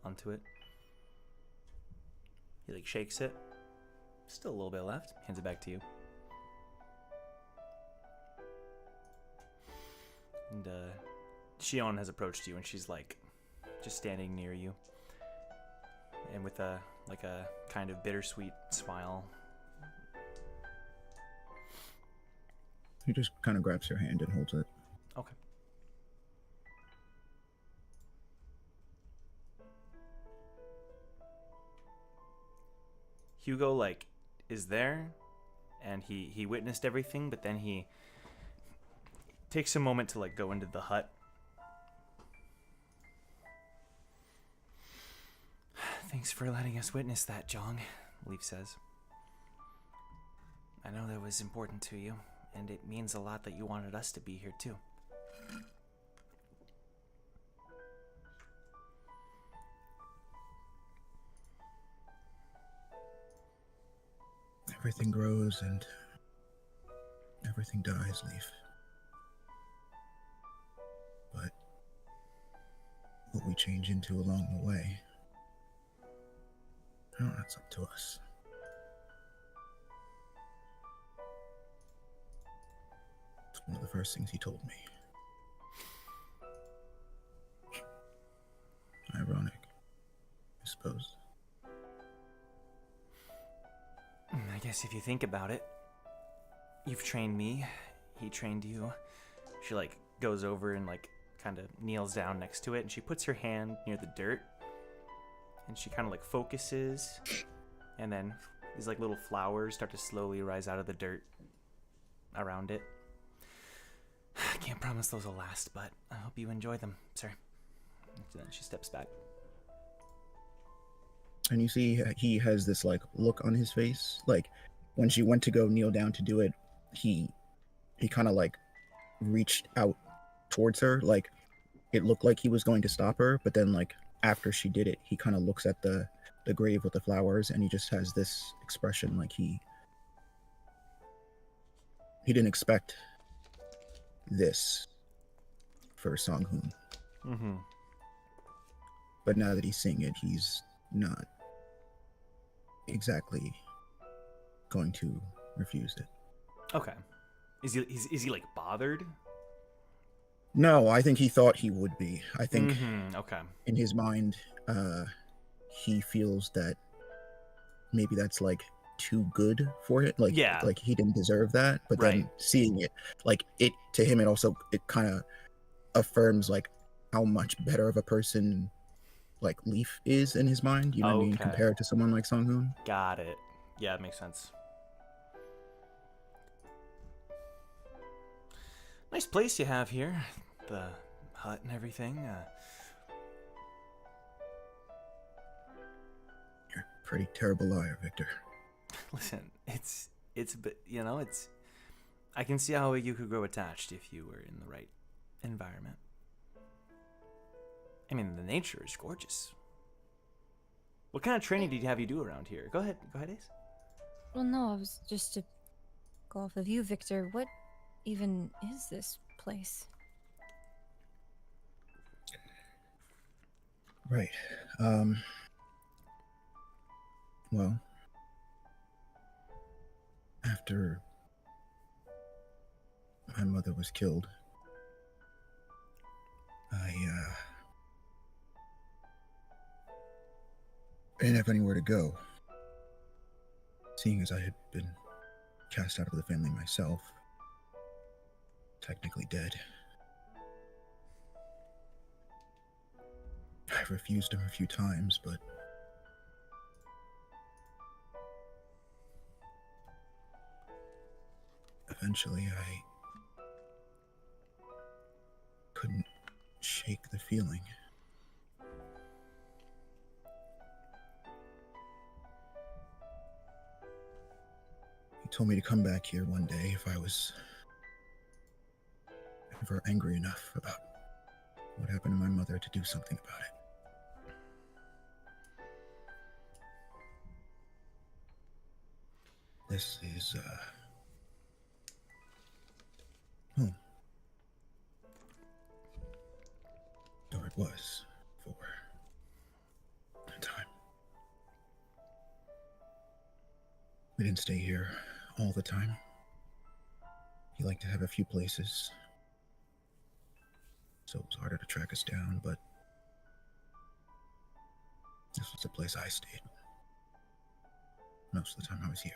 onto it. He like shakes it Still a little bit left. Hands it back to you. And Jeong has approached you, and she's like just standing near you, and with a kind of bittersweet smile. He just kind of grabs your hand and holds it. Okay. Hugo like is there, and he witnessed everything, but then he takes a moment to like go into the hut. Thanks for letting us witness that, Jeong, Leaf says. I know that was important to you, and it means a lot that you wanted us to be here too. Everything grows and everything dies, Leaf. But what we change into along the way, oh, that's up to us. It's one of the first things he told me. Ironic, I suppose. I guess if you think about it, you've trained me, he trained you. She like goes over and like kind of kneels down next to it, and she puts her hand near the dirt, and she kind of like focuses, and then these like little flowers start to slowly rise out of the dirt around it. I can't promise those will last, but I hope you enjoy them, sir. And then she steps back. And you see he has this like look on his face. Like when she went to go kneel down to do it, he kind of like reached out towards her. Like it looked like he was going to stop her, but then like after she did it, he kind of looks at the grave with the flowers, and he just has this expression like he didn't expect this for Song-hoon. Mm-hmm. But now that he's seeing it, he's not exactly going to refuse it. Okay. Is he like bothered? No, I think he thought he would be. I think Okay. in his mind, he feels that maybe that's like too good for it. Like, Yeah. like he didn't deserve that. But Right. then seeing it, like it to him, it kind of affirms like how much better of a person like Leaf is in his mind. You know what I mean? Okay. Compared to someone like Song-hoon. Got it. Yeah, it makes sense. Nice place you have here. The hut and everything. You're a pretty terrible liar, Victor. Listen, it's you know, I can see how you could grow attached if you were in the right environment. I mean, the nature is gorgeous. What kind of training did you have you do around here? Go ahead, Ace. Well, no, I was just to go off of you, Victor. What even is this place? Right. Well, after my mother was killed, I didn't have anywhere to go. Seeing as I had been cast out of the family myself, technically dead. I refused him a few times, but eventually I couldn't shake the feeling. He told me to come back here one day if I was ever angry enough about what happened to my mother to do something about it. This is, home. Or it was for a time. We didn't stay here all the time. He liked to have a few places, so it was harder to track us down, but this was the place I stayed. Most of the time I was here.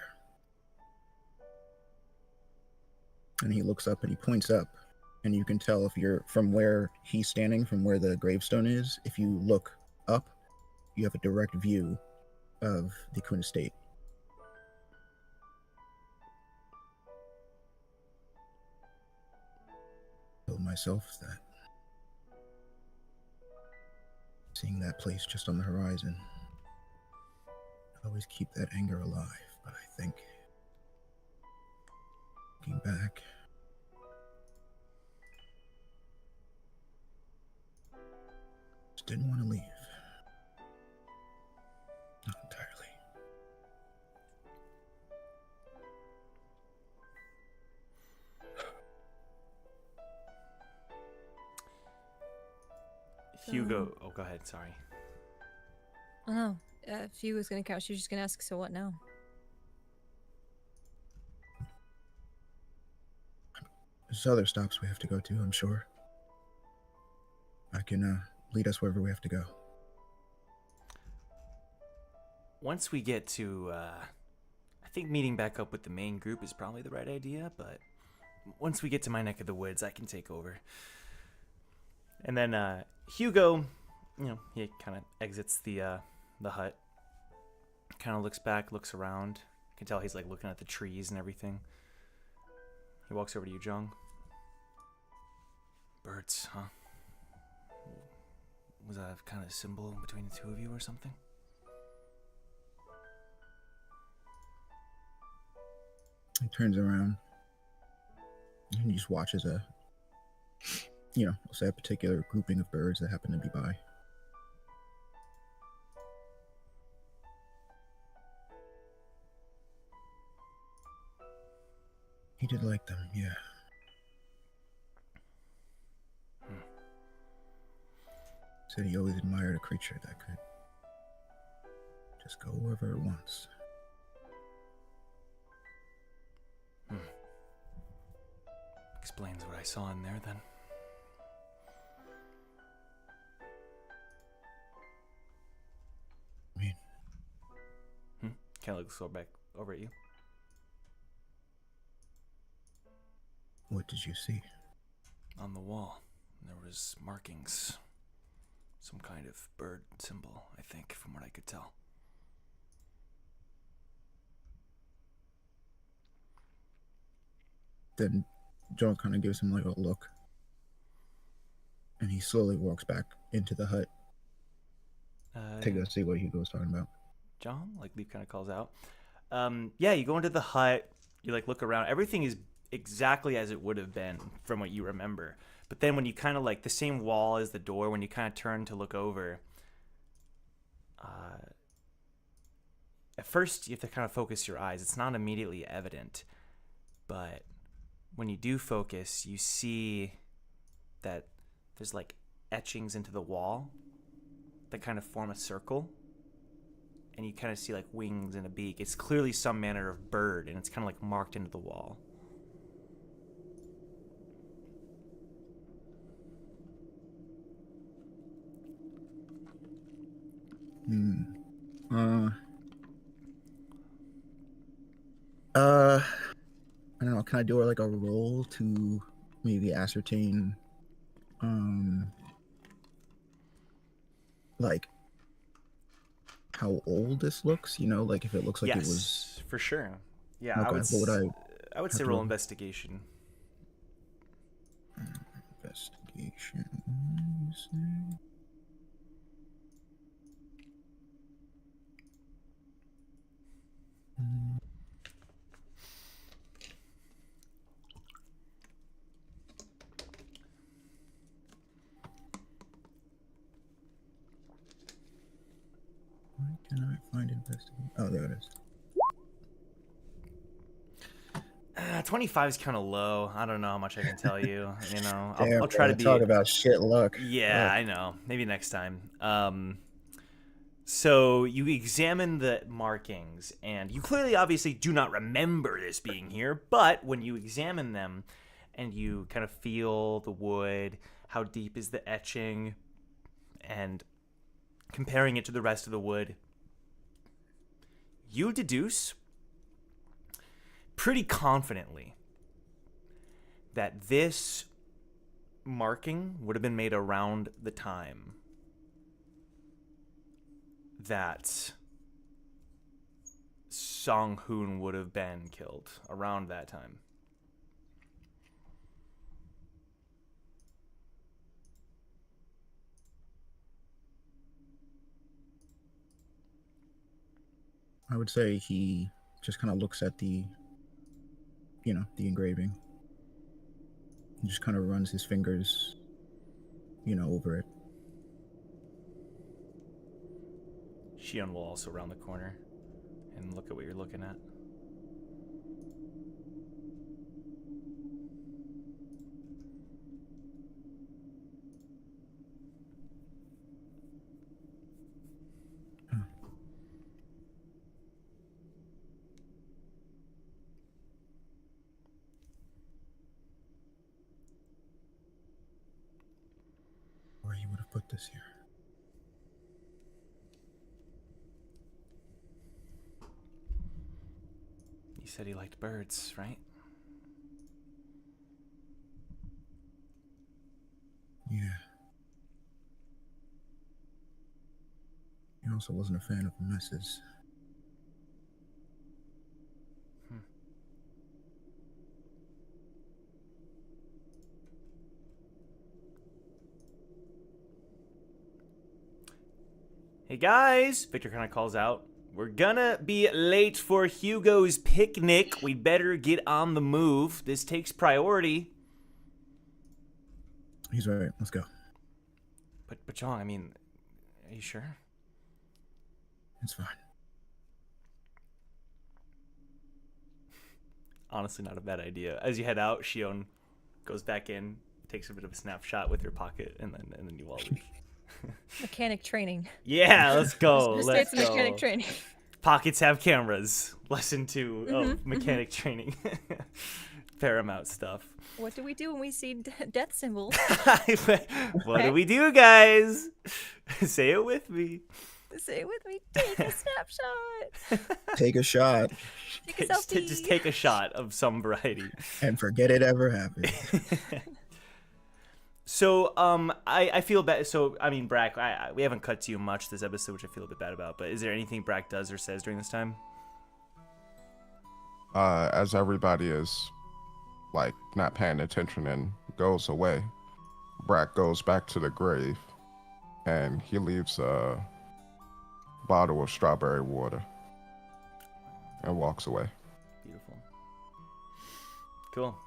And he looks up and he points up, and you can tell if you're from where he's standing, from where the gravestone is, if you look up, you have a direct view of the Khun estate. I told myself that seeing that place just on the horizon, I always keep that anger alive, but I think looking back, just didn't want to leave. Not entirely. Hugo, oh, go ahead. Sorry. Oh no. If he was gonna couch, she was just gonna ask, so what now? There's other stops we have to go to, I'm sure. I can lead us wherever we have to go. Once we get to, I think meeting back up with the main group is probably the right idea, but once we get to my neck of the woods, I can take over. And then Hugo, he kind of exits the hut, kind of looks back, looks around. You can tell he's like looking at the trees and everything. He walks over to you, Jeong. Birds, huh? Was that kind of a symbol between the two of you or something? He turns around and he just watches we'll say a particular grouping of birds that happen to be by. He did like them, yeah. Said he always admired a creature that could just go wherever it wants. Explains what I saw in there then. I mean, Kind of looks back over at you. what did you see? On the wall, there was markings. Some kind of bird symbol, I think, from what I could tell. Then John kind of gives him like a look. And he slowly walks back into the hut to go see what Hugo's talking about. John, like Leaf kind of calls out. Yeah, you go into the hut, you like look around. Everything is exactly as it would have been from what you remember. But then when you kind of like the same wall as the door, when you kind of turn to look over, at first you have to kind of focus your eyes. It's not immediately evident, but when you do focus, you see that there's like etchings into the wall that kind of form a circle, and you kind of see like wings and a beak. It's clearly some manner of bird, and it's kind of like marked into the wall. I don't know, can I do like a roll to maybe ascertain like how old this looks, like if it looks like Yes, it was for sure. Yeah, okay, what would I would say have to roll roll? investigation. Investigation. Let me see. Why can I find investigation? Oh, there it is. 25 is kind of low. I don't know how much I can tell you. Damn, I'll try to man, be. talk about shit luck. Yeah, Fuck. I know. Maybe next time. So you examine the markings, and you clearly, obviously, do not remember this being here, but when you examine them and you kind of feel the wood, how deep is the etching, and comparing it to the rest of the wood, you deduce pretty confidently that this marking would have been made around the time that Song Hoon would have been killed, around that time. I would say he just kind of looks at the engraving. He just kind of runs his fingers, over it. Shion will also round the corner and look at what you're looking at. Or he would have put this here. You said he liked birds, right? Yeah. He also wasn't a fan of messes. Hey guys, Victor kind of calls out. We're gonna be late for Hugo's picnic. We better get on the move. This takes priority. He's right. Let's go. But Jeong, I mean, are you sure? It's fine. Honestly, not a bad idea. As you head out, Shion goes back in, takes a bit of a snapshot with your pocket, and then you all leave. Mechanic training. Yeah, let's go. Let's States go. mechanic training. Pockets have cameras. Lesson 2 of mechanic training. Paramount stuff. What do we do when we see death symbols? What do we do, guys? Say it with me. Say it with me. Take a snapshot. Take a shot Take a selfie. Just take a shot of some variety. and forget it ever happened. So, I feel bad. So, I mean, Brack, we haven't cut to you much this episode, which I feel a bit bad about. But is there anything Brack does or says during this time? As everybody is, like, not paying attention and goes away, Brack goes back to the grave, and he leaves a bottle of strawberry water and walks away. Beautiful. Cool.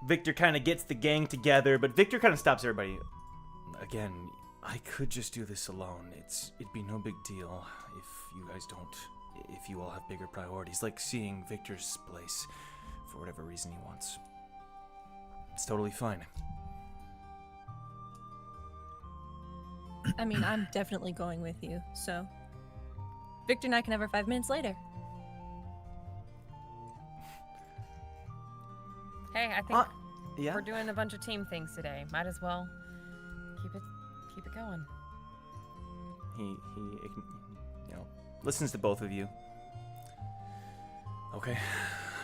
Victor kind of gets the gang together, but Victor kind of stops everybody. Again, I could just do this alone. It'd be no big deal if you guys don't, if you all have bigger priorities, like seeing Victor's place for whatever reason he wants. It's totally fine. I mean, I'm definitely going with you, so Victor and I can have our 5 minutes later. Hey, I think Yeah. we're doing a bunch of team things today. Might as well keep it going. He listens to both of you. Okay,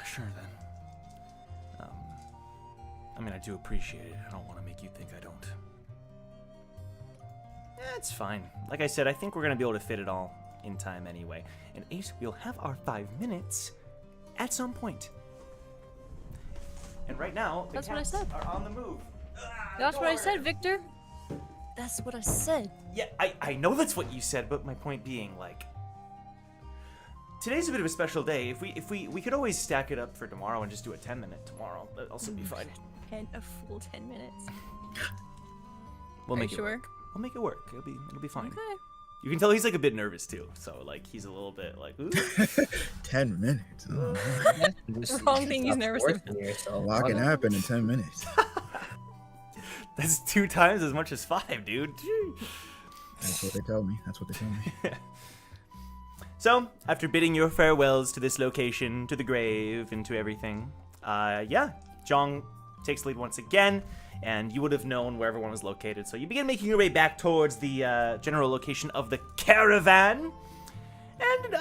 sure then. I mean, I do appreciate it. I don't want to make you think I don't. It's fine. Like I said, I think we're gonna be able to fit it all in time anyway. And Ace, we'll have our 5 minutes at some point. And right now, the That's what I cats said. are on the move. That's what I Door. said, Victor. That's what I said. Yeah, I know that's what you said, but my point being, like, today's a bit of a special day. If we could always stack it up for tomorrow and just do a 10-minute tomorrow. That'd also be fine. A full 10 minutes. We'll Are make you it sure? work. We'll make it work. It'll be fine. Okay. You can tell he's like a bit nervous too. So like he's a little bit like, ooh. 10 minutes. Oh, Wrong thing he's nervous about. a lot can happen in 10 minutes. That's 2 times as much as 5, dude. That's what they tell me. So, after bidding your farewells to this location, to the grave, and to everything, Jeong takes the lead once again, and you would have known where everyone was located. So you begin making your way back towards the general location of the caravan. And,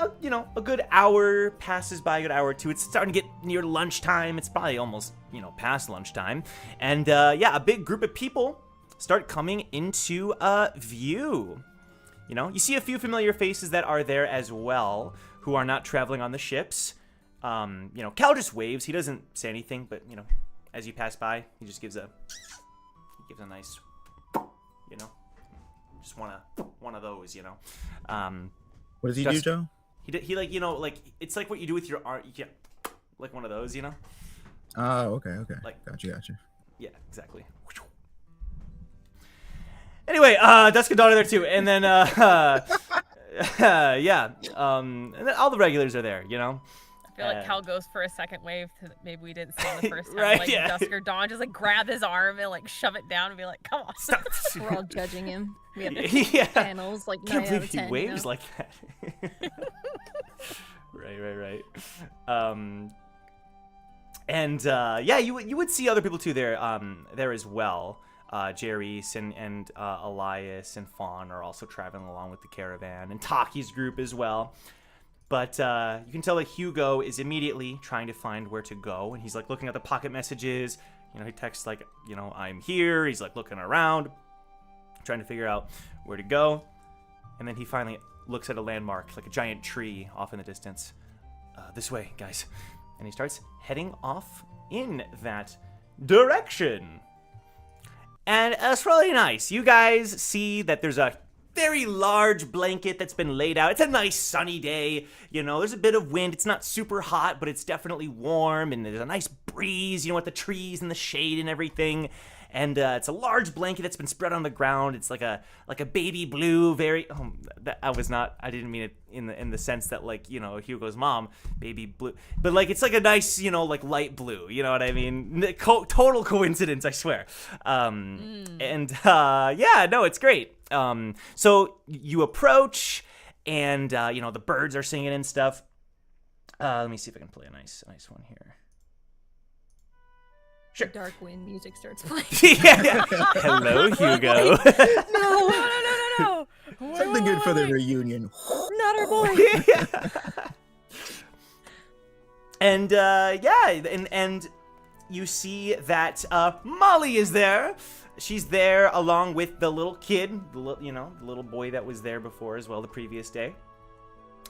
a good hour passes by, a good hour or two. It's starting to get near lunchtime. It's probably almost, past lunchtime. And, a big group of people start coming into view. You see a few familiar faces that are there as well, who are not traveling on the ships. Cal just waves. He doesn't say anything, but, as you pass by, he just gives a nice, just one of those, What does he do, Joe? He it's like what you do with your arm. Yeah, like one of those, Oh, okay. Like, Gotcha. Yeah, exactly. Anyway, Dusk and Dawn are there too, and then and then all the regulars are there, I feel like Cal goes for a second wave that maybe we didn't see the first time. Right, like yeah. Dusk or Dawn just grab his arm and shove it down and be like, "Come on." Stop. We're all judging him. We have Yeah. panels like Can't 9 out believe of he 10. waves like that. Right. You would see other people too there as well. Jerry's and Elias and Fawn are also traveling along with the caravan, and Taki's group as well. But you can tell that Hugo is immediately trying to find where to go, and he's looking at the pocket messages. He texts I'm here. He's looking around, trying to figure out where to go. And then he finally looks at a landmark, like a giant tree off in the distance. This way, guys. And he starts heading off in that direction. And it's really nice. You guys see that there's a very large blanket that's been laid out. It's a nice sunny day. There's a bit of wind. It's not super hot, but it's definitely warm. And there's a nice breeze, with the trees and the shade and everything. And it's a large blanket that's been spread on the ground. It's like a baby blue, very. I didn't mean it in the sense that Hugo's mom, baby blue, but it's a nice light blue. You know what I mean? Total coincidence, I swear. It's great. So you approach, and the birds are singing and stuff. Let me see if I can play a nice one here. Sure. Dark wind music starts playing. Yeah. Hello, Hugo. No. Something good for the reunion. Not our boy. And and you see that Molly is there. She's there along with the little kid, the little boy that was there before as well the previous day.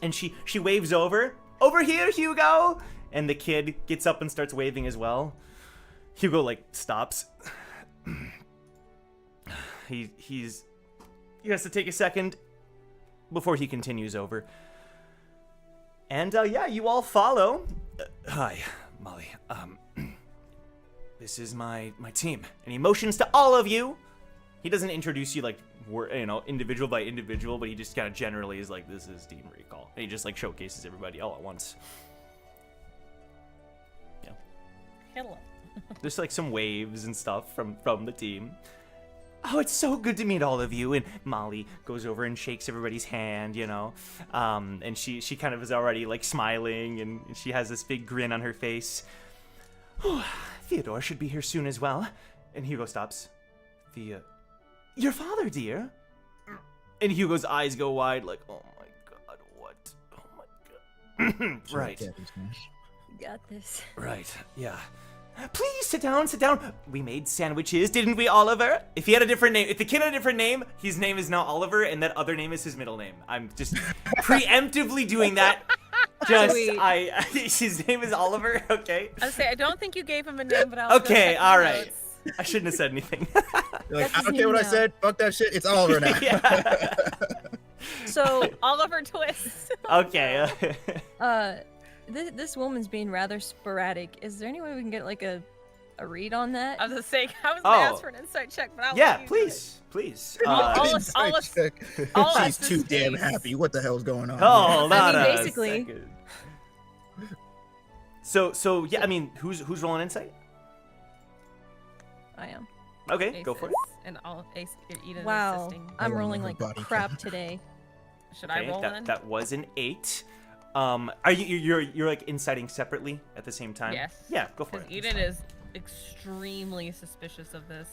And she waves over here, Hugo. And the kid gets up and starts waving as well. Hugo stops. He has to take a second before he continues over. And you all follow. Hi, Molly. This is my team. And he motions to all of you. He doesn't introduce you individual by individual, but he just kind of generally is this is Team Recall. And he just showcases everybody all at once. Yeah. Hello. There's some waves and stuff from the team. Oh, it's so good to meet all of you. And Molly goes over and shakes everybody's hand, and she kind of is already smiling, and she has this big grin on her face. Oh, Theodore should be here soon as well. And Hugo stops. Your father, dear? And Hugo's eyes go wide oh my god, what? Oh my god. Right. You got this. Right, yeah. Please sit down. We made sandwiches, didn't we, Oliver? If the kid had a different name, his name is now Oliver, and that other name is his middle name. I'm just preemptively doing that. His name is Oliver, okay? I don't think you gave him a name, but I'll okay, all right. I shouldn't have said anything. You're I don't care what I said. Fuck that shit. It's Oliver now. Yeah. So Oliver Twist. Okay. This woman's being rather sporadic. Is there any way we can get a read on that? I was gonna say I was gonna ask for an insight check, but I'll let you do it. Please. She's too damn happy. What the hell's going on? Hold on basically. So yeah, who's rolling insight? I am. Okay, go for it. and I'll Eden Wow, assisting. I'm I rolling remember like body crap count. today. Should I roll then? That was an 8. Are you're like inciting separately at the same time? Yes. Yeah, go for Because it. Eden is extremely suspicious of this.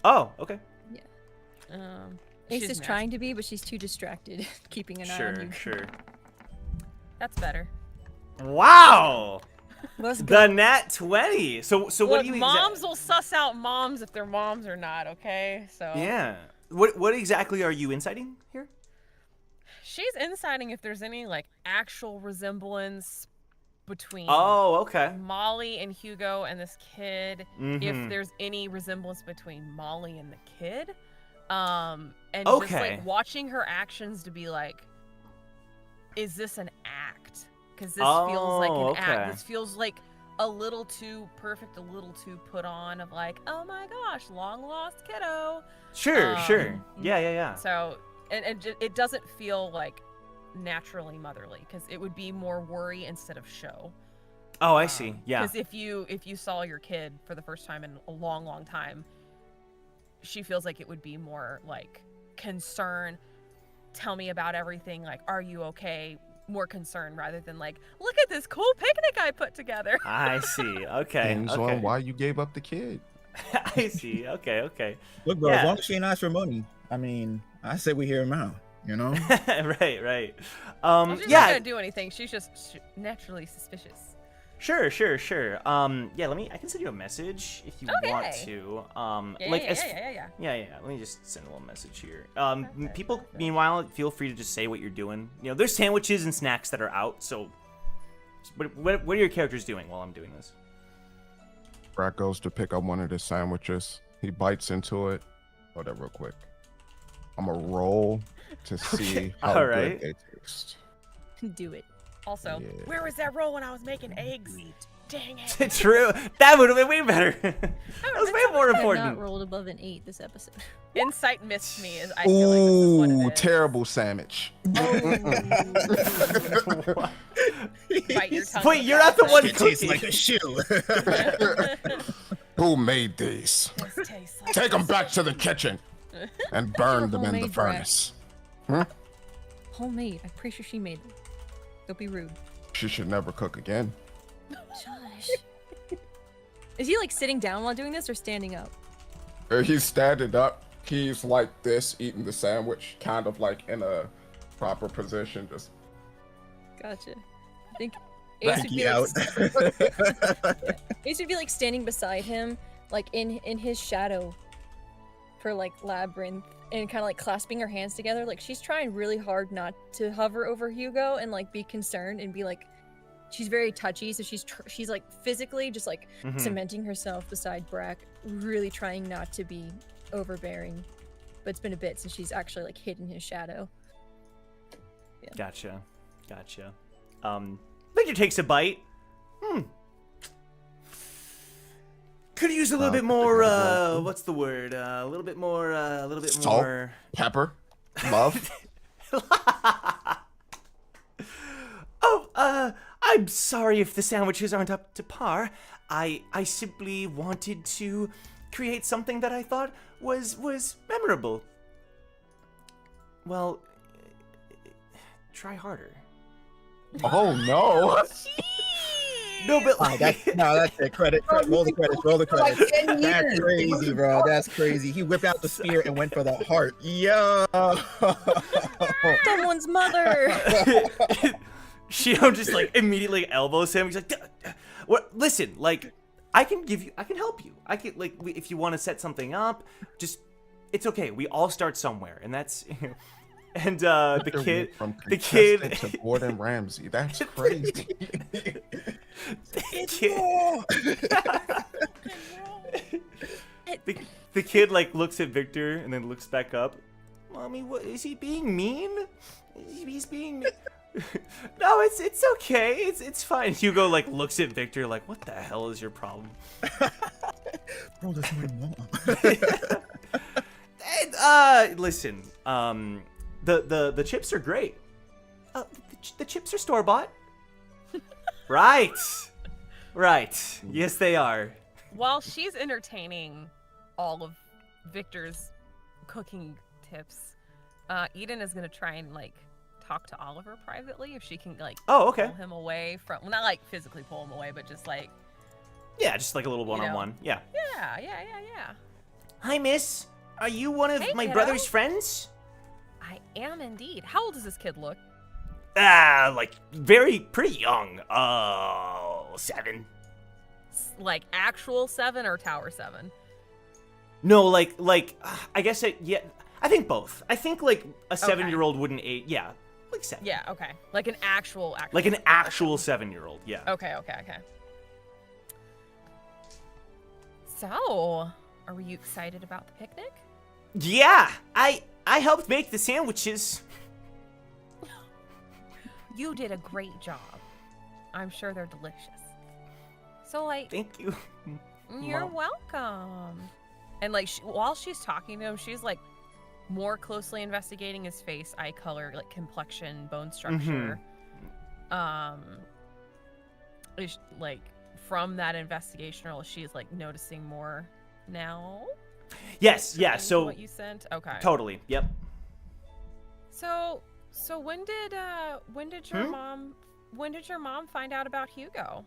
Oh, okay. Ace She's is mad. trying to be, but she's too distracted, keeping an eye on you. Sure. That's better. Wow. Let's The go. nat 20. So what Look, do you moms will suss out moms if they're moms or not, okay? So Yeah. What exactly are you inciting here? she's inciting if there's any like actual resemblance between Oh, okay. Molly and Hugo and this kid. Mhm. If there's any resemblance between Molly and the kid. And just Okay. like watching her actions to be like, is this an act? Because this Oh, feels like an okay. act. This feels like a little too perfect, a little too put on of like, oh my gosh, long lost kiddo. Sure. Um, Yeah. So, it doesn't feel like naturally motherly because it would be more worry instead of show. Oh, I see. Yeah. Because if you saw your kid for the first time in a long time, she feels like it would be more like concern. Tell me about everything. Like, are you okay? More concern rather than like, look at this cool picnic I put together. I see. Okay. Depends Okay. on why you gave up the kid. I see. Okay. Look, bro, Yeah. as long as she ain't ask for money, I mean, I say we hear him out. You know? right. Well, she's not Yeah. gonna do anything. She's just naturally suspicious. Sure. Yeah, I can send you a message if you want Okay. to. Yeah. Yeah. Let me just send a little message here. Perfect, People, perfect. meanwhile, feel free to just say what you're doing. You know, there's sandwiches and snacks that are out. So, what are your characters doing while I'm doing this? Brad goes to pick up one of the sandwiches. He bites into it. Hold that real quick. I'm gonna roll to see how alright. good they taste. Do it. Also, Yeah. where was that roll when I was making eggs? Dang it. True. That would have been way better. that was way more I have important. not rolled above an 8 this episode. Insight missed me. I feel like this is what Ooh, it is. terrible sandwich. Bite your tongue Wait, with you're not the that. one It tastes cooking. like a shoe. Who made these? This tastes like Take them back to the kitchen and burn them in the homemade bread. furnace. Homemade. I'm pretty sure she made them. Don't be rude. She should never cook again. Josh. Is he like sitting down while doing this or standing up? He's standing up. He's like this, eating the sandwich, kind of like in a proper position. Just Gotcha. I think Ace would, Backy be out. like, Ace would be like standing beside him, like in his shadow for like Labyrinth, and kind of like clasping her hands together. Like she's trying really hard not to hover over Hugo and like be concerned and be like, she's very touchy, so she's like physically just like Mhm. cementing herself beside Brack, really trying not to be overbearing. But it's been a bit since she's actually like hidden his shadow. Gotcha. Victor takes a bite. Could use a little bit more. What's the word? A little bit more. Salt? more. pepper, love. I'm sorry if the sandwiches aren't up to par. I simply wanted to create something that I thought was memorable. Well, try harder. Oh no! No, but Oh, that's it. Credit. Roll the credits. That's crazy, bro. That's crazy. He whipped out the spear and went for the heart. Yo. Someone's mother. Shio just like immediately elbows him. He's like, "What? Listen, like, I can help you. I can like, if you want to set something up, just, it's okay. We all start somewhere, and that's." And the kid, From the kid, contestant to Gordon Ramsay. That's crazy. the kid like looks at Victor and then looks back up. Mommy, what is he being mean? He's being. No, it's okay. It's fine. Hugo like looks at Victor like, what the hell is your problem? Bro, that's my mom. And, listen. The chips are great. The chips are store bought. Right. Yes, they are. While she's entertaining all of Victor's cooking tips, Eden is gonna try and like talk to Oliver privately if she can like Oh, okay. pull him away from, well, not like physically pull him away, but just like Yeah, just like a little You know. one-on-one. Yeah. yeah. Hi, miss. Are you one of Hey, my kiddo. brother's friends? I am indeed. How old does this kid look? Like pretty young. 7. Like actual 7 or Tower 7? No, like I guess yeah. I think both. I think like a 7-year-old wouldn't age. Yeah, like 7. Yeah, okay. Like an actual Like an actual 7-year-old. Yeah. Okay. So, are you excited about the picnic? Yeah. I helped make the sandwiches. You did a great job. I'm sure they're delicious. So, like, Thank you. you're Mom. welcome. And, like, while she's talking to him, she's, like, more closely investigating his face, eye color, like, complexion, bone structure. Is, like, from that investigation, or she's, like, noticing more now? Yes. Yeah. Thanks to So what you sent? Okay. totally. Yep. So when did your mom find out about Hugo?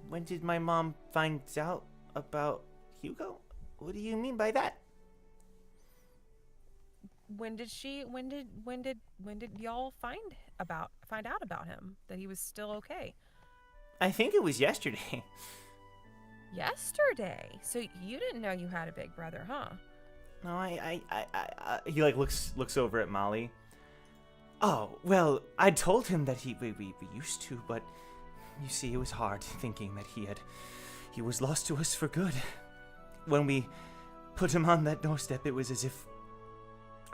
When did my mom find out about Hugo? What do you mean by that? When did y'all find out about him, that he was still okay? I think it was yesterday. Yesterday. So you didn't know you had a big brother, huh? No, he like looks over at Molly. Oh, well, I told him that we used to, but you see, it was hard thinking that he was lost to us for good. When we put him on that doorstep, it was as if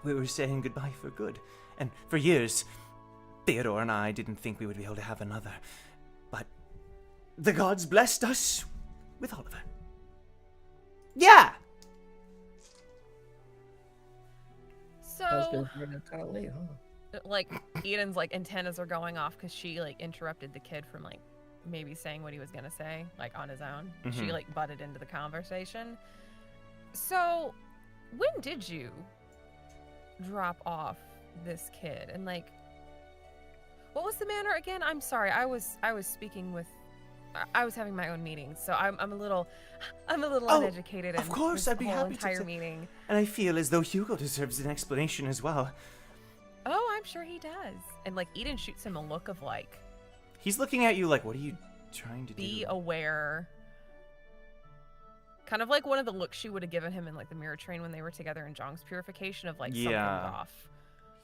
we were saying goodbye for good. And for years, Theodore and I didn't think we would be able to have another. But the gods blessed us with Oliver. Yeah! So, Huh? like, Eden's, like, antennas are going off because she, like, interrupted the kid from, like, maybe saying what he was gonna say, like, on his own. She, Mhm. like, butted into the conversation. So, when did you drop off this kid? And, like, what was the manner again? I'm sorry, I was speaking with, I was having my own meeting, so I'm a little Oh, uneducated of in course, this I'd be whole happy to entire t- meeting. And I feel as though Hugo deserves an explanation as well. Oh, I'm sure he does. And, like, Eden shoots him a look of, like, He's looking at you like, what are you trying to be do? aware. Kind of like one of the looks she would have given him in, like, the mirror train when they were together in Zhong's purification, of, like, something's Yeah. off.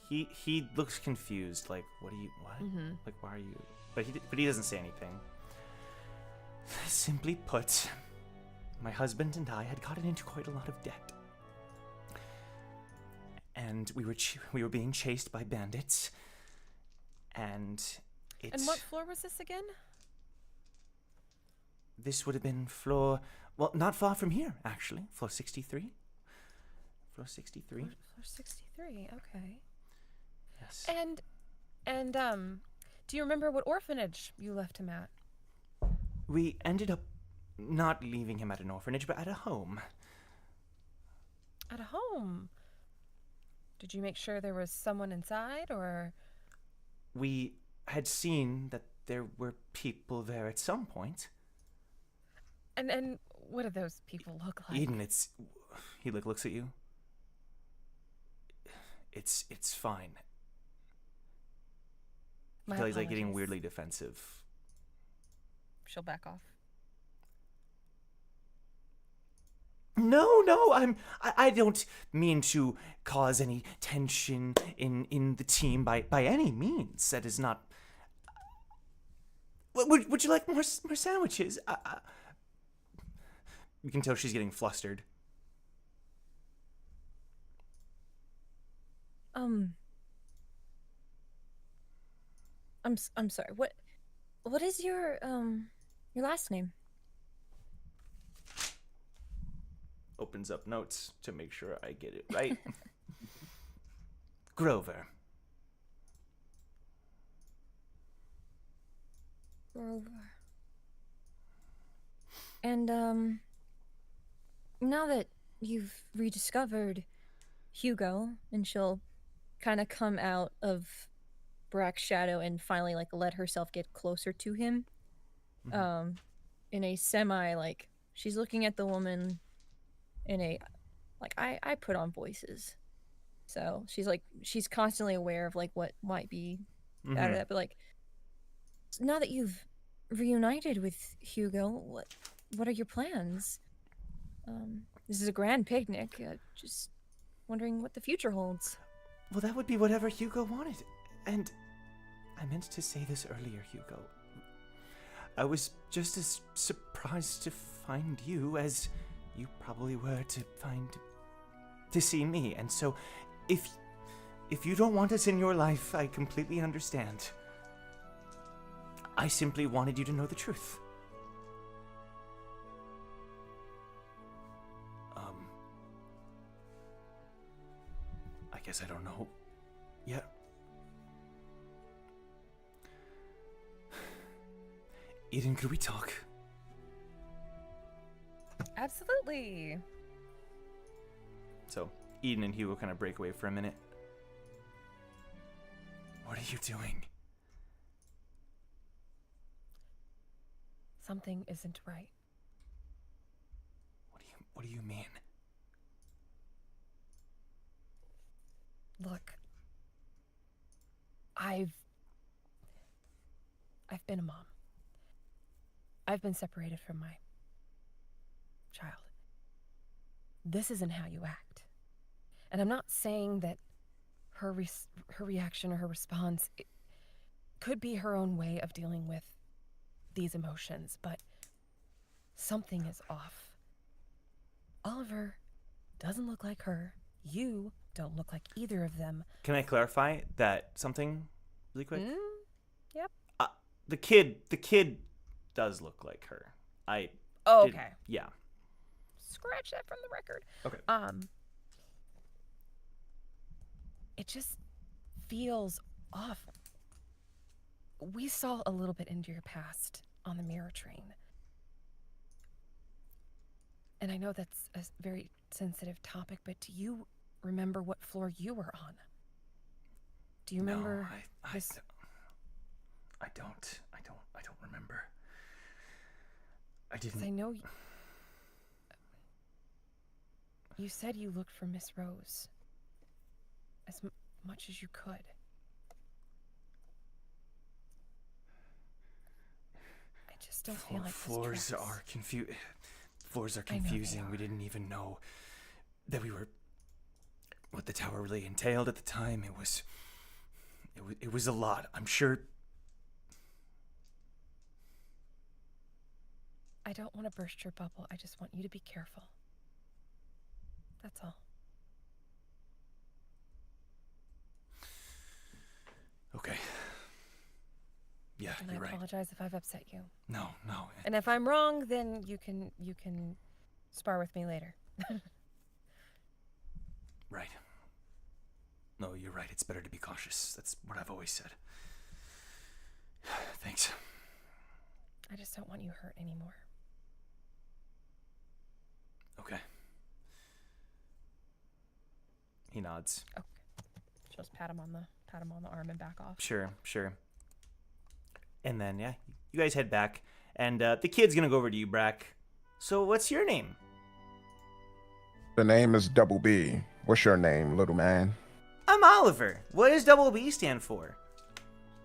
He looks confused, like, what? Mhm. Like, why are you? But he doesn't say anything. Simply put, my husband and I had gotten into quite a lot of debt, and we were being chased by bandits, and And what floor was this again? this would have been floor, well, not far from here, actually, floor 63. Floor 63. Floor 63. Okay. Yes. And do you remember what orphanage you left him at? We ended up not leaving him at an orphanage, but at a home. At a home. Did you make sure there was someone inside, or? We had seen that there were people there at some point. And what do those people look like? Eden, he looks at you. It's fine. My He's like getting apologies. weirdly defensive. She'll back off. No, I don't mean to cause any tension in the team by any means. That is not. Would you like more sandwiches? You can tell she's getting flustered. I'm sorry. What is your last name? Opens up notes to make sure I get it right. Grover. Grover. And now that you've rediscovered Hugo, and she'll kind of come out of Brack's shadow and finally like let herself get closer to him. In a semi like she's looking at the woman in a like I put on voices. So she's constantly aware of like what might be bad or that, but like now that you've reunited with Hugo, what are your plans? This is a grand picnic. Just wondering what the future holds. Well, that would be whatever Hugo wanted. And I meant to say this earlier, Hugo. I was just as surprised to find you as you probably were to see me. And so, if you don't want us in your life, I completely understand. I simply wanted you to know the truth. I guess I don't know. Yeah. Eden, could we talk? Absolutely. So, Eden and Hugo kind of break away for a minute. What are you doing? Something isn't right. What do you mean? Look, I've been a mom. I've been separated from my child. This isn't how you act. And I'm not saying that her reaction or her response could be her own way of dealing with these emotions, but something is off. Oliver doesn't look like her. You don't look like either of them. Can I clarify that something really quick? Yep. The kid does look like her. Okay. Yeah. Scratch that from the record. Okay. It just feels off. We saw a little bit into your past on the mirror train. And I know that's a very sensitive topic, but do you remember what floor you were on? Do you remember this? I don't remember. I didn't. 'Cause I know you said you looked for Miss Rose as much as you could. I just don't feel like floors are confusing. We didn't even know that we were what the tower really entailed at the time. It was a lot. I'm sure. I don't want to burst your bubble. I just want you to be careful. That's all. Okay. Yeah, And you're I right. apologize if I've upset you. No. And if I'm wrong, then you can spar with me later. Right. No, you're right. It's better to be cautious. That's what I've always said. Thanks. I just don't want you hurt anymore. Okay. He nods. Okay. She'll just pat him on the arm and back off. Sure. And then, yeah, you guys head back. And the kid's gonna go over to you, Brack. So, what's your name? The name is Double B. What's your name, little man? I'm Oliver. What does Double B stand for?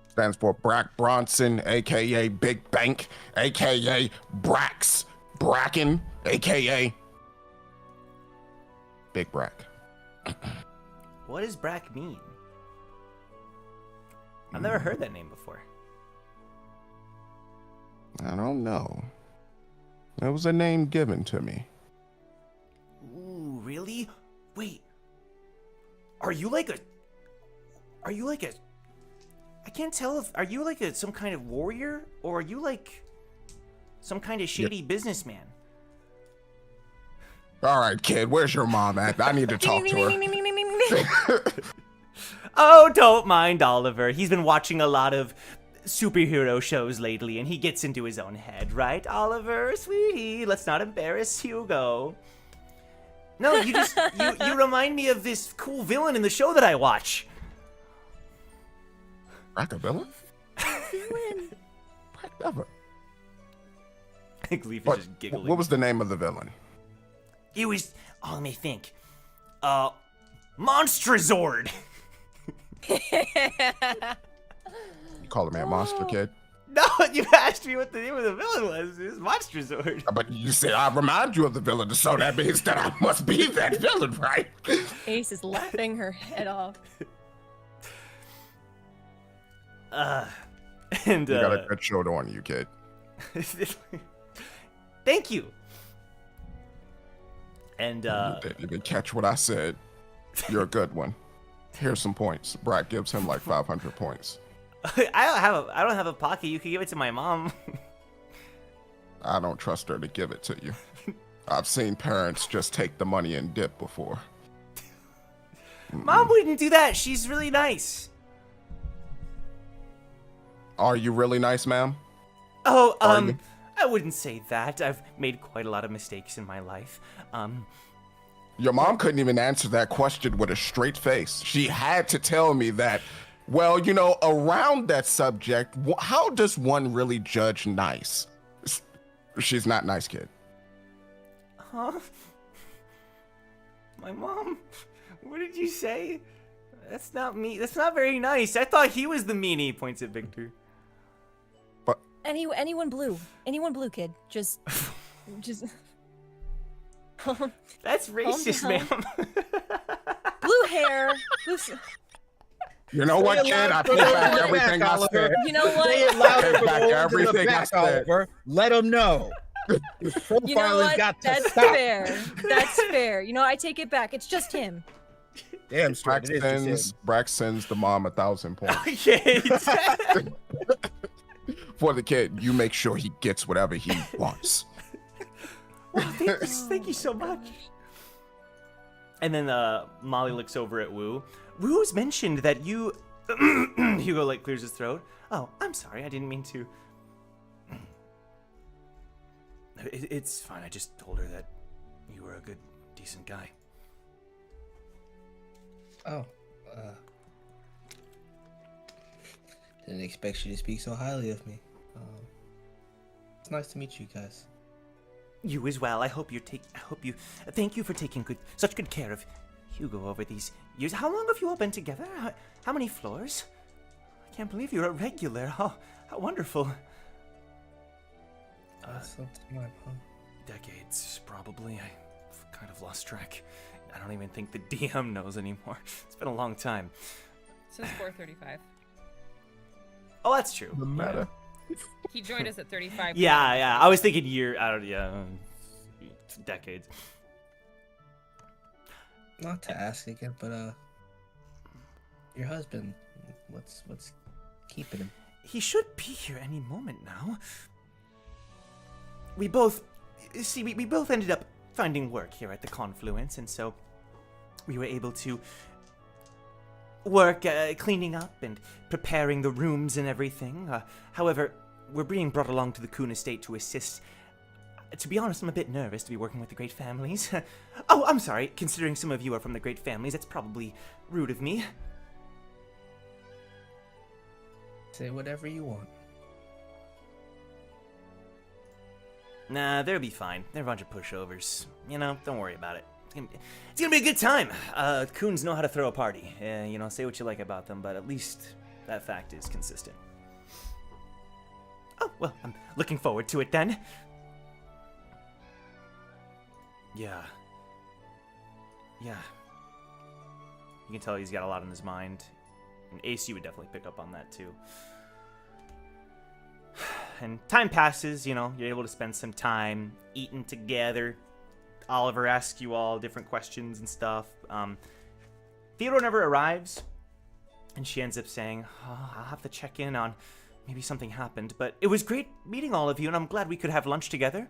Stands for Brack Bronson, a.k.a. Big Bank, a.k.a. Brax Bracken, a.k.a. Big Brack. What does Brack mean? I've never heard that name before. I don't know. It was a name given to me. Ooh, really? Wait. Are you like a... I can't tell if... Are you like some kind of warrior? Or are you like some kind of shady businessman? All right, kid, where's your mom at? I need to talk to her. Oh, don't mind Oliver. He's been watching a lot of superhero shows lately, and he gets into his own head, right, Oliver? Sweetie, let's not embarrass Hugo. No, you just you remind me of this cool villain in the show that I watch. Brack a villain? Villain. Brack never. Gleef is What, just giggling. what was the name of the villain? It was. Oh, let me think. Monstrazord. You call the man Monster Kid? No, you asked me what the name of the villain was. It was Monstrazord. But you said I remind you of the villain, so that means that I must be that villain, right? Ace is laughing her head off. And You got a good shoulder on you, kid. Thank you. And You didn't even catch what I said. You're a good one. Here's some points. Brack gives him like 500 points. I don't have a pocket. You can give it to my mom. I don't trust her to give it to you. I've seen parents just take the money and dip before. Mom wouldn't do that. She's really nice. Are you really nice, ma'am? Oh, Are you? I wouldn't say that. I've made quite a lot of mistakes in my life. Your mom couldn't even answer that question with a straight face. She had to tell me that, well, you know, around that subject, how does one really judge nice? She's not nice, kid. Huh? My mom? What did you say? That's not me. That's not very nice. I thought he was the meanie, points at Victor. Anyone blue, kid. Just. That's racist, down. ma'am. Blue hair. You know what, kid? I take back everything I said. You know Say it what? louder for Back the ones in the everything I back, said. Oliver. Let them know. Your profile You know has what? got to That's stop. fair. That's fair. You know, I take it back. It's just him. Damn straight. It is just him. Brack sends the mom 1,000 points. Okay. For the kid, you make sure he gets whatever he wants. Thank you so much. And then Molly looks over at Wu. Wu's mentioned that you... Hugo like clears his throat. Oh, I'm sorry. I didn't mean to... It's fine. I just told her that you were a good, decent guy. Oh, didn't expect you to speak so highly of me. It's nice to meet you guys. You as well. I hope you. Thank you for taking such good care of Hugo over these years. How long have you all been together? How many floors? I can't believe you're a regular. How wonderful. Some time, huh? Decades, probably. I've kind of lost track. I don't even think the DM knows anymore. It's been a long time. It says 4:35. Oh, that's true. The meta. He joined us at 35. Yeah. I was thinking decades. Not to ask again, but your husband, what's keeping him? He should be here any moment now. We both ended up finding work here at the Confluence, and so we were able to work cleaning up and preparing the rooms and everything. However, we're being brought along to the Khun estate to assist. To be honest, I'm a bit nervous to be working with the great families. Oh, I'm sorry. Considering some of you are from the great families, that's probably rude of me. Say whatever you want. Nah, they'll be fine. They're a bunch of pushovers. You know, don't worry about it. It's gonna be a good time. Khun's know how to throw a party. Say what you like about them, but at least that fact is consistent. Oh, well, I'm looking forward to it then. Yeah. You can tell he's got a lot on his mind. And Ace, you would definitely pick up on that too. And time passes, you're able to spend some time eating together. Oliver asks you all different questions and stuff. Theodore never arrives, and she ends up saying, I'll have to check in on maybe something happened, but it was great meeting all of you, and I'm glad we could have lunch together.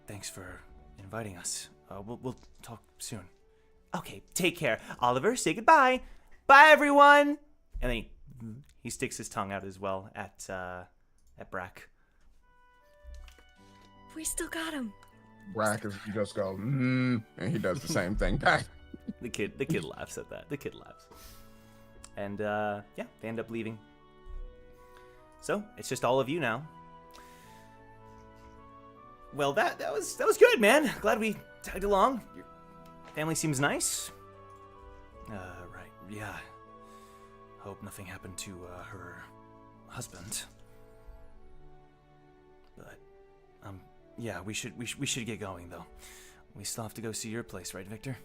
Thanks for inviting us. We'll talk soon. Okay, take care. Oliver, say goodbye. Bye, everyone! And then he sticks his tongue out as well at Brack. We still got him. Brack is you just go, and he does the same thing back. The kid laughs at that. The kid laughs. And yeah, they end up leaving. So it's just all of you now. Well, that was good, man. Glad we tagged along. Your family seems nice. Right. Yeah. Hope nothing happened to her husband. But yeah, we should get going though. We still have to go see your place, right, Victor?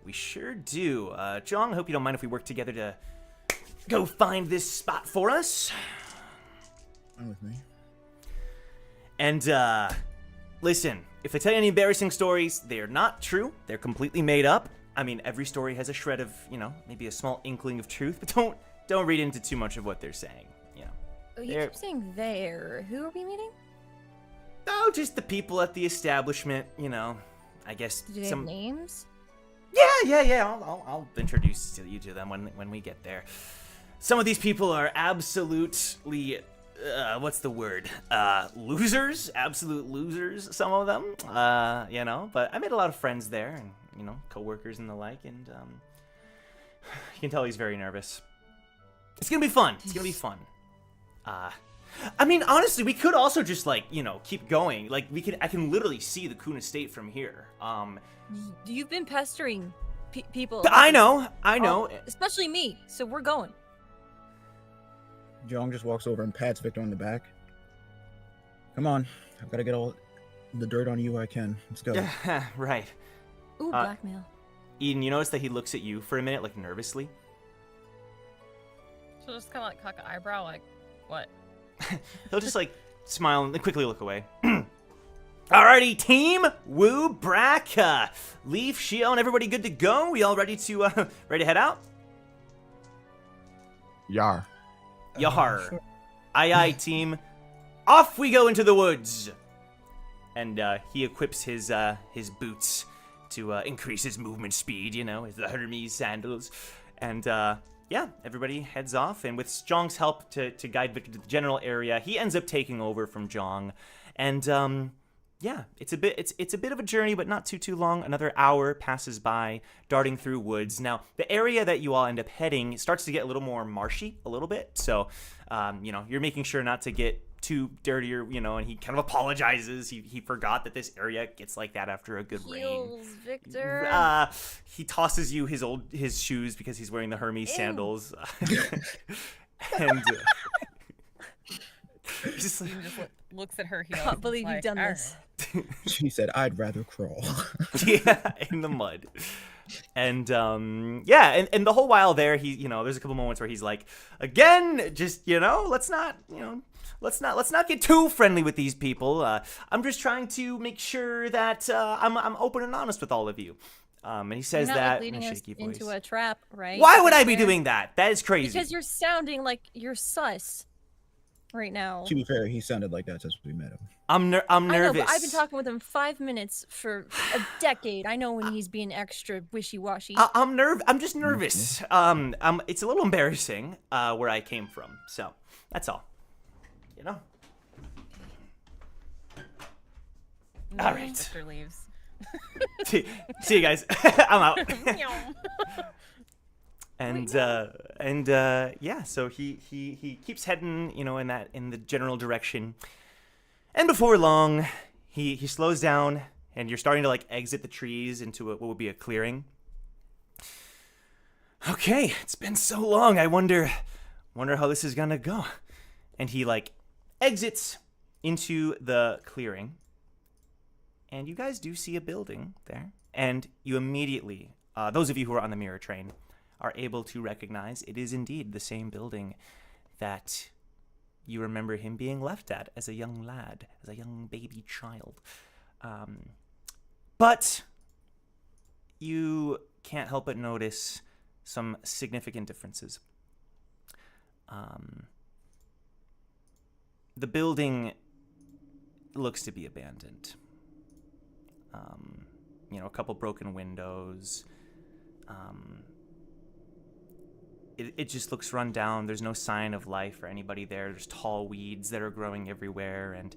We sure do. Jeong, hope you don't mind if we work together to go find this spot for us. Fine with me. And, listen, if I tell you any embarrassing stories, they're not true. They're completely made up. I mean, every story has a shred of, maybe a small inkling of truth, but don't read into too much of what they're saying, Oh, you keep saying there. Who are we meeting? Oh, just the people at the establishment, I guess Do they have names? Yeah. I'll introduce you to them when we get there. Some of these people are absolutely, what's the word? Losers, absolute losers. Some of them, But I made a lot of friends there, and coworkers and the like. And you can tell he's very nervous. It's gonna be fun. I mean, honestly, we could also just keep going. I can literally see the Khun estate from here. You've been pestering people. I know. Especially me. So we're going. Jeong just walks over and pats Victor on the back. Come on, I've got to get all the dirt on you I can. Let's go. Right. Ooh, blackmail. Eden, you notice that he looks at you for a minute, nervously. She'll just kind of cock an eyebrow, what? He'll just smile and then quickly look away. Alrighty, team. Woo, Brack, Leaf, Shion, everybody good to go? We all ready to head out? Yar. Yahar. Sure. Aye, team. Off we go into the woods. And he equips his boots to increase his movement speed, the Hermes sandals. And yeah, everybody heads off. And with Jong's help to guide Victor to the general area, he ends up taking over from Jeong. And yeah, it's a bit of a journey, but not too long. Another hour passes by, darting through woods. Now, the area that you all end up heading starts to get a little more marshy, a little bit. So, you're making sure not to get too dirty, and he kind of apologizes. He forgot that this area gets like that after a good rain. Victor. He tosses you his shoes because he's wearing the Hermes sandals. And just looks at her heel. I can't believe you've done this. She said, I'd rather crawl. Yeah, in the mud. And yeah, and the whole while there, he there's a couple moments where he's like, again, just let's not get too friendly with these people. I'm just trying to make sure that I'm open and honest with all of you. And he says that in a shaky voice. Into a trap, right? Why would I be doing that? That is crazy. Because you're sounding like you're sus right now. To be fair, he sounded like that since we met him. I'm nervous. I know, but I've been talking with him 5 minutes for a decade. I know when he's being extra wishy-washy. I'm just nervous. It's a little embarrassing where I came from. So that's all. All right. Victor leaves. See you guys. I'm out. And yeah, so he keeps heading, in the general direction. And before long, he slows down, and you're starting to exit the trees into what would be a clearing. Okay, it's been so long. I wonder how this is gonna go. And he exits into the clearing. And you guys do see a building there, and you immediately, those of you who are on the mirror train, are able to recognize it is indeed the same building that you remember him being left at as a young lad, as a young baby child. But you can't help but notice some significant differences. The building looks to be abandoned. A couple broken windows. It just looks run down. There's no sign of life or anybody there. There's tall weeds that are growing everywhere, and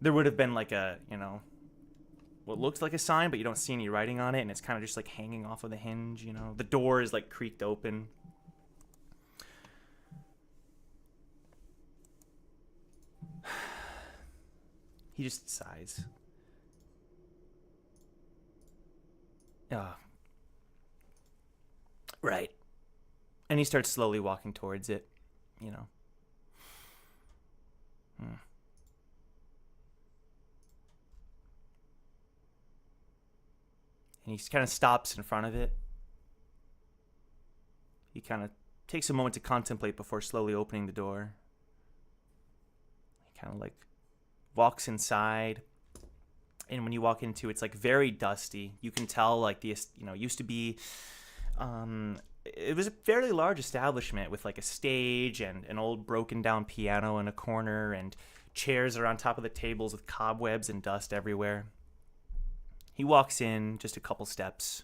there would have been like a, what looks like a sign, but you don't see any writing on it, and it's kind of just like hanging off of the hinge, The door is like creaked open. He just sighs. Right. And he starts slowly walking towards it, And he kind of stops in front of it. He kind of takes a moment to contemplate before slowly opening the door. He kind of like walks inside. And when you walk into it's like very dusty. You can tell like used to be it was a fairly large establishment with like a stage and an old broken down piano in a corner, and chairs are on top of the tables with cobwebs and dust everywhere. He walks in just a couple steps.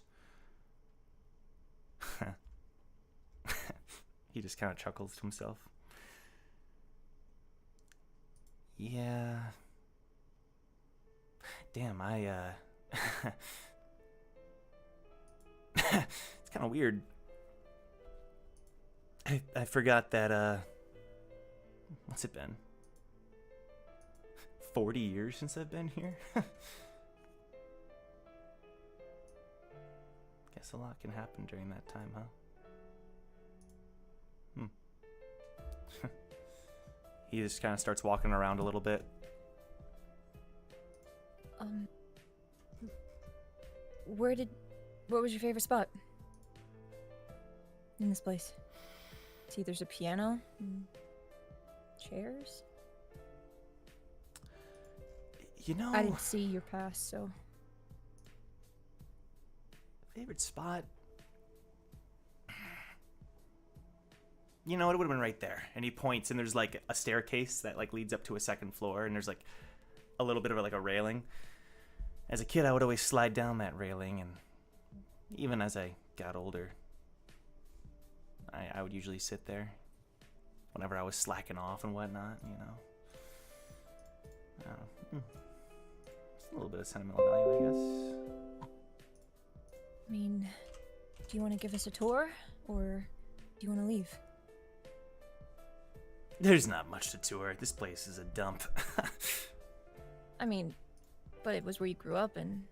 He just kind of chuckles to himself. Yeah. Damn, it's kind of weird. I forgot that, what's it been? 40 years since I've been here? Guess a lot can happen during that time, huh? He just kind of starts walking around a little bit. What was your favorite spot in this place? See, there's a piano and chairs. I didn't see your past, so. Favorite spot? It would have been right there. And he points, and there's like a staircase that like leads up to a second floor, and there's like a little bit of like a railing. As a kid, I would always slide down that railing, and even as I got older, I would usually sit there whenever I was slacking off and whatnot, It's a little bit of sentimental value, I guess. I mean, do you want to give us a tour, or do you want to leave? There's not much to tour. This place is a dump. I mean, but it was where you grew up, and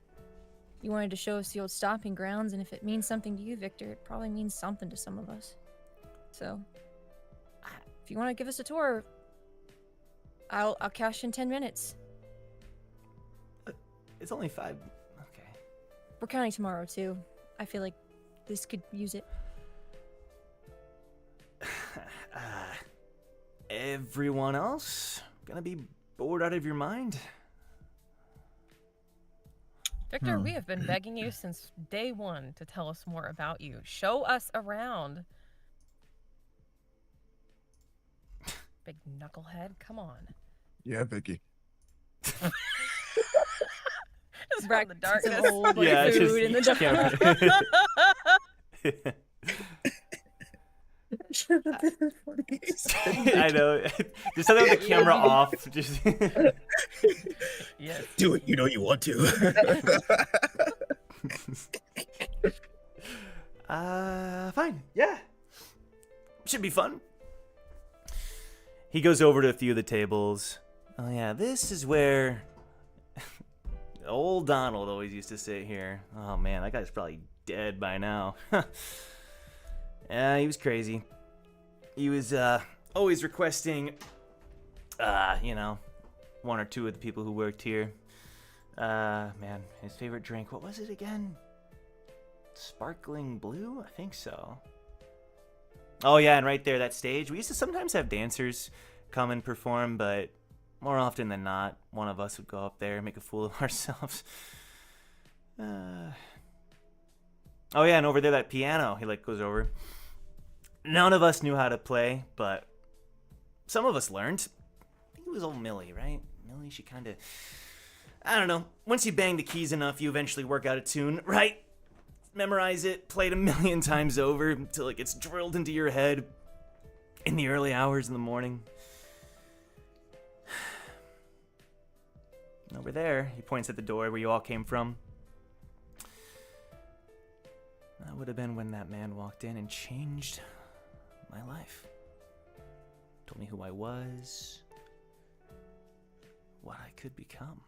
you wanted to show us the old stomping grounds, and if it means something to you, Victor, it probably means something to some of us. So, if you want to give us a tour, I'll cash in 10 minutes. It's only 5. Okay. We're counting tomorrow, too. I feel like this could use it. Everyone else gonna be bored out of your mind? Victor, we have been begging you since day one to tell us more about you. Show us around. Big knucklehead, come on. Yeah, Vicky. Just from the darkness. Yeah, it's food in the just I know. Just something with the camera off. Just Yes. Do it. You know you want to. Fine. Yeah. Should be fun. He goes over to a few of the tables. Oh yeah, this is where old Donald always used to sit here. Oh man, that guy's probably dead by now. Yeah, he was crazy. He was always requesting, one or two of the people who worked here. Man, his favorite drink, what was it again? Sparkling blue? I think so. Oh yeah, and right there, that stage, we used to sometimes have dancers come and perform, but more often than not, one of us would go up there and make a fool of ourselves. Oh yeah, and over there, that piano, he goes over. None of us knew how to play, but some of us learned. I think it was old Millie, right? Millie, she kind of, I don't know. Once you bang the keys enough, you eventually work out a tune, right? Memorize it, play it a million times over until it gets drilled into your head in the early hours in the morning. Over there, he points at the door where you all came from. That would have been when that man walked in and changed my life. Told me who I was, what I could become.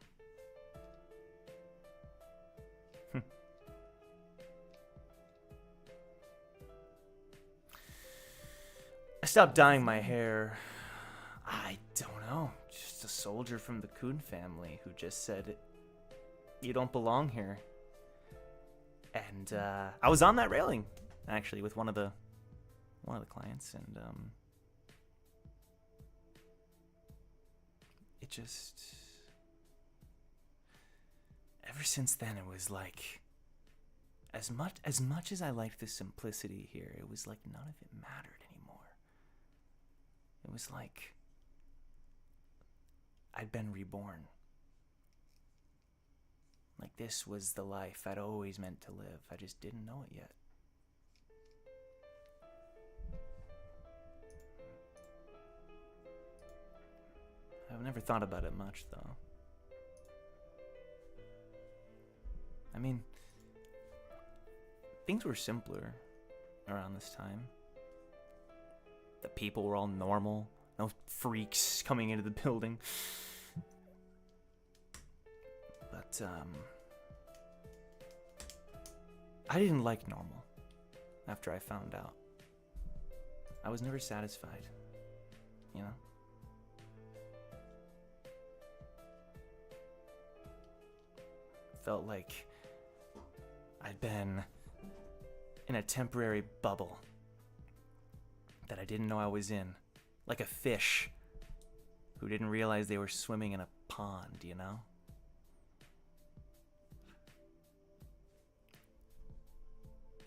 I stopped dyeing my hair. I don't know. Just a soldier from the Khun family who just said, "You don't belong here." And I was on that railing, actually, with one of the clients, and it just, ever since then, it was like, as much as I liked the simplicity here, it was like none of it mattered anymore. It was like I'd been reborn. Like this was the life I'd always meant to live. I just didn't know it yet. I've never thought about it much, though. I mean, things were simpler around this time. The people were all normal. No freaks coming into the building. But, I didn't like normal after I found out. I was never satisfied, you know? Felt like I'd been in a temporary bubble that I didn't know I was in. Like a fish who didn't realize they were swimming in a pond, you know?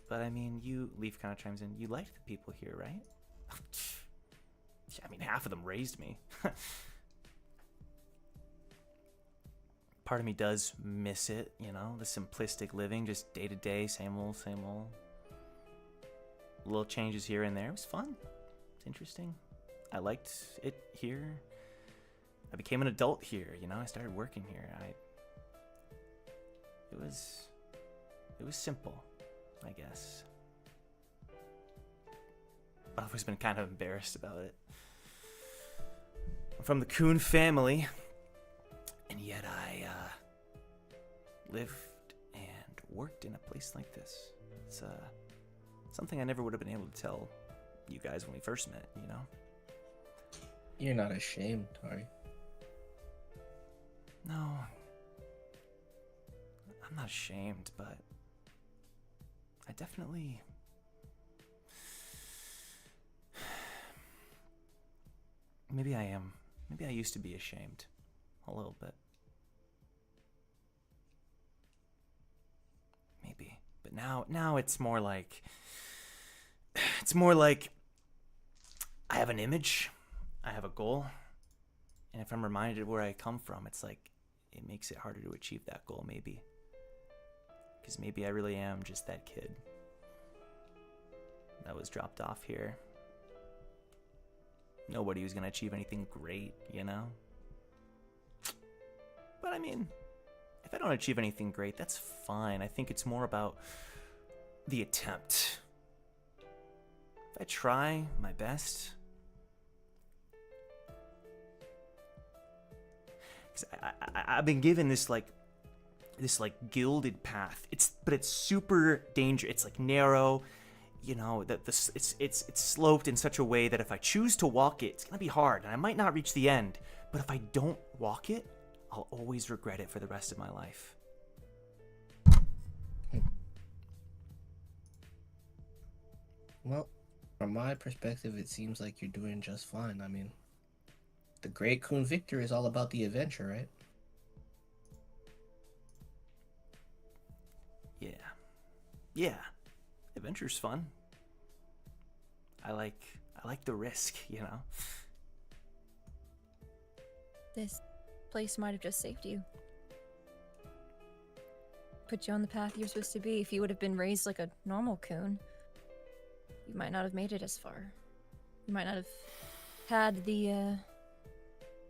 But I mean, Leaf kind of chimes in, you liked the people here, right? Yeah, I mean, half of them raised me. Part of me does miss it, you know, the simplistic living, just day to day, same old, same old. Little changes here and there. It was fun. It's interesting. I liked it here. I became an adult here, you know, I started working here. It was simple, I guess. But I've always been kind of embarrassed about it. I'm from the Khun family, and yet I lived and worked in a place like this. It's something I never would have been able to tell you guys when we first met, you know? You're not ashamed, are you? No. I'm not ashamed, but I definitely... Maybe I am. Maybe I used to be ashamed. A little bit. Maybe. But now it's more like... It's more like... I have an image. I have a goal. And if I'm reminded where I come from, it's like... It makes it harder to achieve that goal, maybe. Because maybe I really am just that kid that was dropped off here. Nobody was going to achieve anything great, you know? But I mean, if I don't achieve anything great, that's fine. I think it's more about the attempt. If I try my best... Because I've been given this gilded path. But it's super dangerous. It's like narrow, you know. It's sloped in such a way that if I choose to walk it, it's gonna be hard, and I might not reach the end. But if I don't walk it, I'll always regret it for the rest of my life. Well, from my perspective, it seems like you're doing just fine. I mean, the great Jeong and Victor is all about the adventure, right? Yeah. Adventure's fun. I like the risk, you know? This place might have just saved you. Put you on the path you're supposed to be. If you would have been raised like a normal Khun, you might not have made it as far. You might not have had the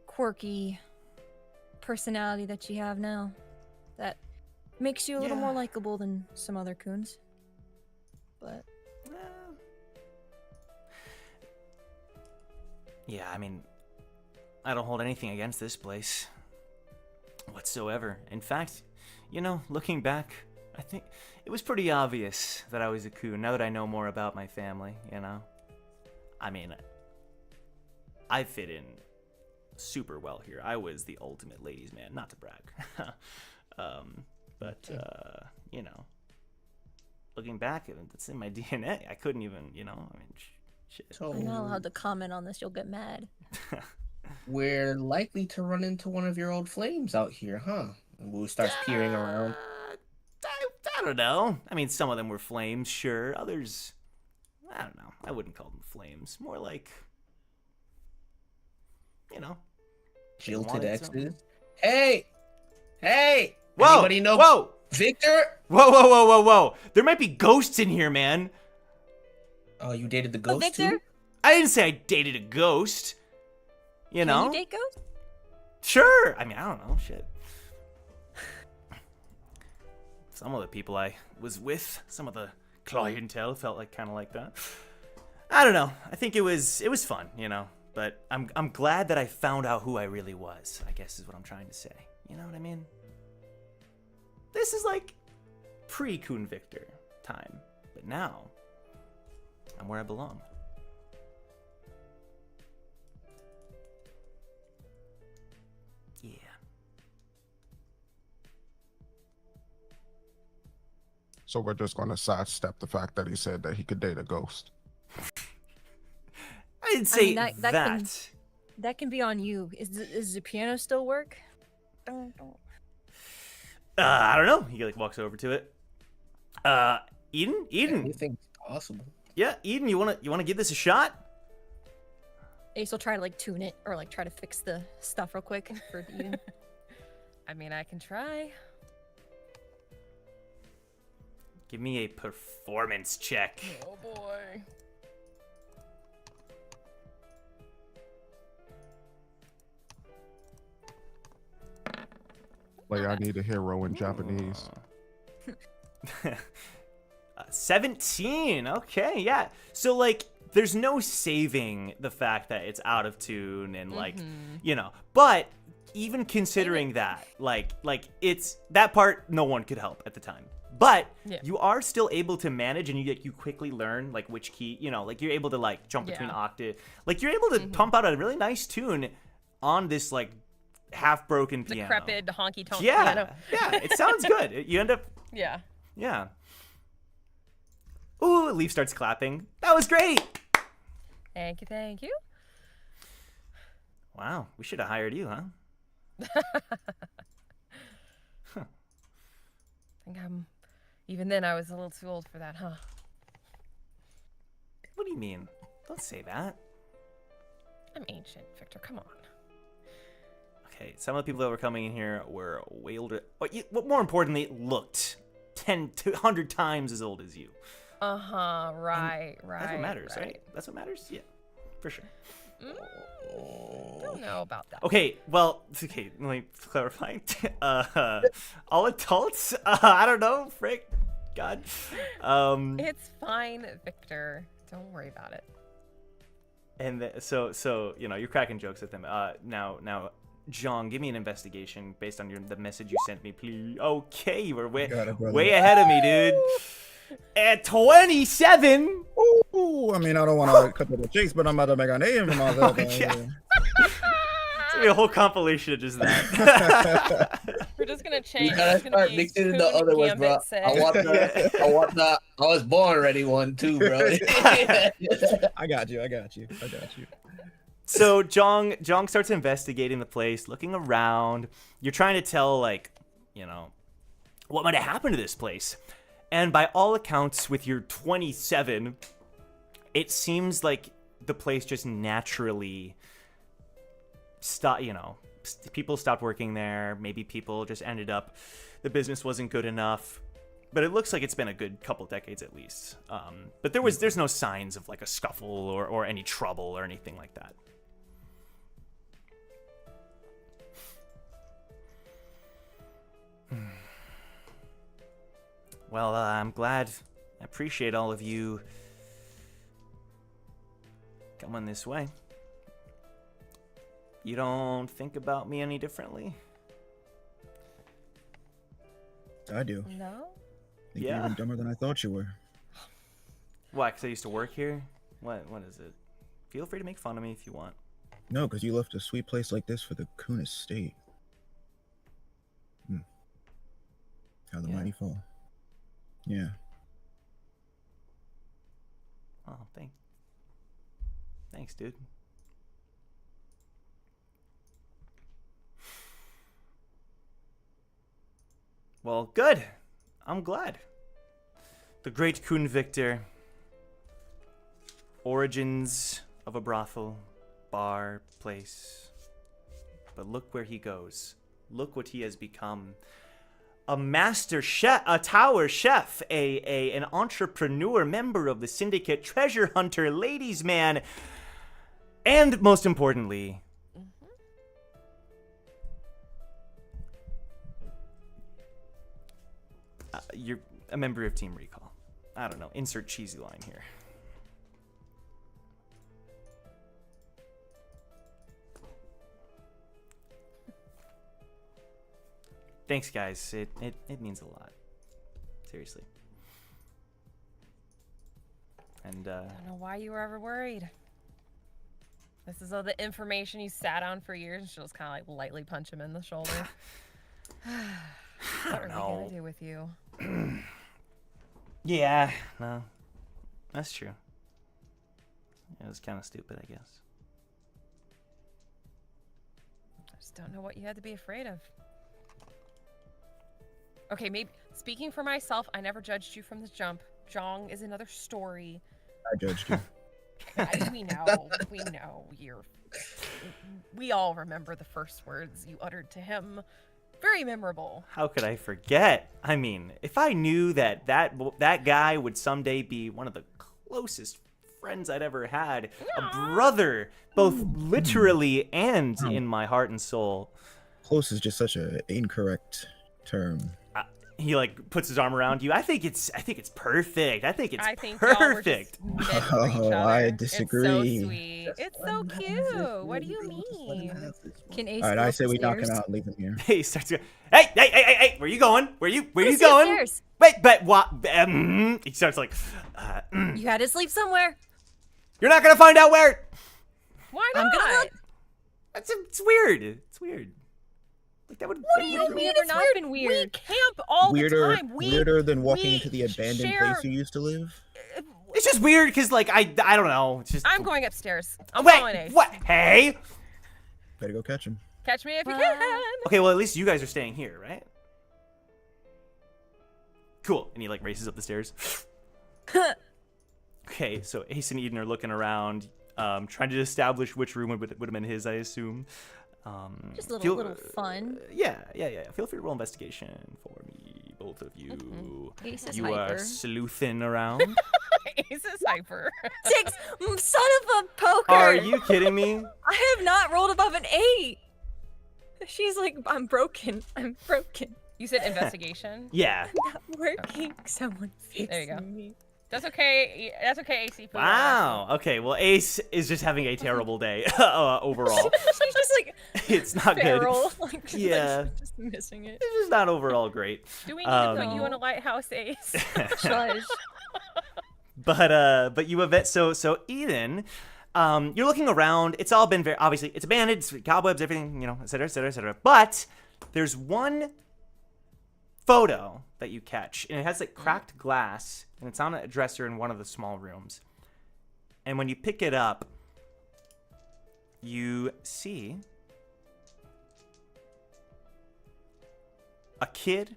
quirky personality that you have now. That makes you a little Yeah. more likable than some other Khuns. But Yeah, I mean, I don't hold anything against this place whatsoever. In fact, looking back, I think it was pretty obvious that I was a Khun now that I know more about my family, I mean, I fit in super well here. I was the ultimate ladies' man, not to brag. But looking back, it's in my DNA. I couldn't even, shit. So I'm not allowed to comment on this. You'll get mad. We're likely to run into one of your old flames out here, huh? Wu starts peering around. I don't know. I mean, some of them were flames, sure. Others, I don't know. I wouldn't call them flames. More like, Jilted wanted exes. something. Hey! Whoa! Anybody know Whoa! Victor? Whoa! There might be ghosts in here, man. Oh, you dated the ghost Victor? too? I didn't say I dated a ghost. Can you date ghosts? Sure. I mean, I don't know. Shit. Some of the people I was with, some of the clientele felt like kind of like that. I don't know. I think it was fun, But I'm glad that I found out who I really was, I guess is what I'm trying to say. You know what I mean? This is like pre-Khun Victor time. But now, I'm where I belong. Yeah. So we're just going to sidestep the fact that he said that he could date a ghost. I didn't say that that. That can be on you. Is the piano still work? Don't. I don't know. He walks over to it. Eden? Anything's possible. Yeah, Eden, you wanna give this a shot? Ace will try to tune it or try to fix the stuff real quick for Eden. I mean, I can try. Give me a performance check. Oh boy. Like, I need a hero in Japanese. 17. Okay, yeah. So there's no saving the fact that it's out of tune and but even considering that, it's that part no one could help at the time. But you are still able to manage, and you quickly learn which key, you're able to jump between octave. You're able to pump out a really nice tune on this half-broken piano. Decrepit, honky-tonk Yeah, piano. yeah, it sounds good. You end up, Yeah. yeah. Ooh, Leaf starts clapping. That was great. Thank you. Wow, we should have hired you, huh? I think even then I was a little too old for that, huh? What do you mean? Don't say that. I'm ancient, Victor. Come on. Okay, some of the people that were coming in here were way older. What more importantly, looked 10 to 100 times as old as you. Uh-huh, right. That's what matters, right? That's what matters? Yeah, for sure. Don't know about that. Okay, well, let me clarify. All adults? I don't know, frick. God. It's fine, Victor. Don't worry about it. And so you're cracking jokes at them. Now, Jeong, give me an investigation based on the message you sent me, please. Okay, you were way ahead of me, dude. At 27. Ooh, I mean, I don't want to cut to the chase, but I'm about to make a name for myself. Yeah. It's gonna be a whole compilation of just that. We're just gonna change. You gotta start mixing in the other ones, bro. I want the I was born ready one too, bro. I got you. So Jeong starts investigating the place, looking around. You're trying to tell, what might have happened to this place. And by all accounts, with your 27, it seems like the place just naturally people stopped working there. Maybe people just ended up, the business wasn't good enough. But it looks like it's been a good couple decades at least. But there's no signs of a scuffle or any trouble or anything like that. Well, I'm glad. I appreciate all of you coming this way. You don't think about me any differently? I do. No? I think Yeah. you're even dumber than I thought you were. Why? Because I used to work here? What is it? Feel free to make fun of me if you want. No, because you left a sweet place like this for the Khun estate. How the Yeah. mighty fall. Yeah. Oh, thanks, dude. Well, good. I'm glad. The great Khun Victor. Origins of a brothel, bar, place. But look where he goes. Look what he has become. A master chef, a tower chef, an entrepreneur, member of the syndicate, treasure hunter, ladies' man, and most importantly, you're a member of Team Recall. I don't know. Insert cheesy line here. Thanks, guys. It means a lot. Seriously. And I don't know why you were ever worried. This is all the information you sat on for years, and she'll just kind of like lightly punch him in the shoulder. What are we gonna do with you? yeah, no, that's true. It was kind of stupid, I guess. I just don't know what you had to be afraid of. Okay, maybe speaking for myself, I never judged you from the jump. Jeong is another story. I judged you. We know we all remember the first words you uttered to him. Very memorable. How could I forget? I mean, if I knew that guy would someday be one of the closest friends I'd ever had, a brother, both literally and in my heart and soul. Close is just such an incorrect term. He like puts his arm around you. I think it's perfect. I think y'all were perfect. just meant for each other. I disagree. It's so sweet. It's so cute. What do you mean? Can Ace All right, go I up say the we knock him stairs? out and leave him here. He starts to go, hey, where you going? Where you Let's see going? upstairs. Wait, but what? He starts like, You had to sleep somewhere. you're not gonna find out where. Why I'm not? gonna look. It's weird. It's weird. Like that would. What do you mean it's weird and We weird? camp all Weirder, the time. weirder than walking we into the abandoned share- place you used to live. It's just weird because like I don't know. It's just. I'm going upstairs. I'm following Wait, Ace. what? Hey. Better go catch him. Catch me if you can. Okay, well at least you guys are staying here, right? Cool. And he like races up the stairs. Okay, so Ace and Eden are looking around, trying to establish which room would have been his, I assume. Just a feel- little fun. Yeah. Feel free to roll investigation for me, both of you. Ace is You hyper. are sleuthing around. Ace is hyper. 6, son of a poker. Are you kidding me? I have not rolled above an 8. She's like, I'm broken. I'm broken. You said investigation. Yeah. Not working. Someone fix There you go. me. That's okay. That's okay, AC. for Wow. Okay. Well, Ace is just having a terrible day overall. She's just like It's not feral. good. Like, she's Yeah. just missing it. It's just not overall great. Do we need to put you in a lighthouse, Ace? Shush. But you have it. So Eden, you're looking around. It's all been very obviously. It's abandoned. It's cobwebs, everything, et cetera, et cetera, et cetera. But there's one photo that you catch, and it has like cracked glass, and it's on a dresser in one of the small rooms. And when you pick it up, you see a kid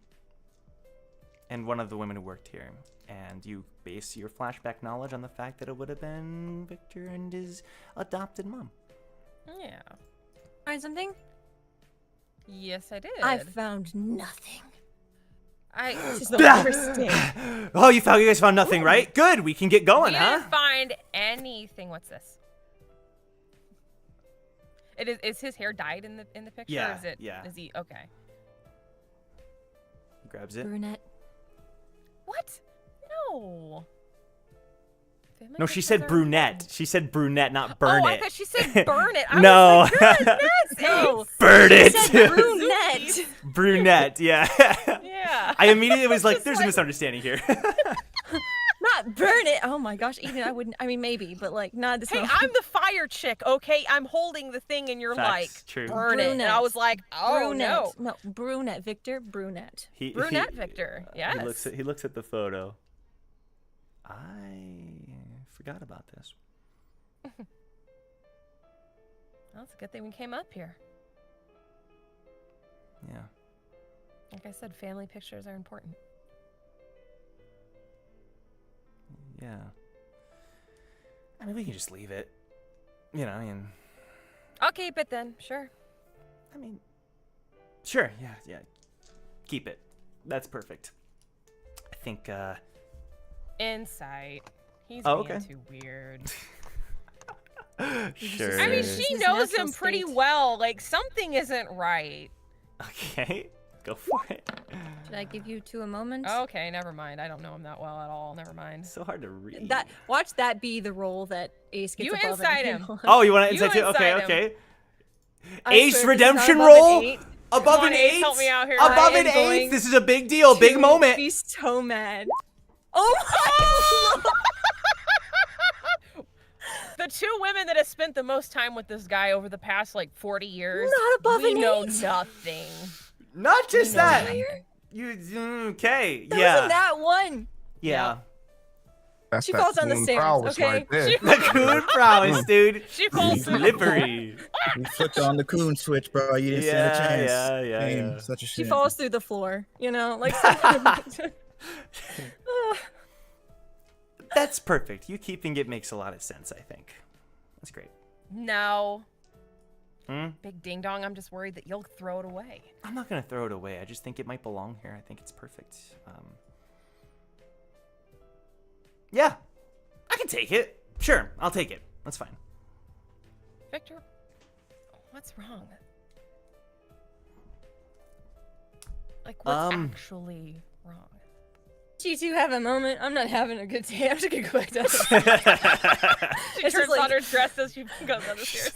and one of the women who worked here. And you base your flashback knowledge on the fact that it would have been Victor and his adopted mom. Yeah. Find something? Yes, I did. I found nothing. This is the worst day. Oh, you guys found nothing, right? Good, we can get going, We huh? didn't find anything. What's this? Is his hair dyed in the picture? Yeah, Or is it? yeah. Is he okay? Grabs it. Brunette. No. Family No, she pictures said are brunette. important. She said brunette, not burn Oh, it. I thought she said burn it. I No. was like, goodness, No. Burn She it. said brunette. Brunette, yeah. Yeah. I immediately was like, Just there's a like- misunderstanding here. Not burn it. Oh my gosh, Eden, I wouldn't. I mean, maybe, but like not this Hey, moment. I'm the fire chick, okay? I'm holding the thing and you're Facts, like, true. burn it. And I was like, oh, brunette. no. No, brunette, Victor, brunette. Brunette Victor, yes. He looks at the photo. I forgot about this. Well, it's a good thing we came up here. Yeah. Like I said, family pictures are important. Yeah. I mean, we can just leave it. You know, I mean, I'll keep it then, sure. sure, yeah. Keep it. That's perfect. I think, Insight. He's Oh, being okay. too weird. sure. I mean, His she knows natural him pretty state. well. Like, something isn't right. Okay, go for it. Should I give you two a moment? Okay, never mind. I don't know him that well at all. Never mind. It's so hard to read. That watch that be the role that Ace gets You above inside everything him. else. Oh, you want to You insight too? Okay, inside him. okay. I Ace swear, if he's not redemption above an roll? 8, Above Come on, an Ace, 8? help me out here. Above I an am 8? going This is a big deal, big to moment. Be so mad. Oh my God. The two women that have spent the most time with this guy over the past, like, 40 years. Not above we an know 8. nothing. Not just You know that. that. Okay, That yeah. wasn't that one. Yeah. That's She that falls down the coon stairs, prowess okay? right there. The coon prowess, dude. She falls through the floor. Slippery. You flipped on the coon switch, bro. You didn't stand a chance. Yeah. Damn, such a She shit. falls through the floor. You know, like. That's perfect. You keeping it makes a lot of sense, I think. That's great. No. Hmm? Big ding dong, I'm just worried that you'll throw it away. I'm not going to throw it away. I just think it might belong here. I think it's perfect. Yeah. I can take it. Sure, I'll take it. That's fine. Victor, what's wrong? Like, what's actually wrong? You two have a moment. I'm not having a good day. I'm just gonna go back down. She It's turns just like- on her dress as she goes down the stairs.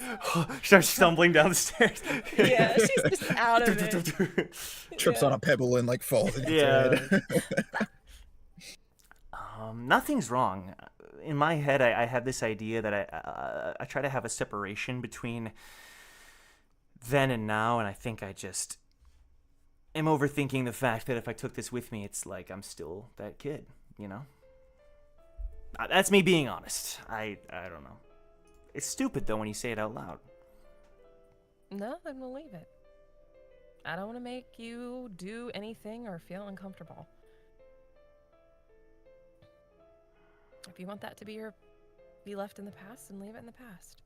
Starts stumbling down the stairs. Yeah, she's just out of it. Trips on a pebble and like falls into Yeah. head. Nothing's wrong. In my head, I have this idea that I try to have a separation between then and now, and I think I just am overthinking the fact that if I took this with me, it's like I'm still that kid, you know? That's me being honest. I don't know. It's stupid, though, when you say it out loud. No, then we'll leave it. I don't want to make you do anything or feel uncomfortable. If you want that to be left in the past, then leave it in the past.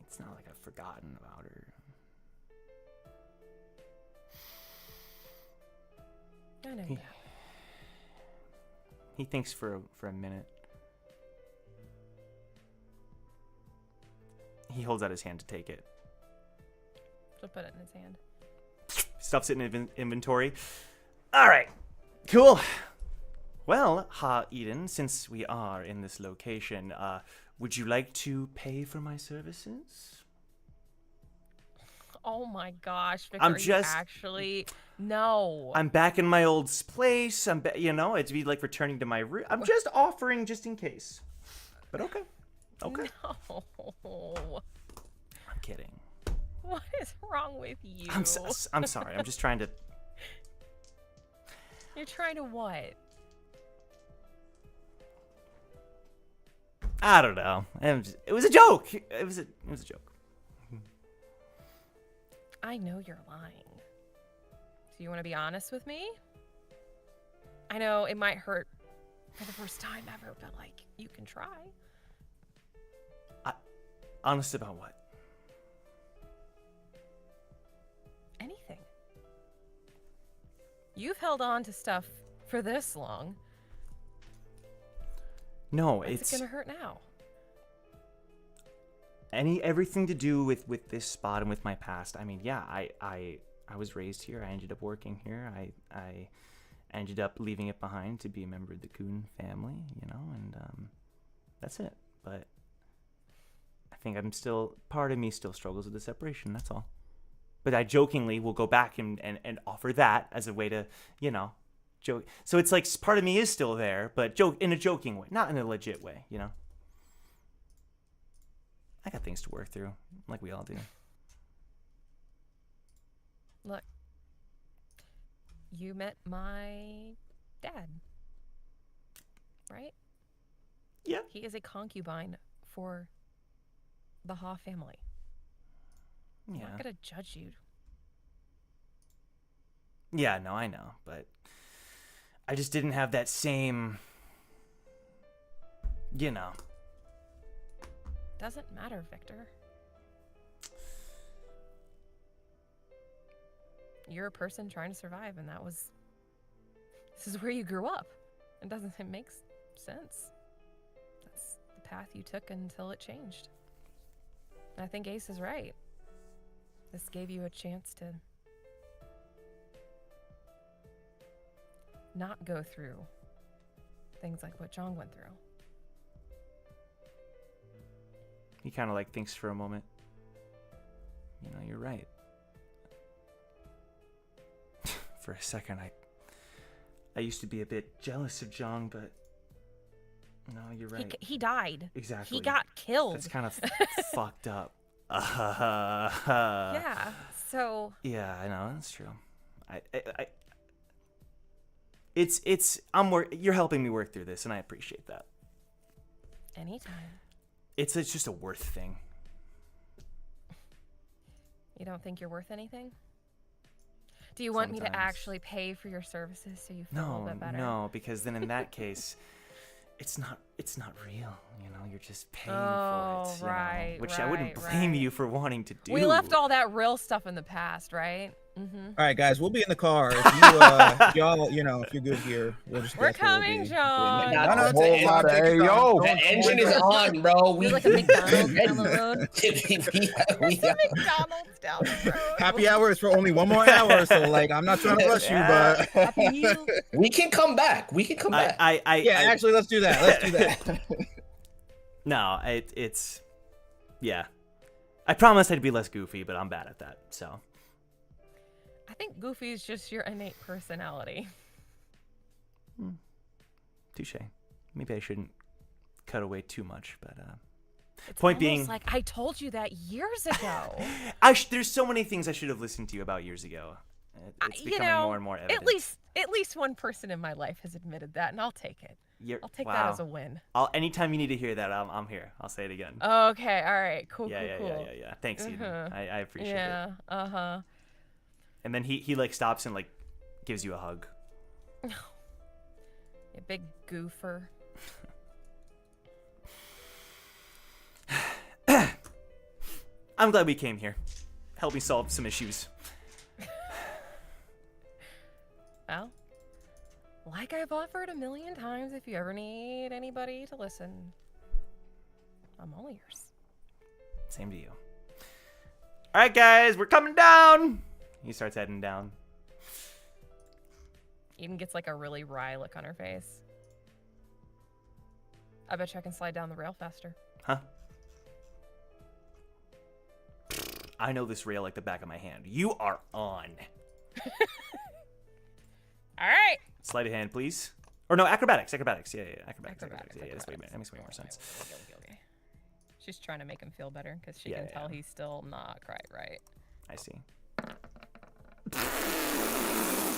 It's not like I've forgotten about her. I know He- you. He thinks for a minute. He holds out his hand to take it. She'll put it in his hand. Stuffs it in inventory. All right, cool. Well, Eden, since we are in this location, would you like to pay for my services? Oh my gosh, Victor, I'm are you just- actually no. I'm back in my old place. It'd be like returning to my room. I'm just offering, just in case. But okay, okay. No. I'm kidding. What is wrong with you? I'm sorry. I'm just trying to. You're trying to what? I don't know. It was a joke. It was a joke. I know you're lying. Do you want to be honest with me? I know it might hurt for the first time ever, but like, you can try. Honest about what? Anything. You've held on to stuff for this long. No, What's it's it gonna hurt now? everything to do with this spot and with my past. I mean, yeah, I was raised here. I ended up working here. I ended up leaving it behind to be a member of the Khun family, you know, and that's it. But I think part of me still struggles with the separation, that's all. But I jokingly will go back and offer that as a way to, you know, joke. So it's like part of me is still there, but in a joking way, not in a legit way, you know. I got things to work through, like we all do. Look, you met my dad, right? Yeah. He is a concubine for the Ha family. I'm not gonna judge you. Yeah, no, I know, but I just didn't have that same, you know. Doesn't matter, Victor. You're a person trying to survive, and this is where you grew up. It makes sense. That's the path you took until it changed. And I think Ace is right. This gave you a chance to not go through things like what Jeong went through. He kind of like thinks for a moment. You know, you're right. For a second, I used to be a bit jealous of Jeong, but no, you're right. He died. Exactly. He got killed. That's kind of fucked up. Yeah. So. Yeah, I know that's true. You're helping me work through this, and I appreciate that. Anytime. It's just a worth thing. You don't think you're worth anything? Do you want me to actually pay for your services so you feel a little bit better? No, because then in that case, it's not real. You know, you're just paying for it. Right, you know, which I wouldn't blame you for wanting to do. We left all that real stuff in the past, right? All right, guys, we'll be in the car. If you, y'all, you know, if you're good here, we'll just. We're coming, John. The engine is on, bro. We There's like a McDonald's down the road. McDonald's down the road. Happy hour is for only one more hour, so like I'm not trying to rush you, but we can come back. We can come back. Actually, let's do that. Let's do that. No, it's yeah. I promised I'd be less goofy, but I'm bad at that. So. I think goofy is just your innate personality. Touche. Maybe I shouldn't cut away too much, but It's point being, like I told you that years ago. There's so many things I should have listened to you about years ago. It's becoming more and more evident. At least one person in my life has admitted that, and I'll take it. I'll take that as a win. Anytime you need to hear that, I'm here. I'll say it again. Okay, all right, cool, yeah. Thanks, Eden. I appreciate it. Yeah, And then he like stops and like gives you a hug. You big goofer. I'm glad we came here. Help me solve some issues. Well, like I've offered 1,000,000 times, if you ever need anybody to listen, I'm all ears. Same to you. All right, guys, we're coming down. He starts heading down. Eden gets like a really wry look on her face. I bet you I can slide down the rail faster. Huh? I know this rail like the back of my hand. You are on. All right. Sleight of hand, please. Or no, acrobatics. Yeah, acrobatics. Yeah, this makes way more sense. Okay. She's trying to make him feel better because she can tell he's still not quite right. I see.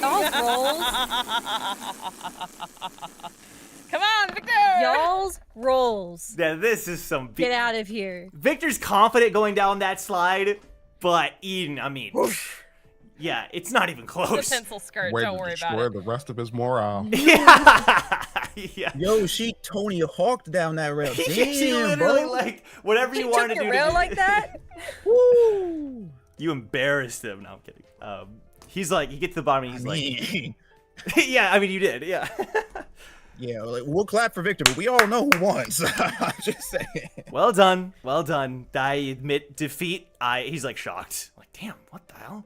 Y'all's rolls. Come on, Victor! Y'all's rolls. Yeah, this is some... Get out of here. Victor's confident going down that slide, but Eden, I mean... Yeah, it's not even close. The pencil skirt, Way don't to worry destroy about it. the rest of his morale. Yeah. Yo, she Tony Hawked down that rail. Damn, she literally, bro. like, whatever you wanted to do. rail like that? Woo. You embarrassed him. No, I'm kidding. He's like, you get to the bottom and he's like... Yeah, I mean, you did, yeah. Yeah, like, we'll clap for Victor, but we all know who won, so I'm just saying. Well done. Well done. I admit defeat. He's like shocked. Like, damn, what the hell?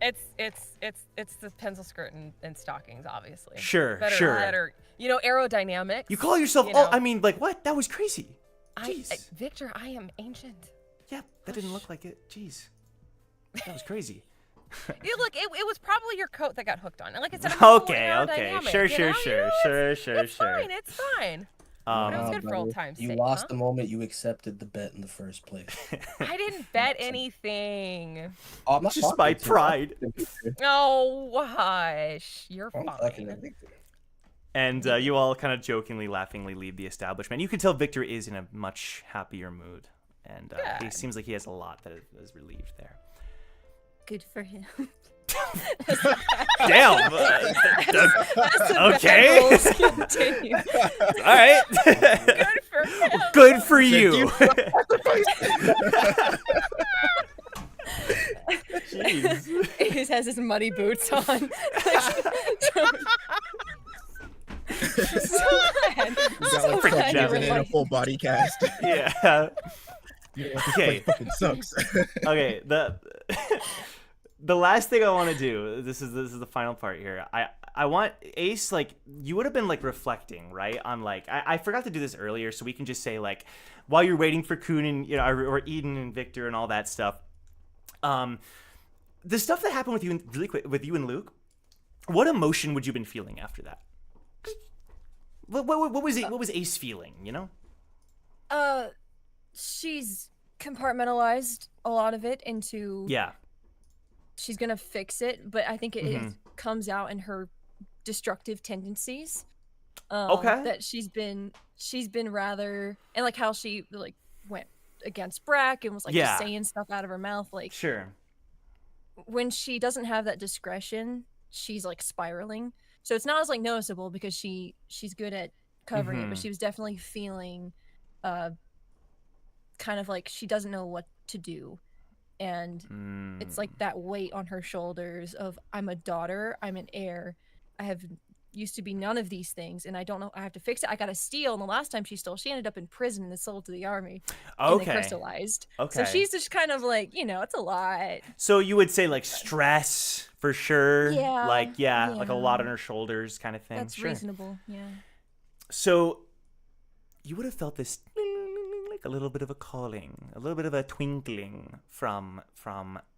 It's the pencil skirt and stockings, obviously. Sure, better, sure. Better, aerodynamics. You call yourself? You know. I mean, like what? That was crazy. Jeez. Victor, I am ancient. Yeah, that didn't look like it. Jeez, that was crazy. Look, it was probably your coat that got hooked on. And like I said, I'm Okay, sure. It's fine. It's fine. But it was good for old times' You sake, lost huh? the moment you accepted the bet in the first place. I didn't bet anything. Oh, I'm not Just talking by to you. pride. Oh, hush. You're I'm talking to fine. Victor. And you all kind of jokingly, laughingly leave the establishment. You can tell Victor is in a much happier mood, and he Good. seems like he has a lot that is relieved there. Good for him. Damn. Okay. Continue. All right. Good for him. Good for you. Jeez. He just has his muddy boots on. So glad. So freaking glad you were jabbing in a like, full body cast. Yeah. Okay. Fucking sucks. Okay. The last thing I want to do. This is the final part here. I want Ace, like, you would have been like reflecting, right, on like I forgot to do this earlier, so we can just say like while you're waiting for Khun and or Eden and Victor and all that stuff. The stuff that happened with you really quick with you and Luke. What emotion would you have been feeling after that? What was it? What was Ace feeling? You know? She's compartmentalized a lot of it into Yeah. she's gonna fix it, but I think it comes out in her destructive tendencies. Okay. That she's been rather, and like how she like went against Brack and was like just saying stuff out of her mouth. Like Sure. when she doesn't have that discretion, she's like spiraling. So it's not as like noticeable because she's good at covering it, but she was definitely feeling kind of like she doesn't know what to do. And it's like that weight on her shoulders of I'm a daughter, I'm an heir, I have used to be none of these things, and I don't know, I have to fix it. I gotta steal, and the last time she stole, she ended up in prison and is sold to the army. And they crystallized. Okay. So she's just kind of like, it's a lot. So you would say like stress for sure. Yeah, Like like a yeah. lot on her shoulders kind of thing. That's Sure. reasonable, yeah. So you would have felt this like a little bit of a calling, a little bit of a twinkling from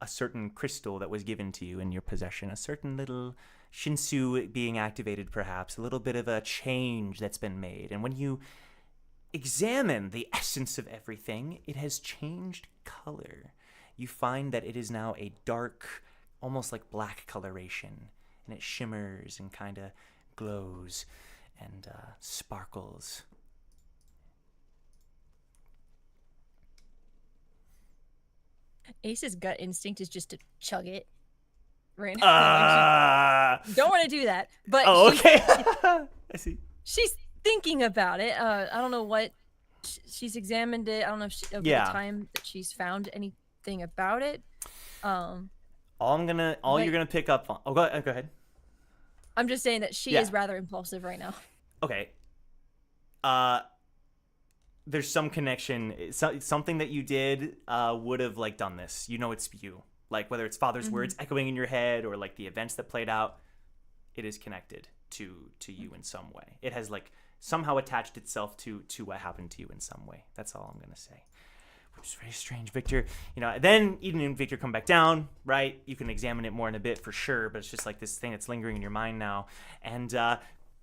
a certain crystal that was given to you in your possession, a certain little Shinsu being activated perhaps, a little bit of a change that's been made. And when you examine the essence of everything, it has changed color. You find that it is now a dark, almost like black coloration, and it shimmers and kind of glows and sparkles. Ace's gut instinct is just to chug it right now. Don't want to do that, but okay. I see. she's thinking about it. I don't know what she's examined it. I don't know if over the time that she's found anything about it. All you're gonna pick up on. Oh, go ahead. I'm just saying that she is rather impulsive right now. Okay. There's some connection. Something that you did would have like done this. It's you. Like whether it's father's words echoing in your head or like the events that played out, it is connected to you in some way. It has like somehow attached itself to what happened to you in some way. That's all I'm gonna say. Which is very strange, Victor. Then Eden and Victor come back down, right? You can examine it more in a bit for sure, but it's just like this thing that's lingering in your mind now. And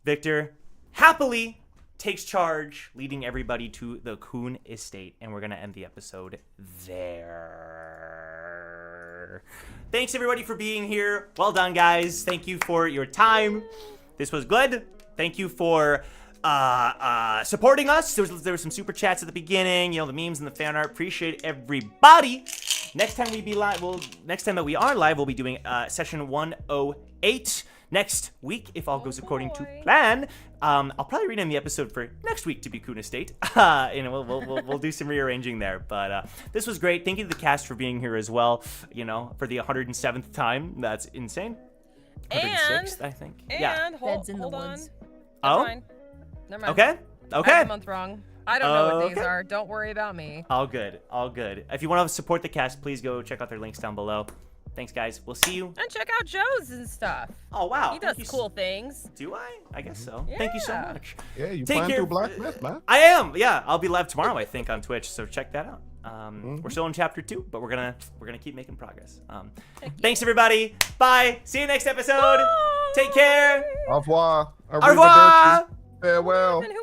Victor happily takes charge, leading everybody to the Khun estate, and we're gonna end the episode there. Thanks everybody for being here. Well done, guys. Thank you for your time. This was good. Thank you for supporting us. There was some super chats at the beginning, the memes and the fan art. Appreciate everybody. Next time that we are live, we'll be doing session 108 next week, if all goes according to plan. I'll probably rename the episode for next week to be Khun Estate. We'll do some rearranging there. But this was great. Thank you to the cast for being here as well. For the 107th time. That's insane. 106th, I think. And hold Beds in the on. woods. Never mind. Never mind. Okay. I have the month wrong. I don't know what these Okay. are. Don't worry about me. All good. If you want to support the cast, please go check out their links down below. Thanks, guys. We'll see you. And check out Joe's and stuff. Oh, wow. He does Thank you cool things. Do I guess so. Thank you so Yeah. much. Yeah, you Take playing care. through Black Myth, man. I am. Yeah, I'll be live tomorrow, I think, on Twitch. So check that out. We're still in chapter 2, but we're gonna keep making progress. Thanks, everybody. Bye. See you next episode. Take care. Au revoir. Au revoir. Farewell. And who